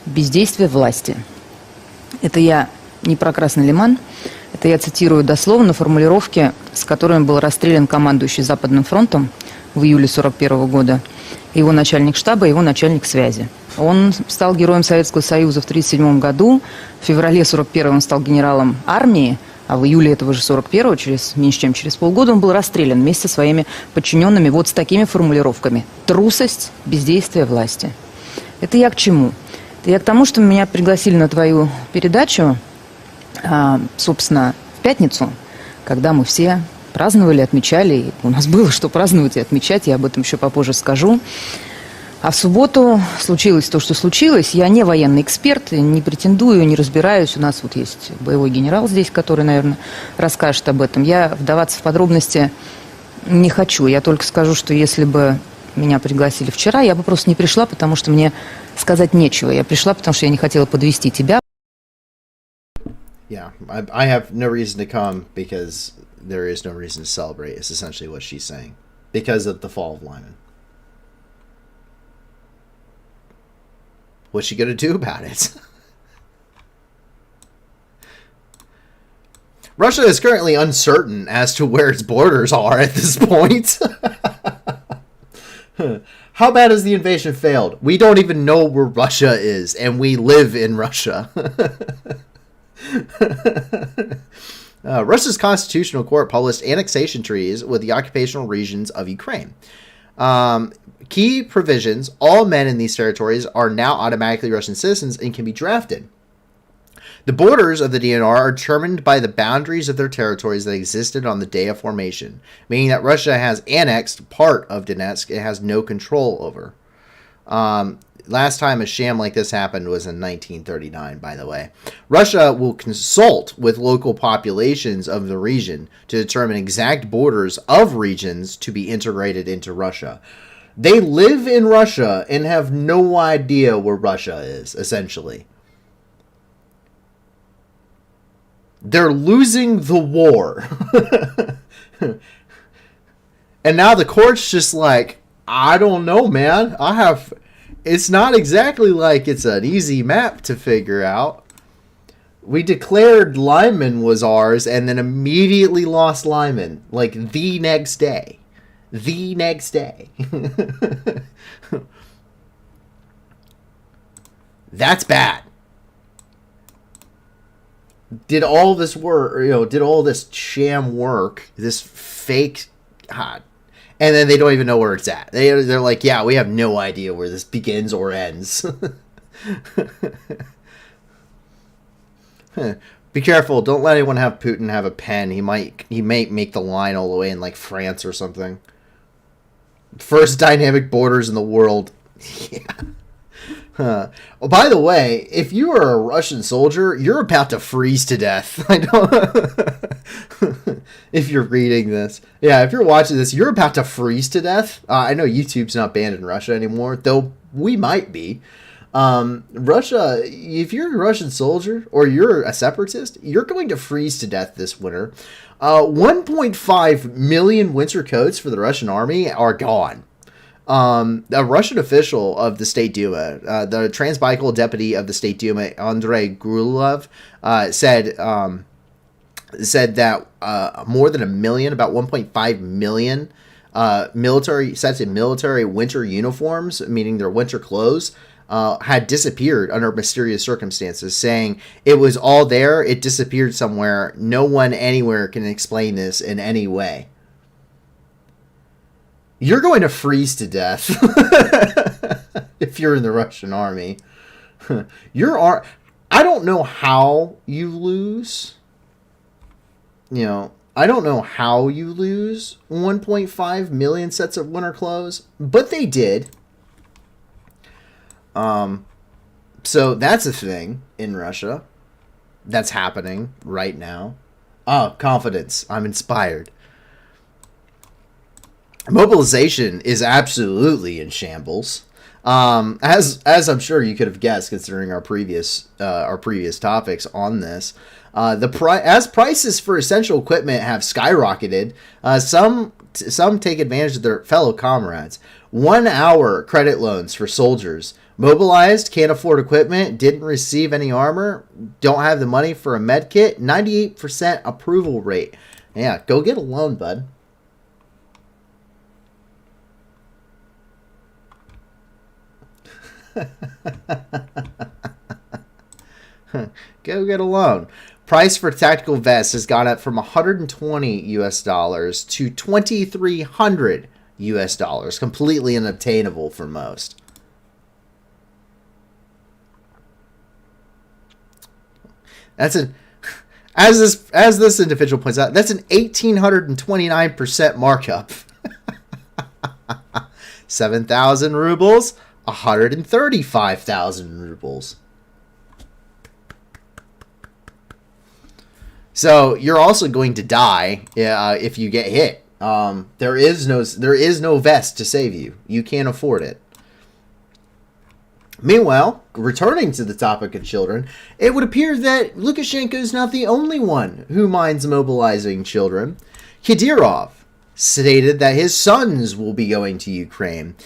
бездействие власти. Это я не про Красный Лиман, это я цитирую дословно формулировки, с которыми был расстрелян командующий Западным фронтом в июле 1941 года, его начальник штаба, его начальник связи. Он стал героем Советского Союза в 1937 году, в феврале 1941 он стал генералом армии, а в июле этого же 1941, меньше чем через полгода, он был расстрелян вместе со своими подчиненными вот с такими формулировками. Трусость, бездействие власти. Это я к чему? Я к тому, что меня пригласили на твою передачу, собственно, в пятницу, когда мы все праздновали, отмечали. И у нас было что праздновать и отмечать, я об этом еще попозже скажу. А в субботу случилось то, что случилось. Я не военный эксперт, не претендую, не разбираюсь. У нас вот есть боевой генерал здесь, который, наверное, расскажет об этом. Я вдаваться в подробности не хочу. Я только скажу, что если бы меня пригласили вчера, я бы просто не пришла, потому что мне сказать нечего. Я пришла, потому что я не хотела подвести тебя. Yeah, I have no reason to come because there is no reason to celebrate, is essentially what she's saying. Because of the fall of Lyman. What's she going to do about it? Russia is currently uncertain as to where its borders are at this point. How bad has the invasion failed? We don't even know where Russia is, and we live in Russia. Russia's constitutional court published annexation treaties with the occupational regions of Ukraine. Key provisions: all men in these territories are now automatically Russian citizens and can be drafted. The borders of the DNR are determined by the boundaries of their territories that existed on the day of formation, meaning that Russia has annexed part of Donetsk it has no control over. Last time a sham like this happened was in 1939, by the way. Russia will consult with local populations of the region to determine exact borders of regions to be integrated into Russia. They live in Russia and have no idea where Russia is, essentially. They're losing the war. And now the court's just like, I don't know, man. It's not exactly like it's an easy map to figure out. We declared Lyman was ours and then immediately lost Lyman. Like the next day. The next day. That's bad. Did all this work, did all this sham work, this fake, and then they don't even know where it's at. They're like, yeah, we have no idea where this begins or ends. Be careful. Don't let anyone have Putin have a pen. He might make the line all the way in like France or something. First dynamic borders in the world. Yeah. Oh, by the way, if you are a Russian soldier, you're about to freeze to death. I know. If you're reading this. Yeah, if you're watching this, you're about to freeze to death. I know YouTube's not banned in Russia anymore, though we might be. Russia, if you're a Russian soldier or you're a separatist, you're going to freeze to death this winter. 1.5 million winter coats for the Russian army are gone. A Russian official of the State Duma, the Transbaikal deputy of the State Duma, Andrei Grulov, said that more than a million, about 1.5 million military winter uniforms, meaning their winter clothes, had disappeared under mysterious circumstances, saying it was all there, it disappeared somewhere, no one anywhere can explain this in any way. You're going to freeze to death if you're in the Russian army. I don't know how you lose. I don't know how you lose 1.5 million sets of winter clothes, but they did. So that's a thing in Russia that's happening right now. Oh, confidence. I'm inspired. Mobilization is absolutely in shambles. As I'm sure you could have guessed, considering our previous topics on this, as prices for essential equipment have skyrocketed, some take advantage of their fellow comrades. 1 hour credit loans for soldiers mobilized, can't afford equipment, didn't receive any armor, don't have the money for a med kit. 98% approval rate. Yeah, go get a loan, bud. Go get a loan. Price for tactical vests has gone up from $120 to $2,300, completely unobtainable for most. That's an as this individual points out, that's an 1,829% markup. 7,000 rubles, 135,000 rubles. So you're also going to die if you get hit. There is no vest to save you. You can't afford it. Meanwhile, returning to the topic of children, it would appear that Lukashenko is not the only one who minds mobilizing children. Kadyrov stated that his sons will be going to Ukraine.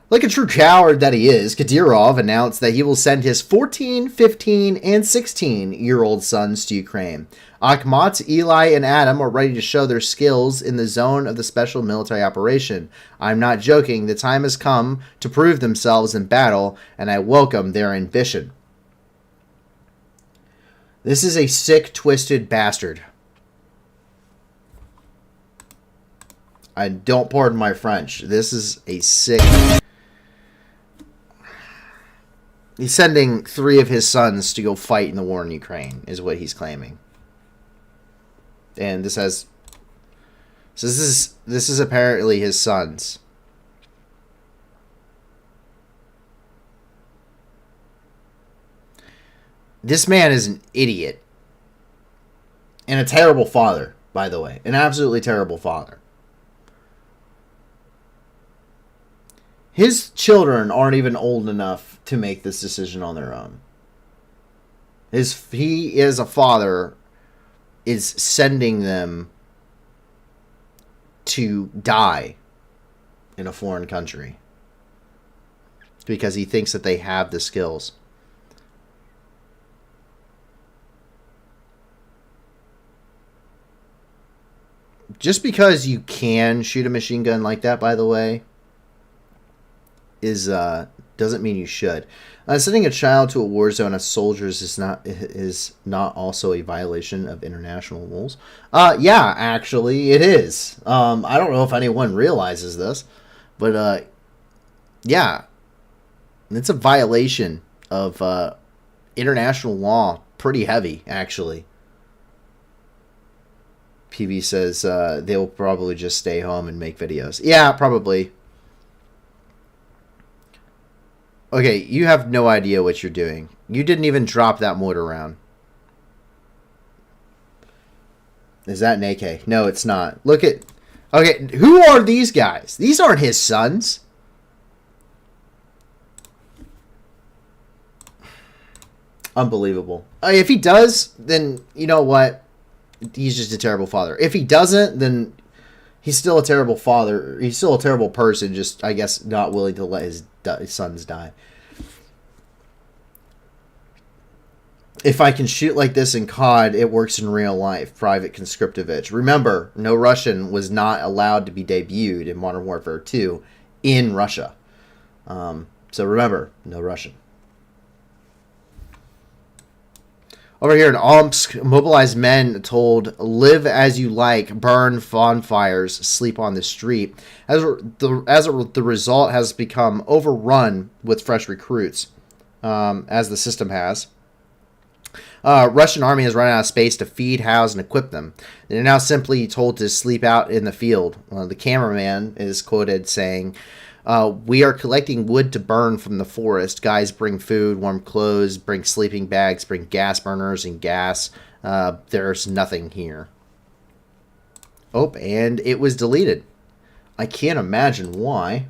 Like a true coward that he is, Kadyrov announced that he will send his 14, 15, and 16-year-old sons to Ukraine. Akhmat, Eli, and Adam are ready to show their skills in the zone of the special military operation. I'm not joking, the time has come to prove themselves in battle, and I welcome their ambition. This is a sick, twisted bastard. I don't pardon my French. This is a sick... He's sending 3 of his sons to go fight in the war in Ukraine, is what he's claiming. And this has... So this is apparently his sons. This man is an idiot. And a terrible father, by the way. An absolutely terrible father. His children aren't even old enough to make this decision on their own. He, as a father, is sending them to die in a foreign country because he thinks that they have the skills. Just because you can shoot a machine gun like that, by the way, doesn't mean you should. Sending a child to a war zone as soldiers is not also a violation of international rules. Yeah, actually, it is. I don't know if anyone realizes this, but yeah, it's a violation of international law. Pretty heavy, actually. PV says they will probably just stay home and make videos. Yeah, probably. Okay, you have no idea what you're doing. You didn't even drop that mortar round. Is that an AK? No, it's not. Look at... Okay, who are these guys? These aren't his sons. Unbelievable. If he does, then you know what? He's just a terrible father. If he doesn't, then he's still a terrible father. He's still a terrible person, just, I guess, not willing to let his sons die. If I can shoot like this in COD, it works in real life. Private Conscriptovich. Remember, no Russian was not allowed to be debuted in Modern Warfare 2 in Russia. So remember, no Russian. Over here in Omsk, mobilized men told, live as you like, burn bonfires, sleep on the street. The result has become overrun with fresh recruits, as the system has. Russian army has run out of space to feed, house, and equip them. They're now simply told to sleep out in the field. The cameraman is quoted saying, we are collecting wood to burn from the forest. Guys bring food, warm clothes, bring sleeping bags, bring gas burners and gas. There's nothing here. Oh, and it was deleted. I can't imagine why.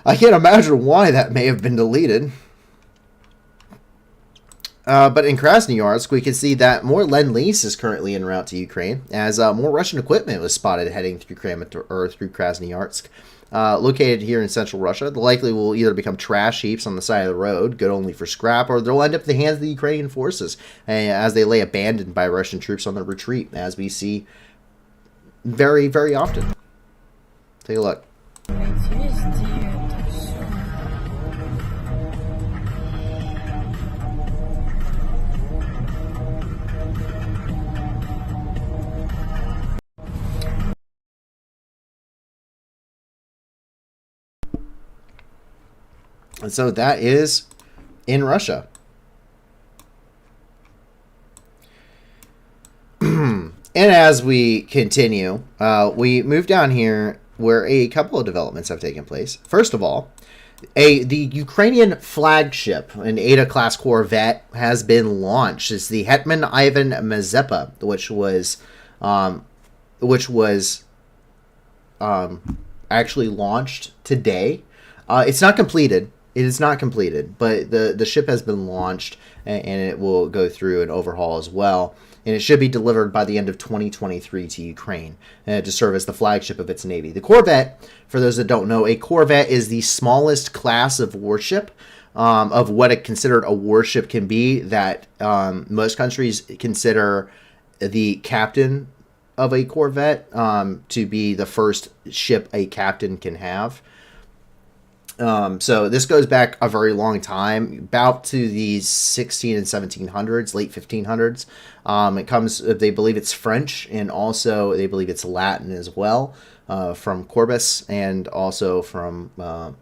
I can't imagine why that may have been deleted. But in Krasnoyarsk, we can see that more Lend-Lease is currently en route to Ukraine, as more Russian equipment was spotted heading through Krasnoyarsk. Located here in central Russia, the likely will either become trash heaps on the side of the road, good only for scrap, or they'll end up in the hands of the Ukrainian forces as they lay abandoned by Russian troops on the retreat, as we see very, very often. Take a look. And so that is in Russia. And as we continue, we move down here where a couple of developments have taken place. First of all, the Ukrainian flagship, an Ada-class corvette, has been launched. It's the Hetman Ivan Mazepa, which was actually launched today. It's not completed. It is not completed, but the ship has been launched, and it will go through an overhaul as well. And it should be delivered by the end of 2023 to Ukraine to serve as the flagship of its navy. The corvette, for those that don't know, a corvette is the smallest class of warship of what it considered a warship can be, that most countries consider the captain of a corvette to be the first ship a captain can have. So this goes back a very long time, about to the 16 and 1700s, late 1500s. It comes, they believe it's French, and also they believe it's Latin as well, from Corbus, and also from, I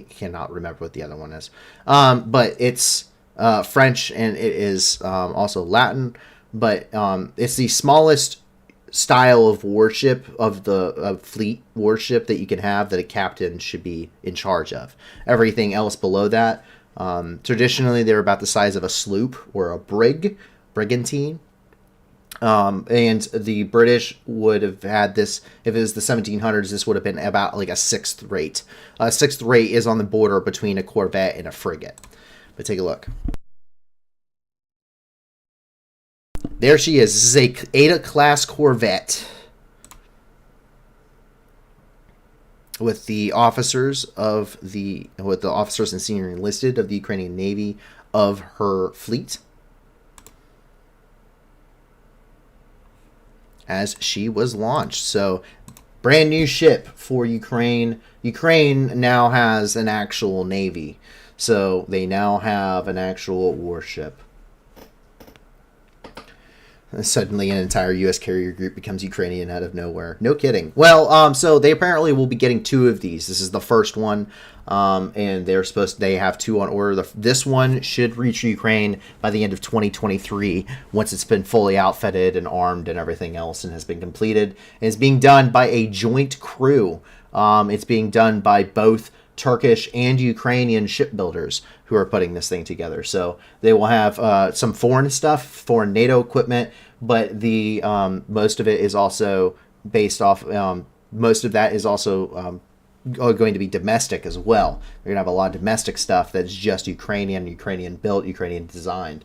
cannot remember what the other one is. But it's French, and it is also Latin, but it's the smallest style of warship, of the fleet warship that you can have, that a captain should be in charge of. Everything else below that, traditionally they're about the size of a sloop or a brigantine. And the British would have had this, if it was the 1700s, this would have been about like a sixth rate. A sixth rate is on the border between a corvette and a frigate. But take a look. There she is. This is a Ada-class corvette with the officers and senior enlisted of the Ukrainian Navy of her fleet, as she was launched. So, brand new ship for Ukraine. Ukraine now has an actual navy, so they now have an actual warship. And suddenly an entire U.S. carrier group becomes Ukrainian out of nowhere. No kidding. Well, so they apparently will be getting 2 of these. This is the first one, and they have 2 on order. This one should reach Ukraine by the end of 2023, once it's been fully outfitted and armed and everything else, and has been completed. And it's being done by a joint crew. It's being done by both Turkish and Ukrainian shipbuilders who are putting this thing together. So they will have some foreign stuff, foreign NATO equipment, but the most of it is also based off. Most of that is also going to be domestic as well. They're gonna have a lot of domestic stuff that's just Ukrainian built, Ukrainian designed.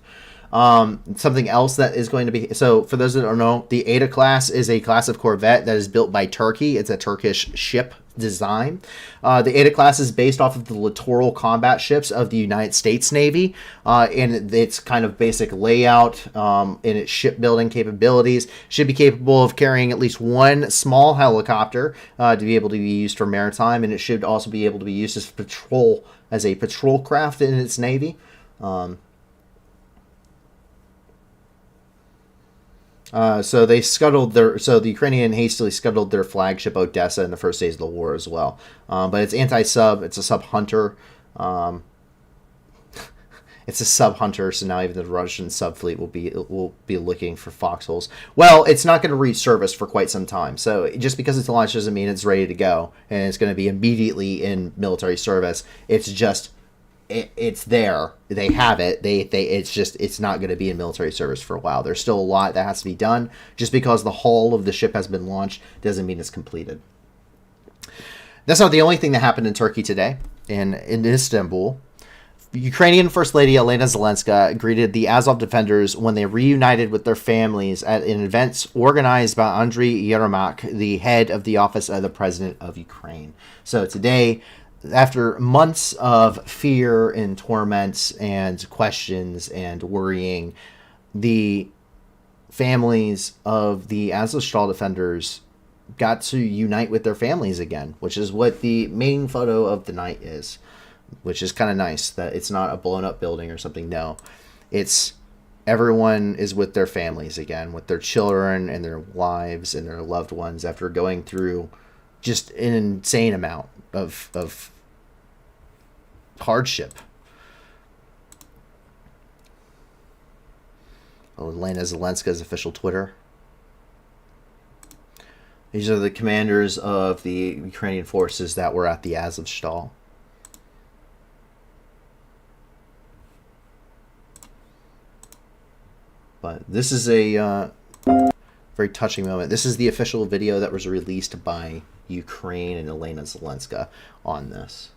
Something else that is going to be, so for those that don't know, the Ada class is a class of corvette that is built by Turkey. It's a Turkish ship design. The Ada class is based off of the littoral combat ships of the United States Navy, and its kind of basic layout and its shipbuilding capabilities should be capable of carrying at least 1 small helicopter to be able to be used for maritime, and it should also be able to be used as a patrol craft in its navy. So the Ukrainian hastily scuttled their flagship Odessa in the first days of the war as well. But it's anti-sub. It's a sub hunter. It's a sub hunter. So now even the Russian sub fleet will be looking for foxholes. Well, it's not going to reach service for quite some time. So just because it's launched doesn't mean it's ready to go and it's going to be immediately in military service. It's just it's there. They have it. It's not going to be in military service for a while. There's still a lot that has to be done. Just because the hull of the ship has been launched doesn't mean it's completed. That's not the only thing that happened in Turkey today. In Istanbul, Ukrainian First Lady Elena Zelenska greeted the Azov defenders when they reunited with their families at an event organized by Andriy Yermak, the head of the Office of the President of Ukraine. So today, after months of fear and torments and questions and worrying, the families of the Azovstal defenders got to unite with their families again, which is what the main photo of the night is, which is kind of nice that it's not a blown up building or something. No, it's everyone is with their families again, with their children and their wives and their loved ones after going through just an insane amount of hardship. Elena Zelenska's official Twitter. These are the commanders of the Ukrainian forces that were at the Azovstal. But this is a very touching moment. This is the official video that was released by Ukraine and Elena Zelenska on this.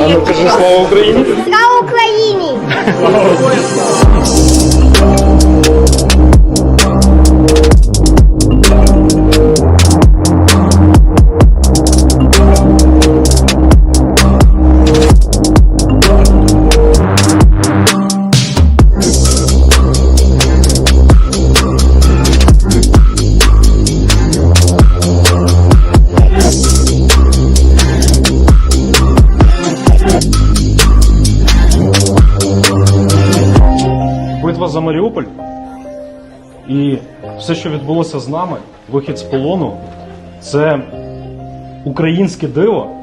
А ну кажи слава Україні! Слава Україні! Битва за Маріуполь і все, що відбулося з нами, вихід з полону, це українське диво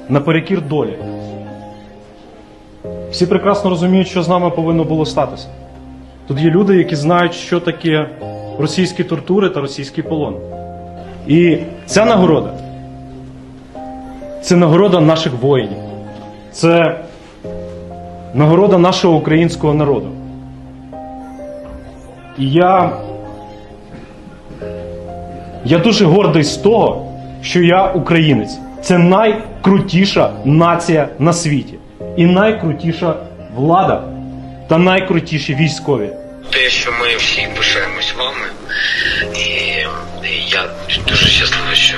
наперекір долі. Всі прекрасно розуміють, що з нами повинно було статися. Тут є люди, які знають, що таке російські тортури та російський полон. І ця нагорода – це нагорода наших воїнів. Це нагорода нашого українського народу. І я дуже гордий з того, що я українець. Це найкрутіша нація на світі. І найкрутіша влада та найкрутіші військові. Те, що ми всі пишаємось вами, і я дуже щасливий, що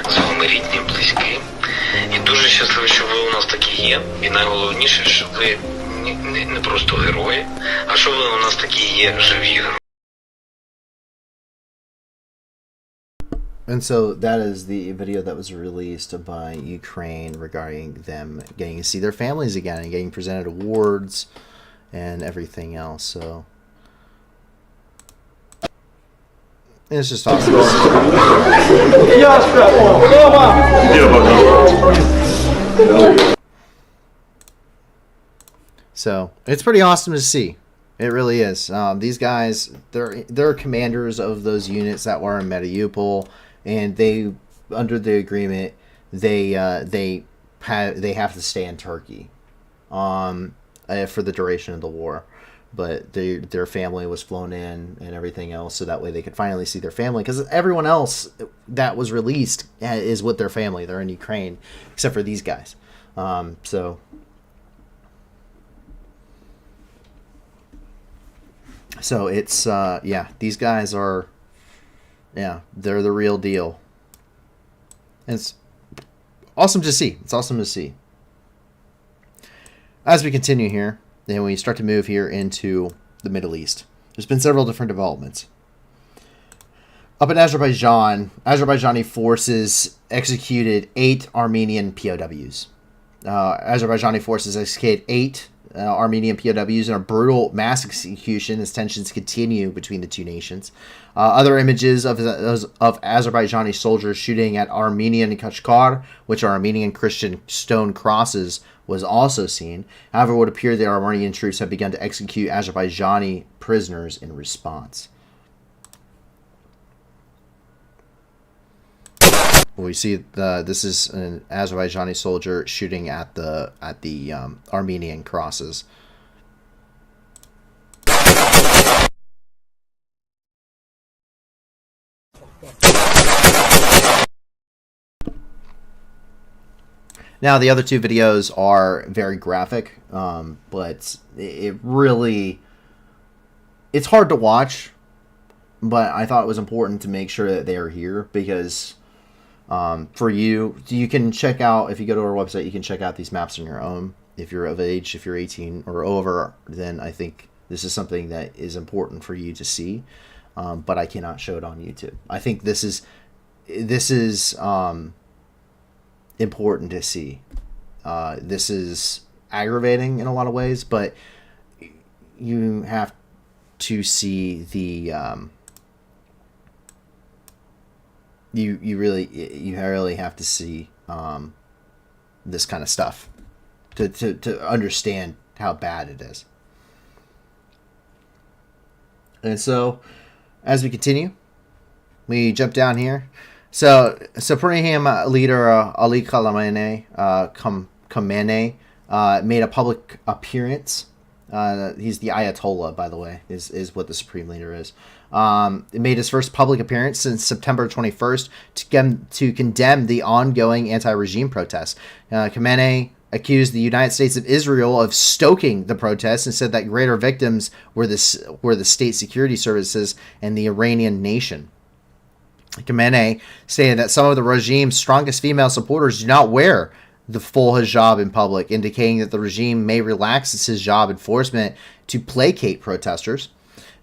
з вами рідні, близькі. І дуже щасливий, що ви у нас такі є. І найголовніше, що ви не просто герої, а що ви у нас такі є живі герої. And so that is the video that was released by Ukraine regarding them getting to see their families again and getting presented awards and everything else. So it's just awesome. So it's pretty awesome to see. It really is. These guys, they're commanders of those units that were in Mariupol, and they, under the agreement, they have to stay in Turkey, for the duration of the war. But their family was flown in and everything else, so that way they could finally see their family. Because everyone else that was released is with their family. They're in Ukraine, except for these guys. So it's, yeah, these guys are, yeah, they're the real deal. And it's awesome to see. It's awesome to see. As we continue here, then we start to move here into the Middle East. There's been several different developments. Up in Azerbaijan, Azerbaijani forces executed 8 Armenian POWs. Azerbaijani forces executed 8 Armenian POWs in a brutal mass execution as tensions continue between the two nations. Other images of Azerbaijani soldiers shooting at Armenian Kashkar, which are Armenian Christian stone crosses, was also seen. However, it would appear the Armenian troops have begun to execute Azerbaijani prisoners in response. We see this is an Azerbaijani soldier shooting at the Armenian crosses. Now, the other two videos are very graphic, but it's hard to watch but I thought it was important to make sure that they are here because for you can check out, if you go to our website, you can check out these maps on your own. If you're of age, if you're 18 or over, then I think this is something that is important for you to see, but I cannot show it on YouTube. I think this is important to see. This is aggravating in a lot of ways, but you have to see the you really have to see this kind of stuff to understand how bad it is. And so as we continue, we jump down here. So Supreme Leader Ali Khamenei made a public appearance. He's the Ayatollah, by the way, is what the Supreme Leader is. It made his first public appearance since September 21st to condemn the ongoing anti-regime protests. Khamenei accused the United States of Israel of stoking the protests and said that greater victims were the state security services and the Iranian nation. Khamenei stated that some of the regime's strongest female supporters do not wear the full hijab in public, indicating that the regime may relax its hijab enforcement to placate protesters.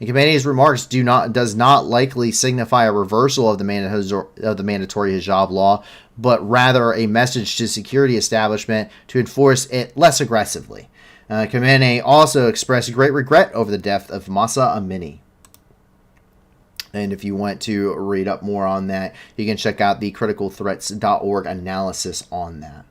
And Khamenei's remarks does not likely signify a reversal of the mandatory hijab law, but rather a message to security establishment to enforce it less aggressively. Khamenei also expressed great regret over the death of Mahsa Amini. And if you want to read up more on that, you can check out the criticalthreats.org analysis on that.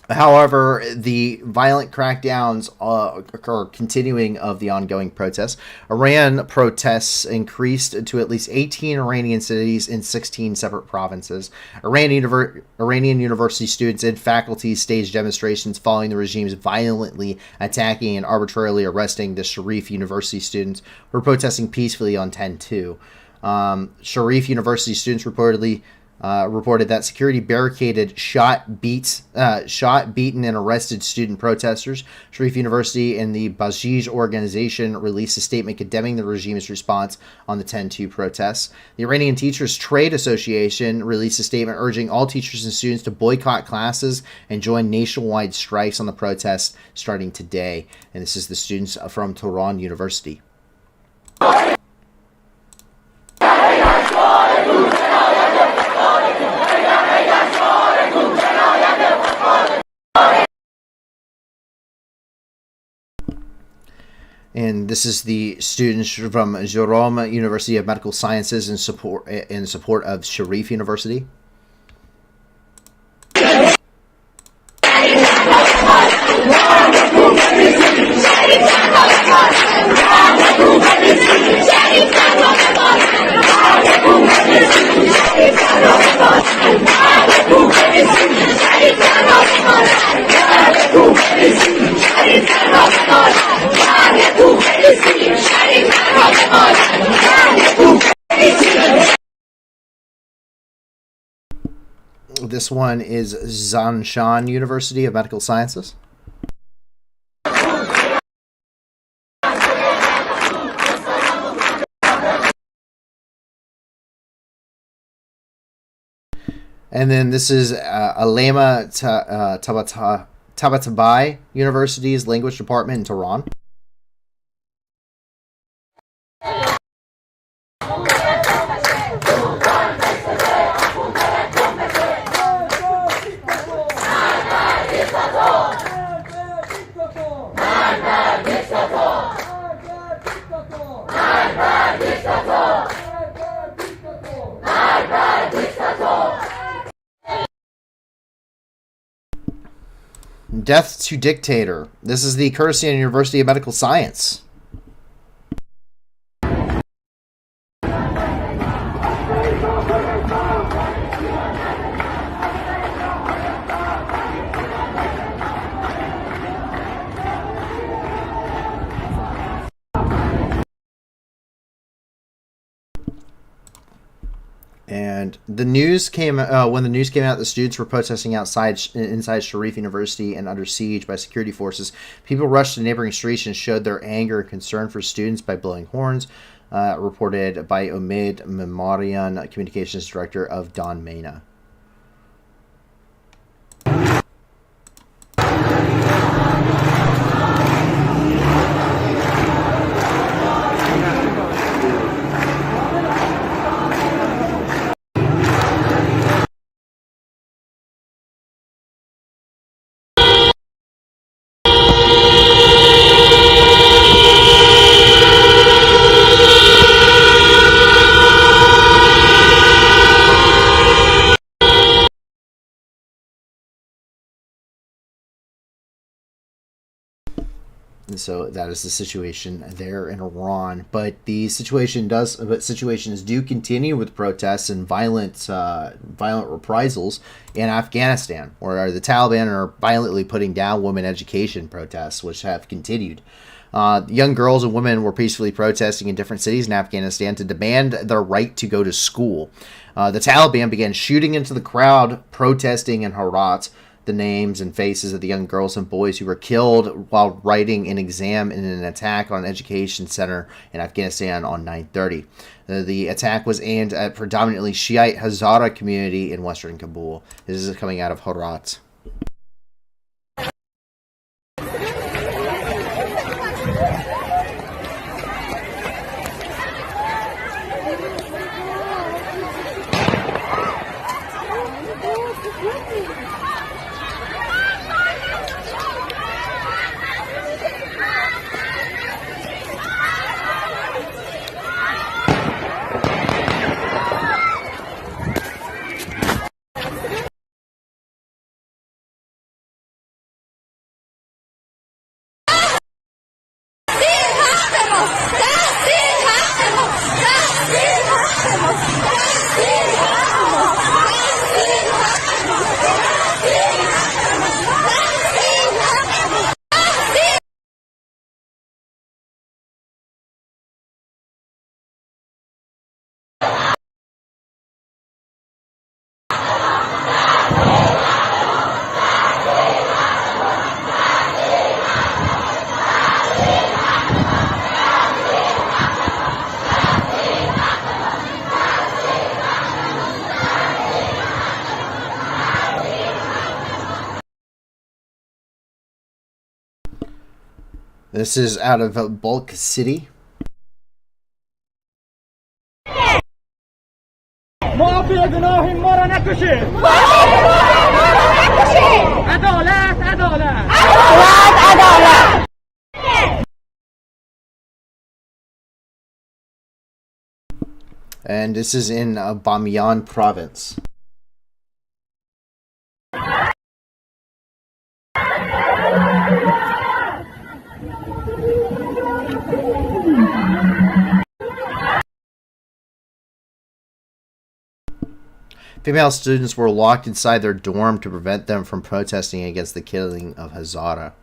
However, the violent crackdowns are continuing of the ongoing protests. Iran protests increased to at least 18 Iranian cities in 16 separate provinces. Iranian university students and faculty staged demonstrations following the regime's violently attacking and arbitrarily arresting the Sharif University students who were protesting peacefully on 10/2. Sharif University students reported that security barricaded, shot, beaten, and arrested student protesters. Sharif University and the Bajij organization released a statement condemning the regime's response on the 10/2 protests. The Iranian Teachers Trade Association released a statement urging all teachers and students to boycott classes and join nationwide strikes on the protests starting today. And this is the students from Tehran University. And this is the students from Jerome University of Medical Sciences in support of Sharif University. This one is Zanshan University of Medical Sciences. And then this is Alema Tabatabai University's Language Department in Tehran. Death to Dictator. This is the KHERSON University of Medical Science. And And the news came when the news came out. The students were protesting inside Sharif University and under siege by security forces. People rushed to neighboring streets and showed their anger and concern for students by blowing horns. Reported by Omid Memarian, communications director of Don Mena. And so that is the situation there in Iran. But situations do continue with protests and violent reprisals in Afghanistan, where the Taliban are violently putting down women education protests, which have continued. Young girls and women were peacefully protesting in different cities in Afghanistan to demand their right to go to school. The Taliban began shooting into the crowd protesting in Herat the names and faces of the young girls and boys who were killed while writing an exam in an attack on an education center in Afghanistan on 9/30. The attack was aimed at predominantly Shiite Hazara community in western Kabul. This is coming out of Herat. This is out of Bulk City. And this is in Bamiyan province. Female students were locked inside their dorm to prevent them from protesting against the killing of Hazara.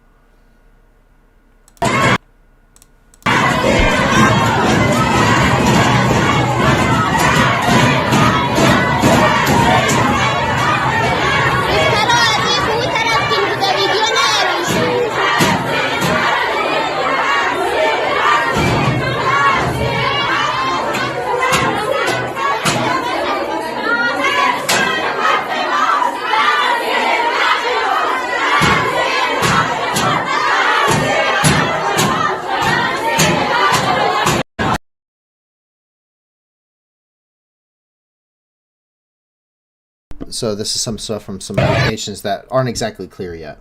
So this is some stuff from some medications that aren't exactly clear yet.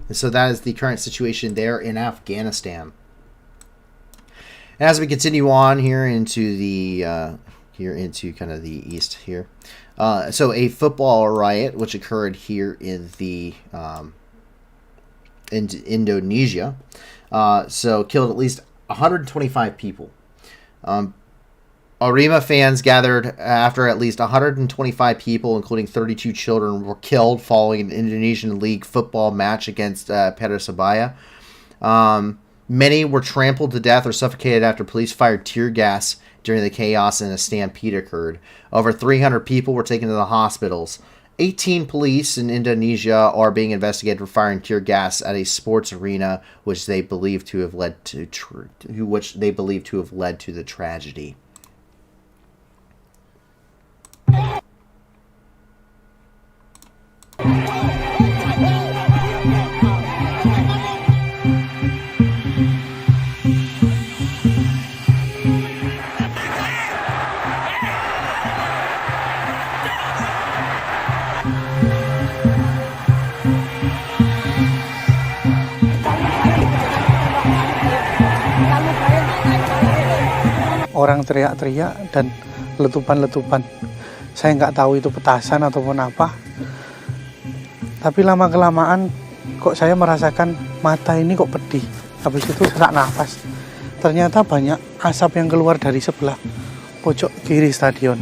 And so that is the current situation there in Afghanistan. And as we continue on here into the here into kind of the east here. So a football riot which occurred here in the in Indonesia, so killed at least 125 people. Arema fans gathered after at least 125 people, including 32 children, were killed following an Indonesian league football match against Persebaya. Many were trampled to death or suffocated after police fired tear gas during the chaos and a stampede occurred. Over 300 people were taken to the hospitals. 18 police in Indonesia are being investigated for firing tear gas at a sports arena, which they believe to have led to the tragedy. Orang teriak-teriak dan letupan-letupan. Saya nggak tahu itu petasan ataupun apa. Tapi lama-kelamaan kok saya merasakan mata ini kok pedih. Habis itu sesak nafas. Ternyata banyak asap yang keluar dari sebelah pojok kiri stadion.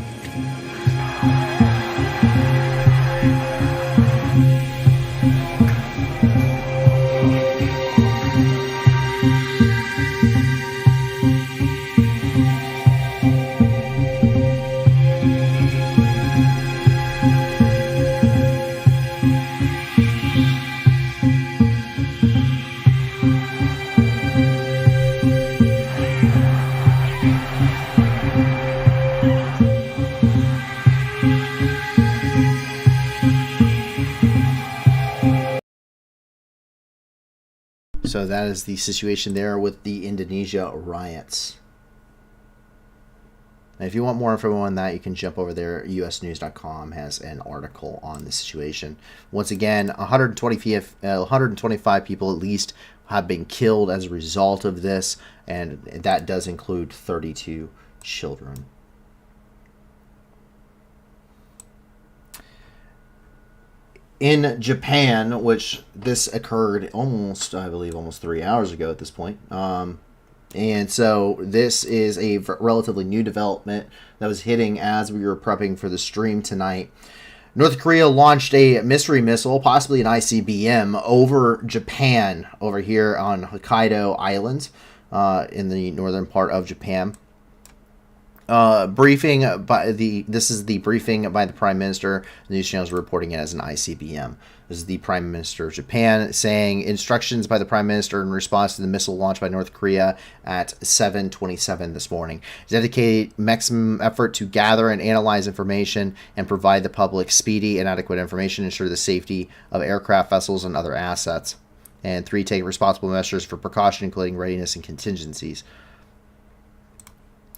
So that is the situation there with the Indonesia riots. And if you want more info on that, you can jump over there. usnews.com has an article on the situation. Once again, 125 people at least have been killed as a result of this, and that does include 32 children. In Japan, which this occurred almost 3 hours ago at this point. And so this is a relatively new development that was hitting as we were prepping for the stream tonight. North Korea launched a mystery missile, possibly an ICBM, over Japan, over here on Hokkaido Island, in the northern part of Japan. This is the briefing by the Prime Minister. The news channels are reporting it as an ICBM. This is the Prime Minister of Japan saying instructions by the Prime Minister in response to the missile launched by North Korea at 7:27 this morning. Dedicated maximum effort to gather and analyze information and provide the public speedy and adequate information, ensure the safety of aircraft, vessels, and other assets. And 3, take responsible measures for precaution, including readiness and contingencies.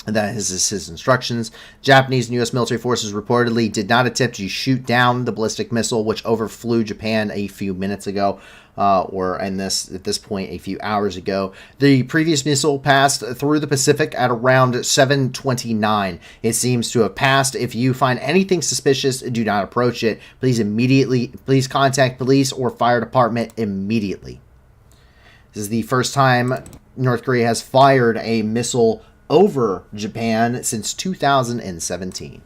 That is his instructions. Japanese and U.S. military forces reportedly did not attempt to shoot down the ballistic missile, which overflew Japan a few minutes ago, or at this point a few hours ago. The previous missile passed through the Pacific at around 7:29. It seems to have passed. If you find anything suspicious, do not approach it. Please contact police or fire department immediately. This is the first time North Korea has fired a missile over Japan since 2017.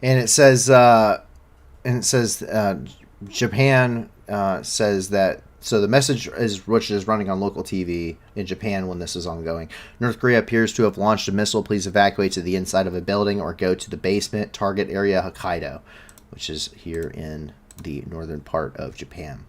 And it says, Japan says that, so the message is, which is running on local TV in Japan when this is ongoing. North Korea appears to have launched a missile. Please evacuate to the inside of a building or go to the basement target area, Hokkaido. which is here in the northern part of Japan.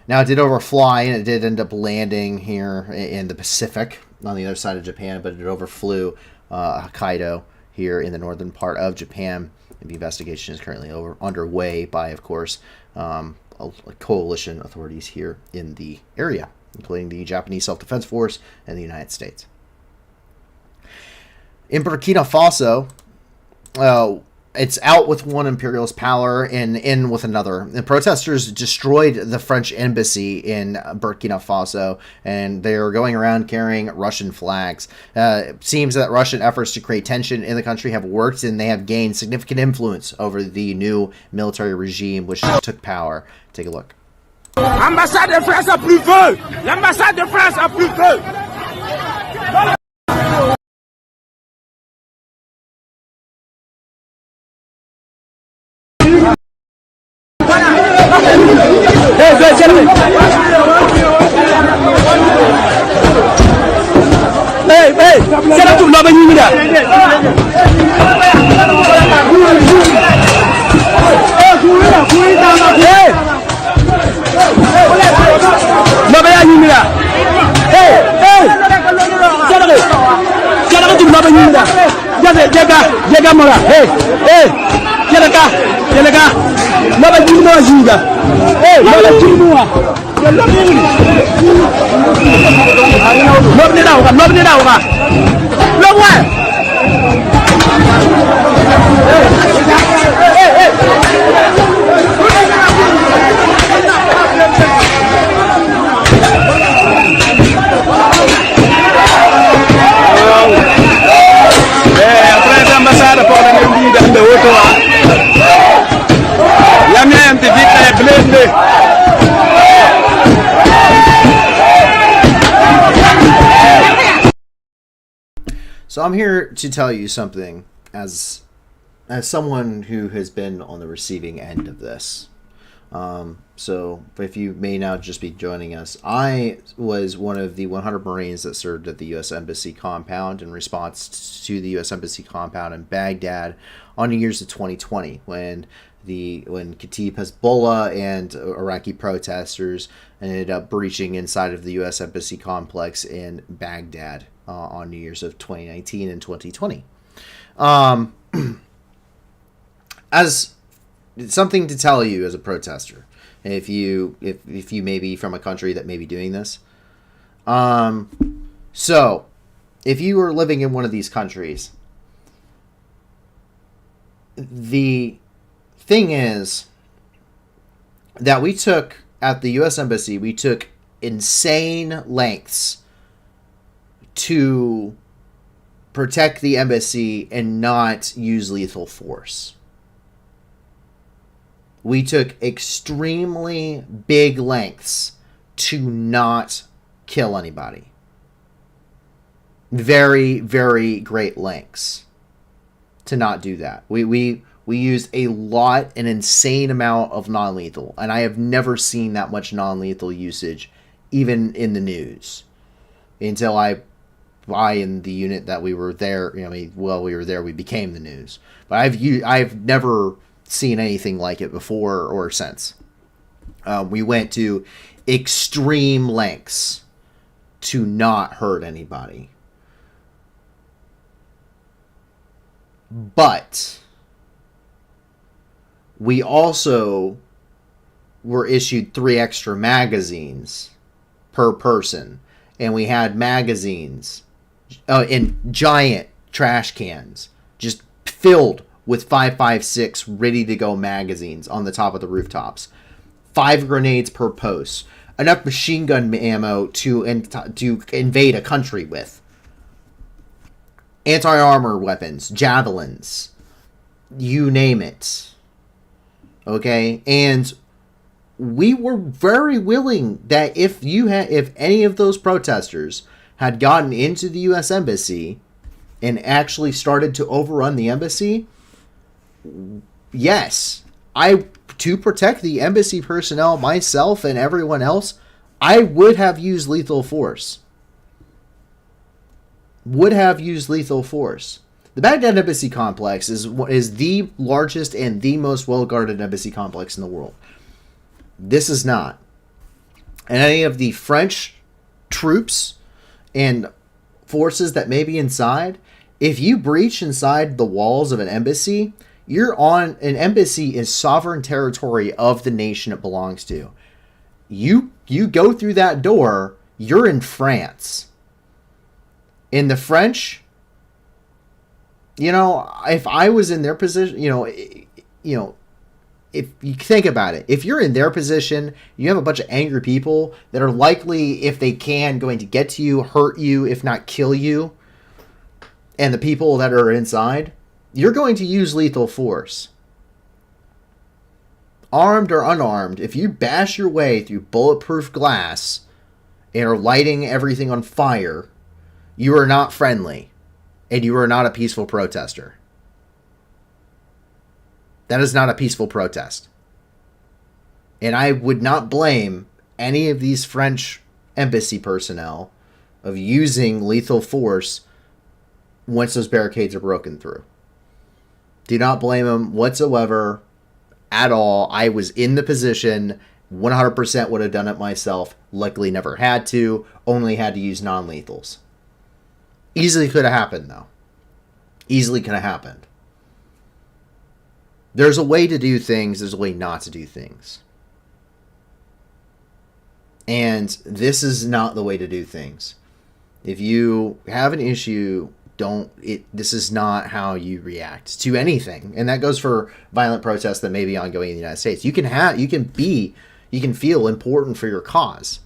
Now, it did overfly, and it did end up landing here in the Pacific on the other side of Japan, but it overflew Hokkaido here in the northern part of Japan. And the investigation is currently underway by, of course, coalition authorities here in the area, including the Japanese Self-Defense Force and the United States. In Burkina Faso, it's out with one imperialist power and in with another. The protesters destroyed the French embassy in Burkina Faso, and they're going around carrying Russian flags. It seems that Russian efforts to create tension in the country have worked, and they have gained significant influence over the new military regime which took power. Take a look. L'ambassade de France a plus feu! L'ambassade de France a plus feu! So I'm here to tell you something as someone who has been on the receiving end of this. So if you may now just be joining us, I was one of the 100 Marines that served at the U.S. Embassy compound in response to the U.S. Embassy compound in Baghdad on New Year's of 2020 when Kataib Hezbollah and Iraqi protesters ended up breaching inside of the U.S. Embassy complex in Baghdad on New Year's of 2019 and 2020. As something to tell you as a protester, if you may be from a country that may be doing this. So, if you are living in one of these countries, the thing is that we took, at the U.S. Embassy, we took insane lengths to protect the embassy and not use lethal force. We took extremely big lengths to not kill anybody. Very, very great lengths to not do that. We used a lot, an insane amount of non-lethal, and I have never seen that much non-lethal usage, even in the news, until I in the unit that we were there. We were there. We became the news, but I've never seen anything like it before or since. We went to extreme lengths to not hurt anybody. But we also were issued 3 extra magazines per person. And we had magazines in giant trash cans just filled with 5.56 ready-to-go magazines on the top of the rooftops. 5 grenades per post. Enough machine gun ammo to invade a country with. Anti-armor weapons, javelins, you name it. Okay? And we were very willing that if any of those protesters had gotten into the U.S. Embassy and actually started to overrun the embassy, yes, to protect the embassy personnel, myself and everyone else, I would have used lethal force. The Baghdad Embassy complex is the largest and the most well-guarded embassy complex in the world. This is not. And any of the French troops and forces that may be inside, if you breach inside the walls of an embassy, an embassy is sovereign territory of the nation it belongs to. You go through that door, you're in France. In the French, if I was in their position, if you think about it, if you're in their position, you have a bunch of angry people that are likely, if they can, going to get to you, hurt you, if not kill you, and the people that are inside, you're going to use lethal force. Armed or unarmed, if you bash your way through bulletproof glass and are lighting everything on fire, you are not friendly, and you are not a peaceful protester. That is not a peaceful protest. And I would not blame any of these French embassy personnel of using lethal force once those barricades are broken through. Do not blame them whatsoever at all. I was in the position, 100% would have done it myself. Luckily never had to, only had to use non-lethals. Easily could have happened, though. Easily could have happened. There's a way to do things, there's a way not to do things. And this is not the way to do things. If you have an issue, this is not how you react to anything. And that goes for violent protests that may be ongoing in the United States. You can feel important for your cause.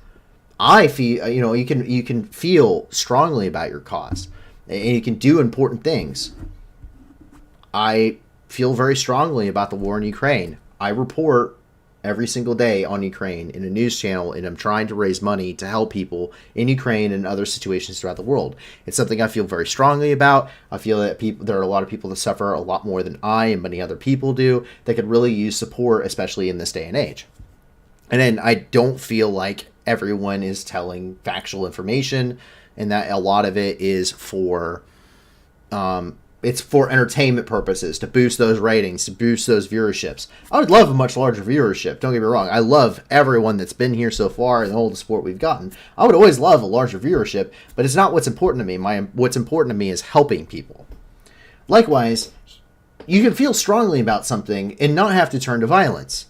I feel, you can feel strongly about your cause, and you can do important things. I feel very strongly about the war in Ukraine. I report every single day on Ukraine in a news channel, and I'm trying to raise money to help people in Ukraine and other situations throughout the world. It's something I feel very strongly about. I feel that there are a lot of people that suffer a lot more than I and many other people do that could really use support, especially in this day and age. And then I don't feel like everyone is telling factual information, and that a lot of it is for it's for entertainment purposes, to boost those ratings, to boost those viewerships. I would love a much larger viewership, don't get me wrong. I love everyone that's been here so far and all the support we've gotten. I would always love a larger viewership, but it's not what's important to me. What's important to me is helping people. Likewise, you can feel strongly about something and not have to turn to violence.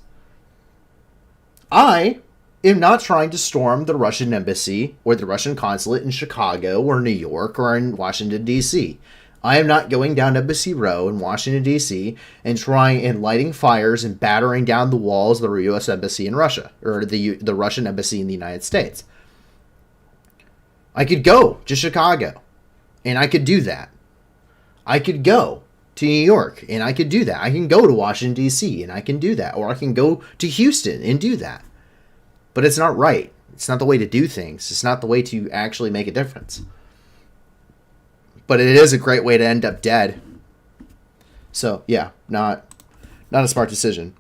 I am not trying to storm the Russian embassy or the Russian consulate in Chicago or New York or in Washington, D.C. I am not going down Embassy Row in Washington, D.C. and trying and lighting fires and battering down the walls of the U.S. Embassy in Russia, or the Russian Embassy in the United States. I could go to Chicago, and I could do that. I could go to New York, and I could do that. I can go to Washington, D.C., and I can do that. Or I can go to Houston and do that. But it's not right. It's not the way to do things. It's not the way to actually make a difference. But it is a great way to end up dead. So, yeah, not a smart decision.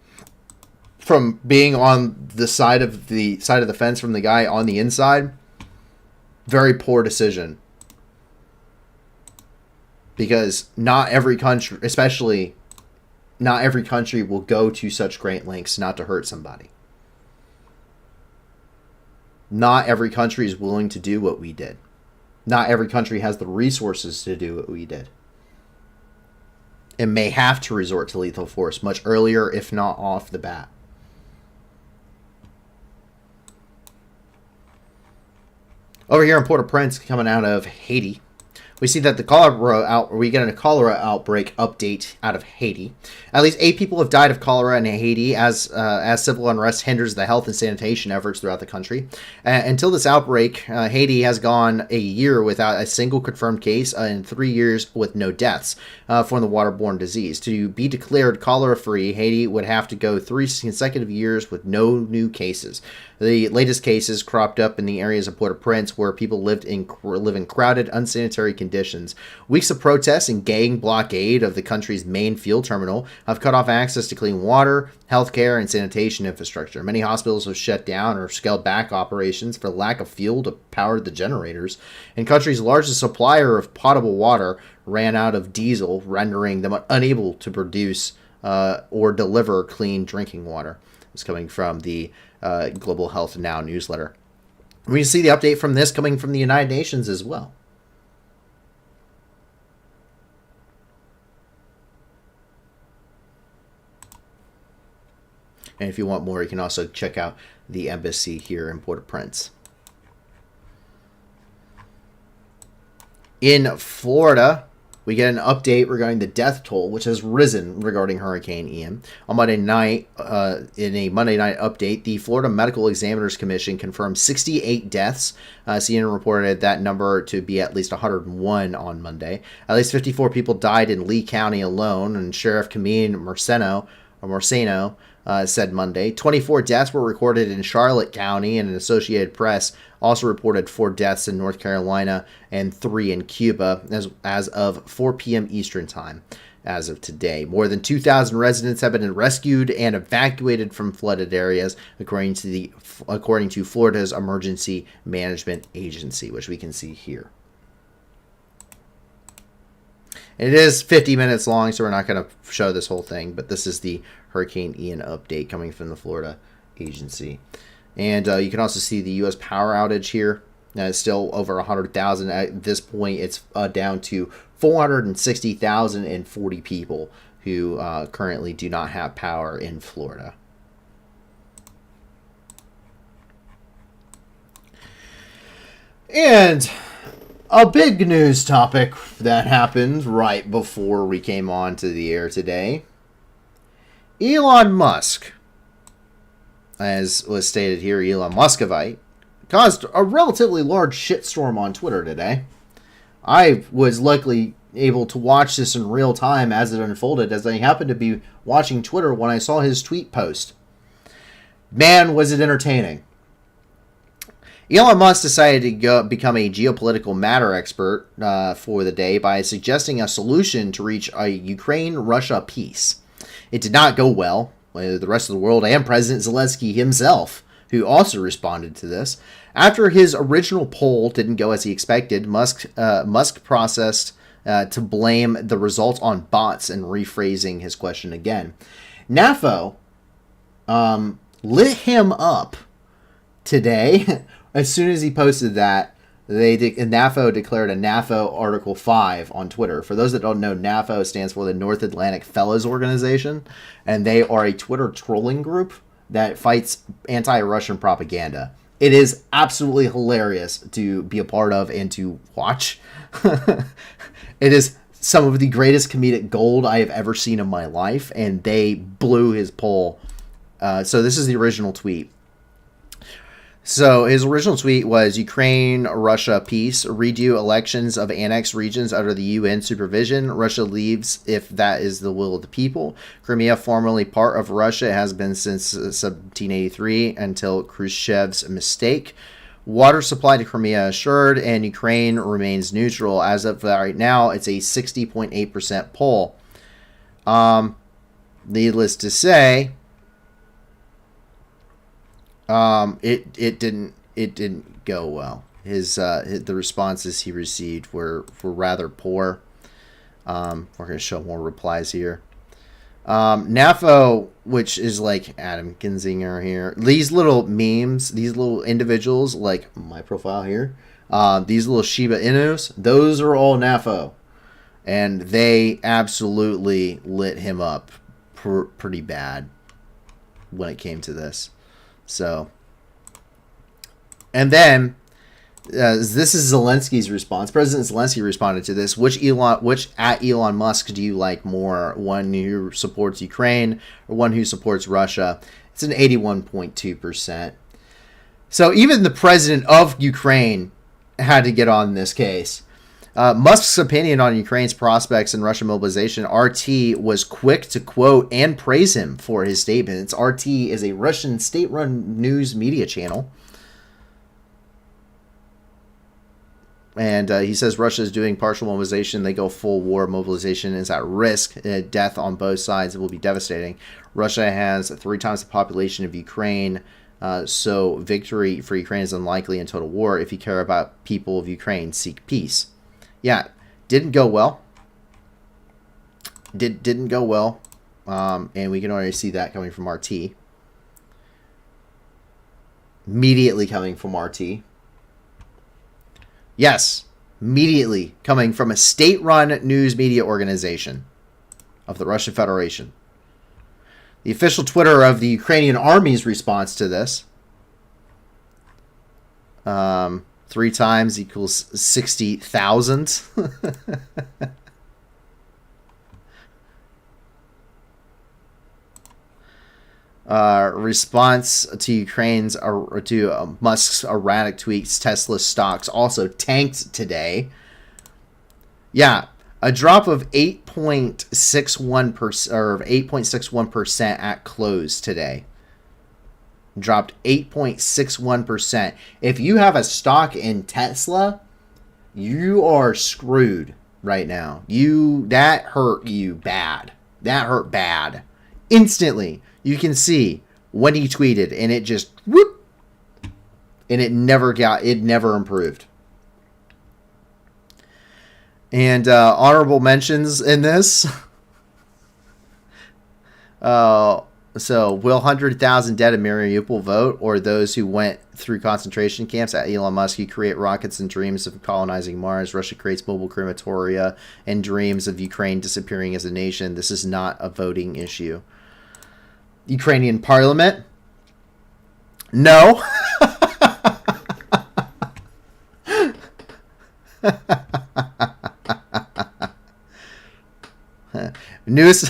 From being on the side of the fence from the guy on the inside, very poor decision. Because not every country, especially not every country, will go to such great lengths not to hurt somebody. Not every country is willing to do what we did. Not every country has the resources to do what we did. And may have to resort to lethal force much earlier, if not off the bat. Over here in Port-au-Prince, coming out of Haiti, we see that we get a cholera outbreak update out of Haiti. At least 8 people have died of cholera in Haiti as civil unrest hinders the health and sanitation efforts throughout the country. Until this outbreak, Haiti has gone a year without a single confirmed case and 3 years with no deaths from the waterborne disease. To be declared cholera-free, Haiti would have to go 3 consecutive years with no new cases. The latest cases cropped up in the areas of Port-au-Prince where people live in crowded, unsanitary conditions conditions. Weeks of protests and gang blockade of the country's main fuel terminal have cut off access to clean water, healthcare, and sanitation infrastructure. Many hospitals have shut down or scaled back operations for lack of fuel to power the generators. And country's largest supplier of potable water ran out of diesel, rendering them unable to produce or deliver clean drinking water. It's coming from the Global Health Now newsletter. We see the update from this coming from the United Nations as well. And if you want more, you can also check out the embassy here in Port-au-Prince. In Florida, we get an update regarding the death toll, which has risen regarding Hurricane Ian. On Monday night, in a Monday night update, the Florida Medical Examiners Commission confirmed 68 deaths. CNN reported that number to be at least 101 on Monday. At least 54 people died in Lee County alone, and Sheriff Camille Morceno said Monday. 24 deaths were recorded in Charlotte County, and an Associated Press also reported 4 deaths in North Carolina and 3 in Cuba as of 4 p.m. Eastern Time as of today. More than 2,000 residents have been rescued and evacuated from flooded areas, according to Florida's Emergency Management Agency, which we can see here. It is 50 minutes long, so we're not going to show this whole thing, but this is the Hurricane Ian update coming from the Florida agency. And you can also see the U.S. power outage here. It's still over 100,000. At this point, it's down to 460,040 people who currently do not have power in Florida. And a big news topic that happened right before we came on to the air today. Elon Musk, as was stated here, Elon Muscovite, caused a relatively large shitstorm on Twitter today. I was luckily able to watch this in real time as it unfolded, as I happened to be watching Twitter when I saw his tweet post. Man, was it entertaining. Elon Musk decided to become a geopolitical matter expert for the day by suggesting a solution to reach a Ukraine-Russia peace. It did not go well with the rest of the world and President Zelensky himself, who also responded to this. After his original poll didn't go as he expected, Musk processed to blame the results on bots and rephrasing his question again. NAFO lit him up today. As soon as he posted that, NAFO declared a NAFO Article 5 on Twitter. For those that don't know, NAFO stands for the North Atlantic Fellows Organization, and they are a Twitter trolling group that fights anti-Russian propaganda. It is absolutely hilarious to be a part of and to watch. It is some of the greatest comedic gold I have ever seen in my life, and they blew his poll. So this is the original tweet. So his original tweet was Ukraine-Russia peace, redo elections of annexed regions under the UN supervision. Russia leaves if that is the will of the people. Crimea, formerly part of Russia, has been since 1783 until Khrushchev's mistake. Water supply to Crimea assured, and Ukraine remains neutral. As of right now, it's a 60.8% poll. Needless to say, it didn't go well. The responses he received were rather poor. We're going to show more replies here. NAFO, which is like Adam Kinzinger here, these little memes, these little individuals, like my profile here, these little Shiba Inus, those are all NAFO, and they absolutely lit him up pretty bad when it came to this. So, and then this is Zelensky's response. President Zelensky responded to this. Which at Elon Musk do you like more? One who supports Ukraine or one who supports Russia? It's an 81.2%. So even the president of Ukraine had to get on this case. Musk's opinion on Ukraine's prospects in Russian mobilization, RT was quick to quote and praise him for his statements. RT is a Russian state-run news media channel. And he says Russia is doing partial mobilization. They go full war. Mobilization is at risk. Death on both sides. It will be devastating. Russia has 3 times the population of Ukraine. So victory for Ukraine is unlikely in total war. If you care about people of Ukraine, seek peace. Yeah, didn't go well. Didn't go well. And we can already see that coming from RT. Immediately coming from RT. Yes, immediately coming from a state-run news media organization of the Russian Federation. The official Twitter of the Ukrainian army's response to this. 3 times equals 60,000. Response to Ukraine's to Musk's erratic tweets. Tesla stocks also tanked today. Yeah, a drop of 8.61% or 8.61% at close today. Dropped 8.61%. If you have a stock in Tesla, you are screwed right now. That hurt you bad. That hurt bad. Instantly. You can see when he tweeted, and it just whoop, and it never improved. And honorable mentions in this. So will 100,000 dead in Mariupol vote, or those who went through concentration camps? At Elon Musk, you create rockets and dreams of colonizing Mars. Russia creates mobile crematoria and dreams of Ukraine disappearing as a nation. This is not a voting issue. Ukrainian parliament? No. Newest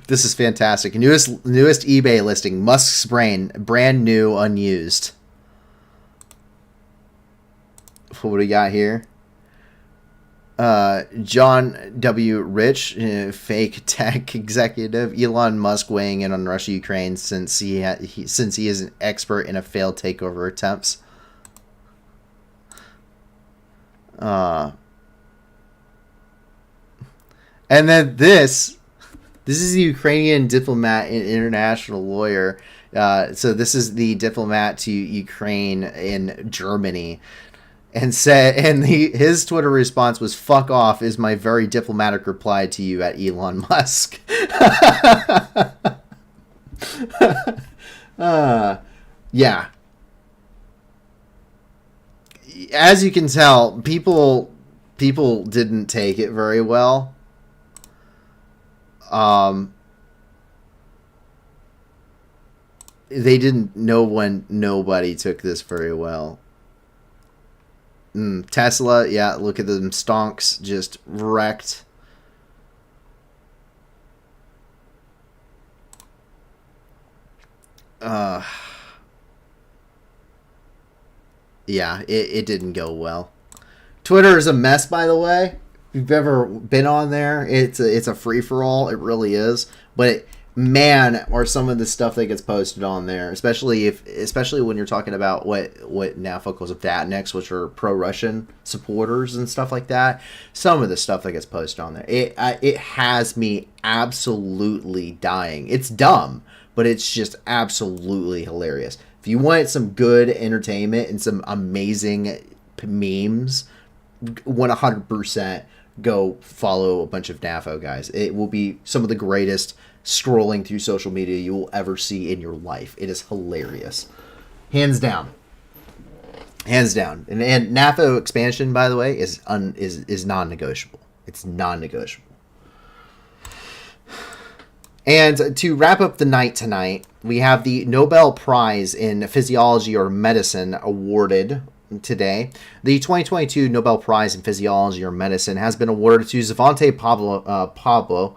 this is fantastic. Newest eBay listing, Musk's brain, brand new, unused. What do we got here? John W. Rich, fake tech executive. Elon Musk weighing in on Russia Ukraine since he is an expert in a failed takeover attempts. And then this is the Ukrainian diplomat and international lawyer. So this is the diplomat to Ukraine in Germany. And his Twitter response was, "Fuck off" is my very diplomatic reply to you at Elon Musk. Yeah. As you can tell, people didn't take it very well. They didn't. Nobody took this very well. Tesla, yeah, look at them stonks, just wrecked. Yeah, it didn't go well. Twitter is a mess, by the way. If you've ever been on there, it's a free-for-all. It really is. But man, are some of the stuff that gets posted on there, especially when you're talking about what now calls Vatniks, which are pro-Russian supporters and stuff like that. Some of the stuff that gets posted on there, it has me absolutely dying. It's dumb, but it's just absolutely hilarious. If you want some good entertainment and some amazing memes, 100% go follow a bunch of NAFO guys. It will be some of the greatest scrolling through social media you will ever see in your life. It is hilarious. Hands down. Hands down. And NAFO expansion, by the way, is non-negotiable. It's non-negotiable. And to wrap up the night tonight, we have the Nobel Prize in Physiology or Medicine awarded today. The 2022 Nobel Prize in Physiology or Medicine has been awarded to Svante Pablo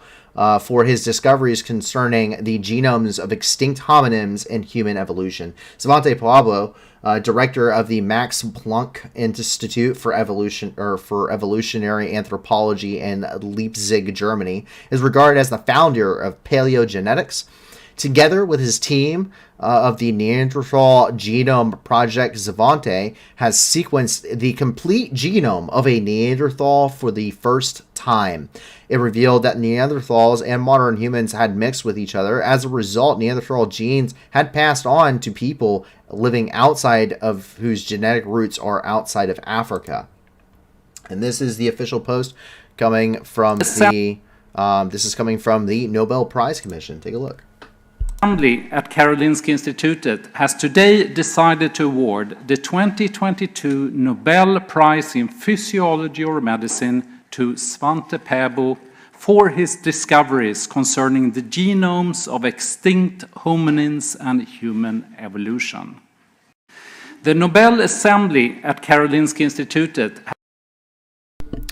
for his discoveries concerning the genomes of extinct hominins and human evolution. Svante Pablo, director of the Max Planck Institute for Evolutionary Anthropology in Leipzig, Germany, is regarded as the founder of paleogenetics. together with his team of the Neanderthal Genome Project Savante, has sequenced the complete genome of a Neanderthal for the first time. It revealed that Neanderthals and modern humans had mixed with each other. As a result, Neanderthal genes had passed on to people living outside of whose genetic roots are outside of Africa. And this is the official post coming from the Nobel Prize Commission. Take a look. Assembly at Karolinska Institutet has today decided to award the 2022 Nobel Prize in Physiology or Medicine to Svante Pääbo for his discoveries concerning the genomes of extinct hominins and human evolution. The Nobel Assembly at Karolinska Institutet.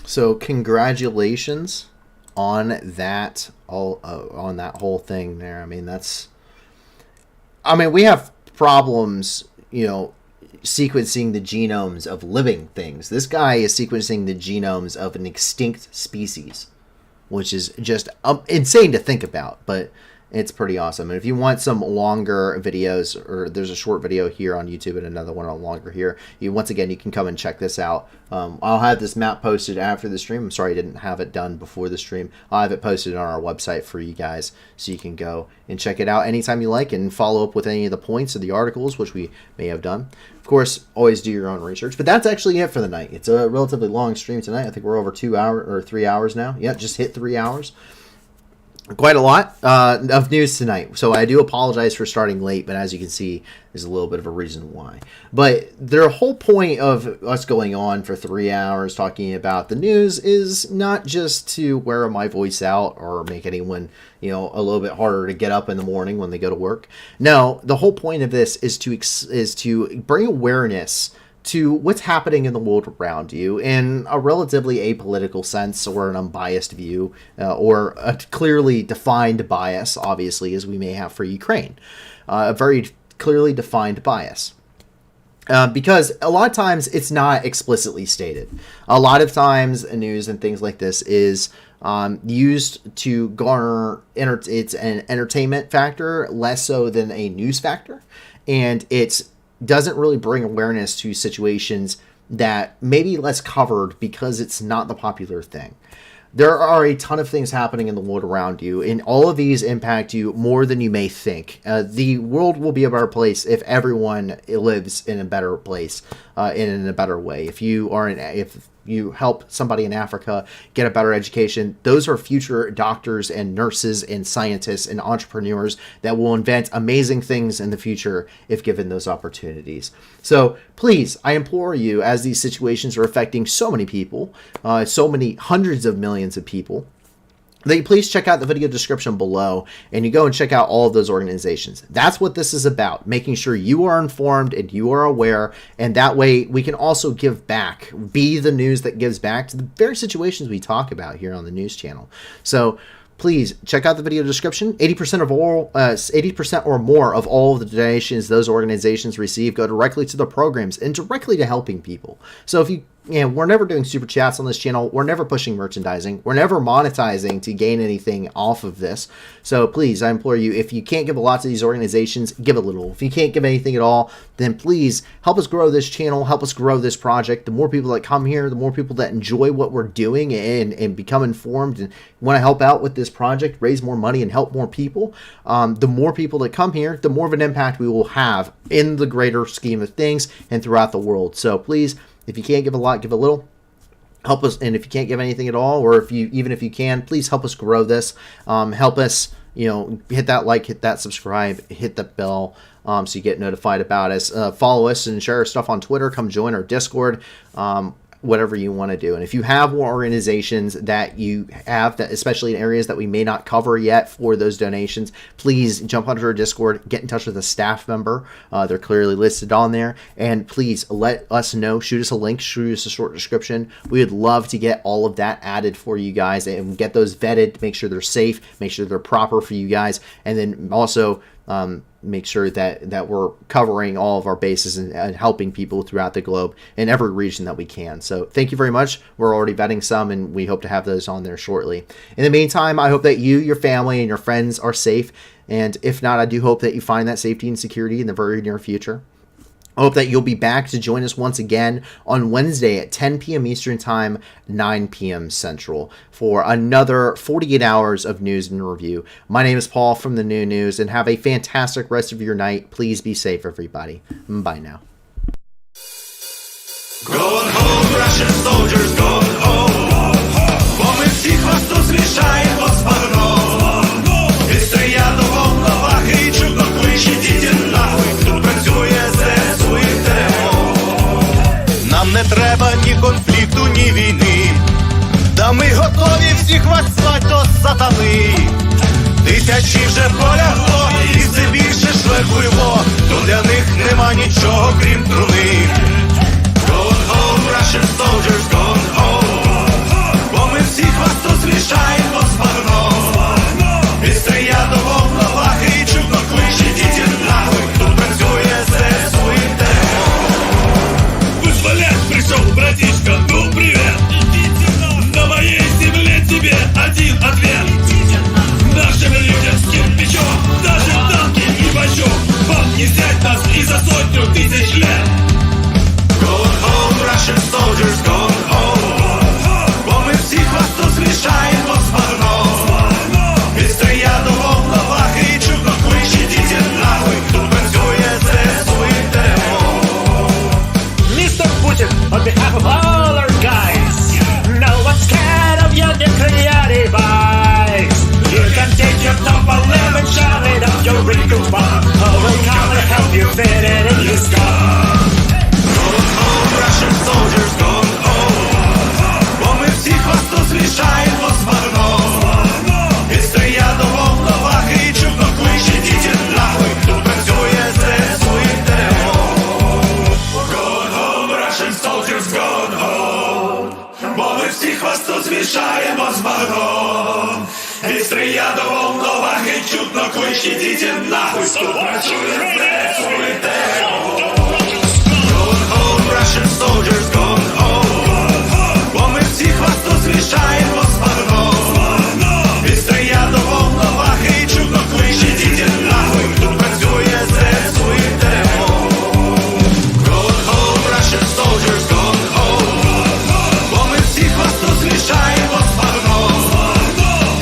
So congratulations on that whole thing there. We have problems, sequencing the genomes of living things. This guy is sequencing the genomes of an extinct species, which is just insane to think about, but it's pretty awesome. And if you want some longer videos, or there's a short video here on YouTube and another one on longer here, once again, you can come and check this out. I'll have this map posted after the stream. I'm sorry I didn't have it done before the stream. I'll have it posted on our website for you guys, so you can go and check it out anytime you like and follow up with any of the points of the articles, which we may have done. Of course, always do your own research. But that's actually it for the night. It's a relatively long stream tonight. I think we're over 2 hours or 3 hours now. Yeah, just hit 3 hours. Quite a lot of news tonight, so I do apologize for starting late, but as you can see, there's a little bit of a reason why. But the whole point of us going on for 3 hours talking about the news is not just to wear my voice out or make anyone, a little bit harder to get up in the morning when they go to work. No, the whole point of this is to bring awareness to what's happening in the world around you in a relatively apolitical sense, or an unbiased view, or a clearly defined bias, obviously, as we may have for Ukraine. A very clearly defined bias. Because a lot of times it's not explicitly stated. A lot of times news and things like this is used to garner, it's an entertainment factor, less so than a news factor. And it's doesn't really bring awareness to situations that may be less covered because it's not the popular thing. There are a ton of things happening in the world around you, and all of these impact you more than you may think. The world will be a better place if everyone lives in a better place, in a better way. If you help somebody in Africa get a better education, those are future doctors and nurses and scientists and entrepreneurs that will invent amazing things in the future if given those opportunities. So please, I implore you, as these situations are affecting so many people, so many hundreds of millions of people, that you please check out the video description below and you go and check out all of those organizations. That's what this is about, making sure you are informed and you are aware, and that way we can also give back, be the news that gives back to the very situations we talk about here on the news channel. So please check out the video description. 80% or more of all of the donations those organizations receive go directly to the programs and directly to helping people. So if we're never doing super chats on this channel. We're never pushing merchandising. We're never monetizing to gain anything off of this. So please, I implore you, if you can't give a lot to these organizations, give a little. If you can't give anything at all, then please help us grow this channel, help us grow this project. The more people that come here, the more people that enjoy what we're doing and become informed and want to help out with this project, raise more money and help more people, the more people that come here, the more of an impact we will have in the greater scheme of things and throughout the world. So please, if you can't give a lot, give a little. Help us, and if you can't give anything at all, or if you can, please help us grow this. Help us, hit that like, hit that subscribe, hit the bell, so you get notified about us. Follow us and share our stuff on Twitter. Come join our Discord. Whatever you want to do. And if you have more organizations that you have, that especially in areas that we may not cover yet for those donations, please jump onto our Discord, get in touch with a staff member. They're clearly listed on there. And please let us know, shoot us a link, shoot us a short description. We would love to get all of that added for you guys and get those vetted, make sure they're safe, make sure they're proper for you guys. And then also make sure that we're covering all of our bases and helping people throughout the globe in every region that we can. So thank you very much. We're already vetting some, and we hope to have those on there shortly. In the meantime, I hope that you, your family, and your friends are safe. And if not, I do hope that you find that safety and security in the very near future. I hope that you'll be back to join us once again on Wednesday at 10 p.m. Eastern Time, 9 p.m. Central for another 48 hours of news and review. My name is Paul from the New News, and have a fantastic rest of your night. Please be safe, everybody. Bye now. Going home, Russian soldiers, going home. Бо ми всіх вас тут змішаємо з багном. І стоять до волноваги, і чудно кличе, діти нахуй. Тут працює ЗСУ і ТМО. Нам не треба ні конфлікту, ні війни. Та ми готові всіх вас звать до сатани. Тисячі вже полягло, і все більше шверхуйло. То для них нема нічого, крім труни. Going home, Russian soldiers, going home. Бо ми всіх вас тут змішаємо з багном. І стоять до волноваги, і чудно кличе, діти нахуй. Тут працює ЗСУ і ТМО. Вызволять пришел, братишка, ну привет. На моей земле тебе один ответ. Нашим людям с кирпичом, даже танки и бочок. Вам не взять нас и за 100 тысяч лет. Going home, Russian soldiers, going home. Бо ми всіх вас тут змішаємо з багном. І стоять до волноваги, і чудно кличе, діти нахуй. Тут працює ЗСУ і ТМО. Mr. Putin, on behalf of all our guys, no one's scared of your nuclear device. You can take your top 11, shove it up your wrinkle bomb. Oh, we'll come and help you fit it in your skull. Russian soldiers going home. Бо ми всіх вас тут змішаємо з багном. І стоять до волноваги, і чудно кличе, діти нахуй. Тут працює ЗСУ і ТМО. Going home, Russian soldiers going home. Бо ми всіх вас тут змішаємо з багном. І стоять до волноваги, і чудно кличе, діти нахуй. Тут працює ЗСУ і ТМО. Russian soldiers going home. Бо ми всіх вас тут змішаємо з багном. І стоять до волноваги, і чудно кличе, діти нахуй. Тут працює ЗСУ і ТМО. Going home, Russian soldiers going home. Бо ми всіх вас тут змішаємо з багном.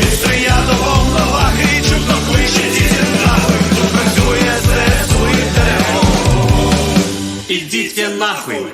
І стоять до волноваги, і чудно кличе, діти нахуй. Тут працює ЗСУ і ТМО. Ідіть нахуй.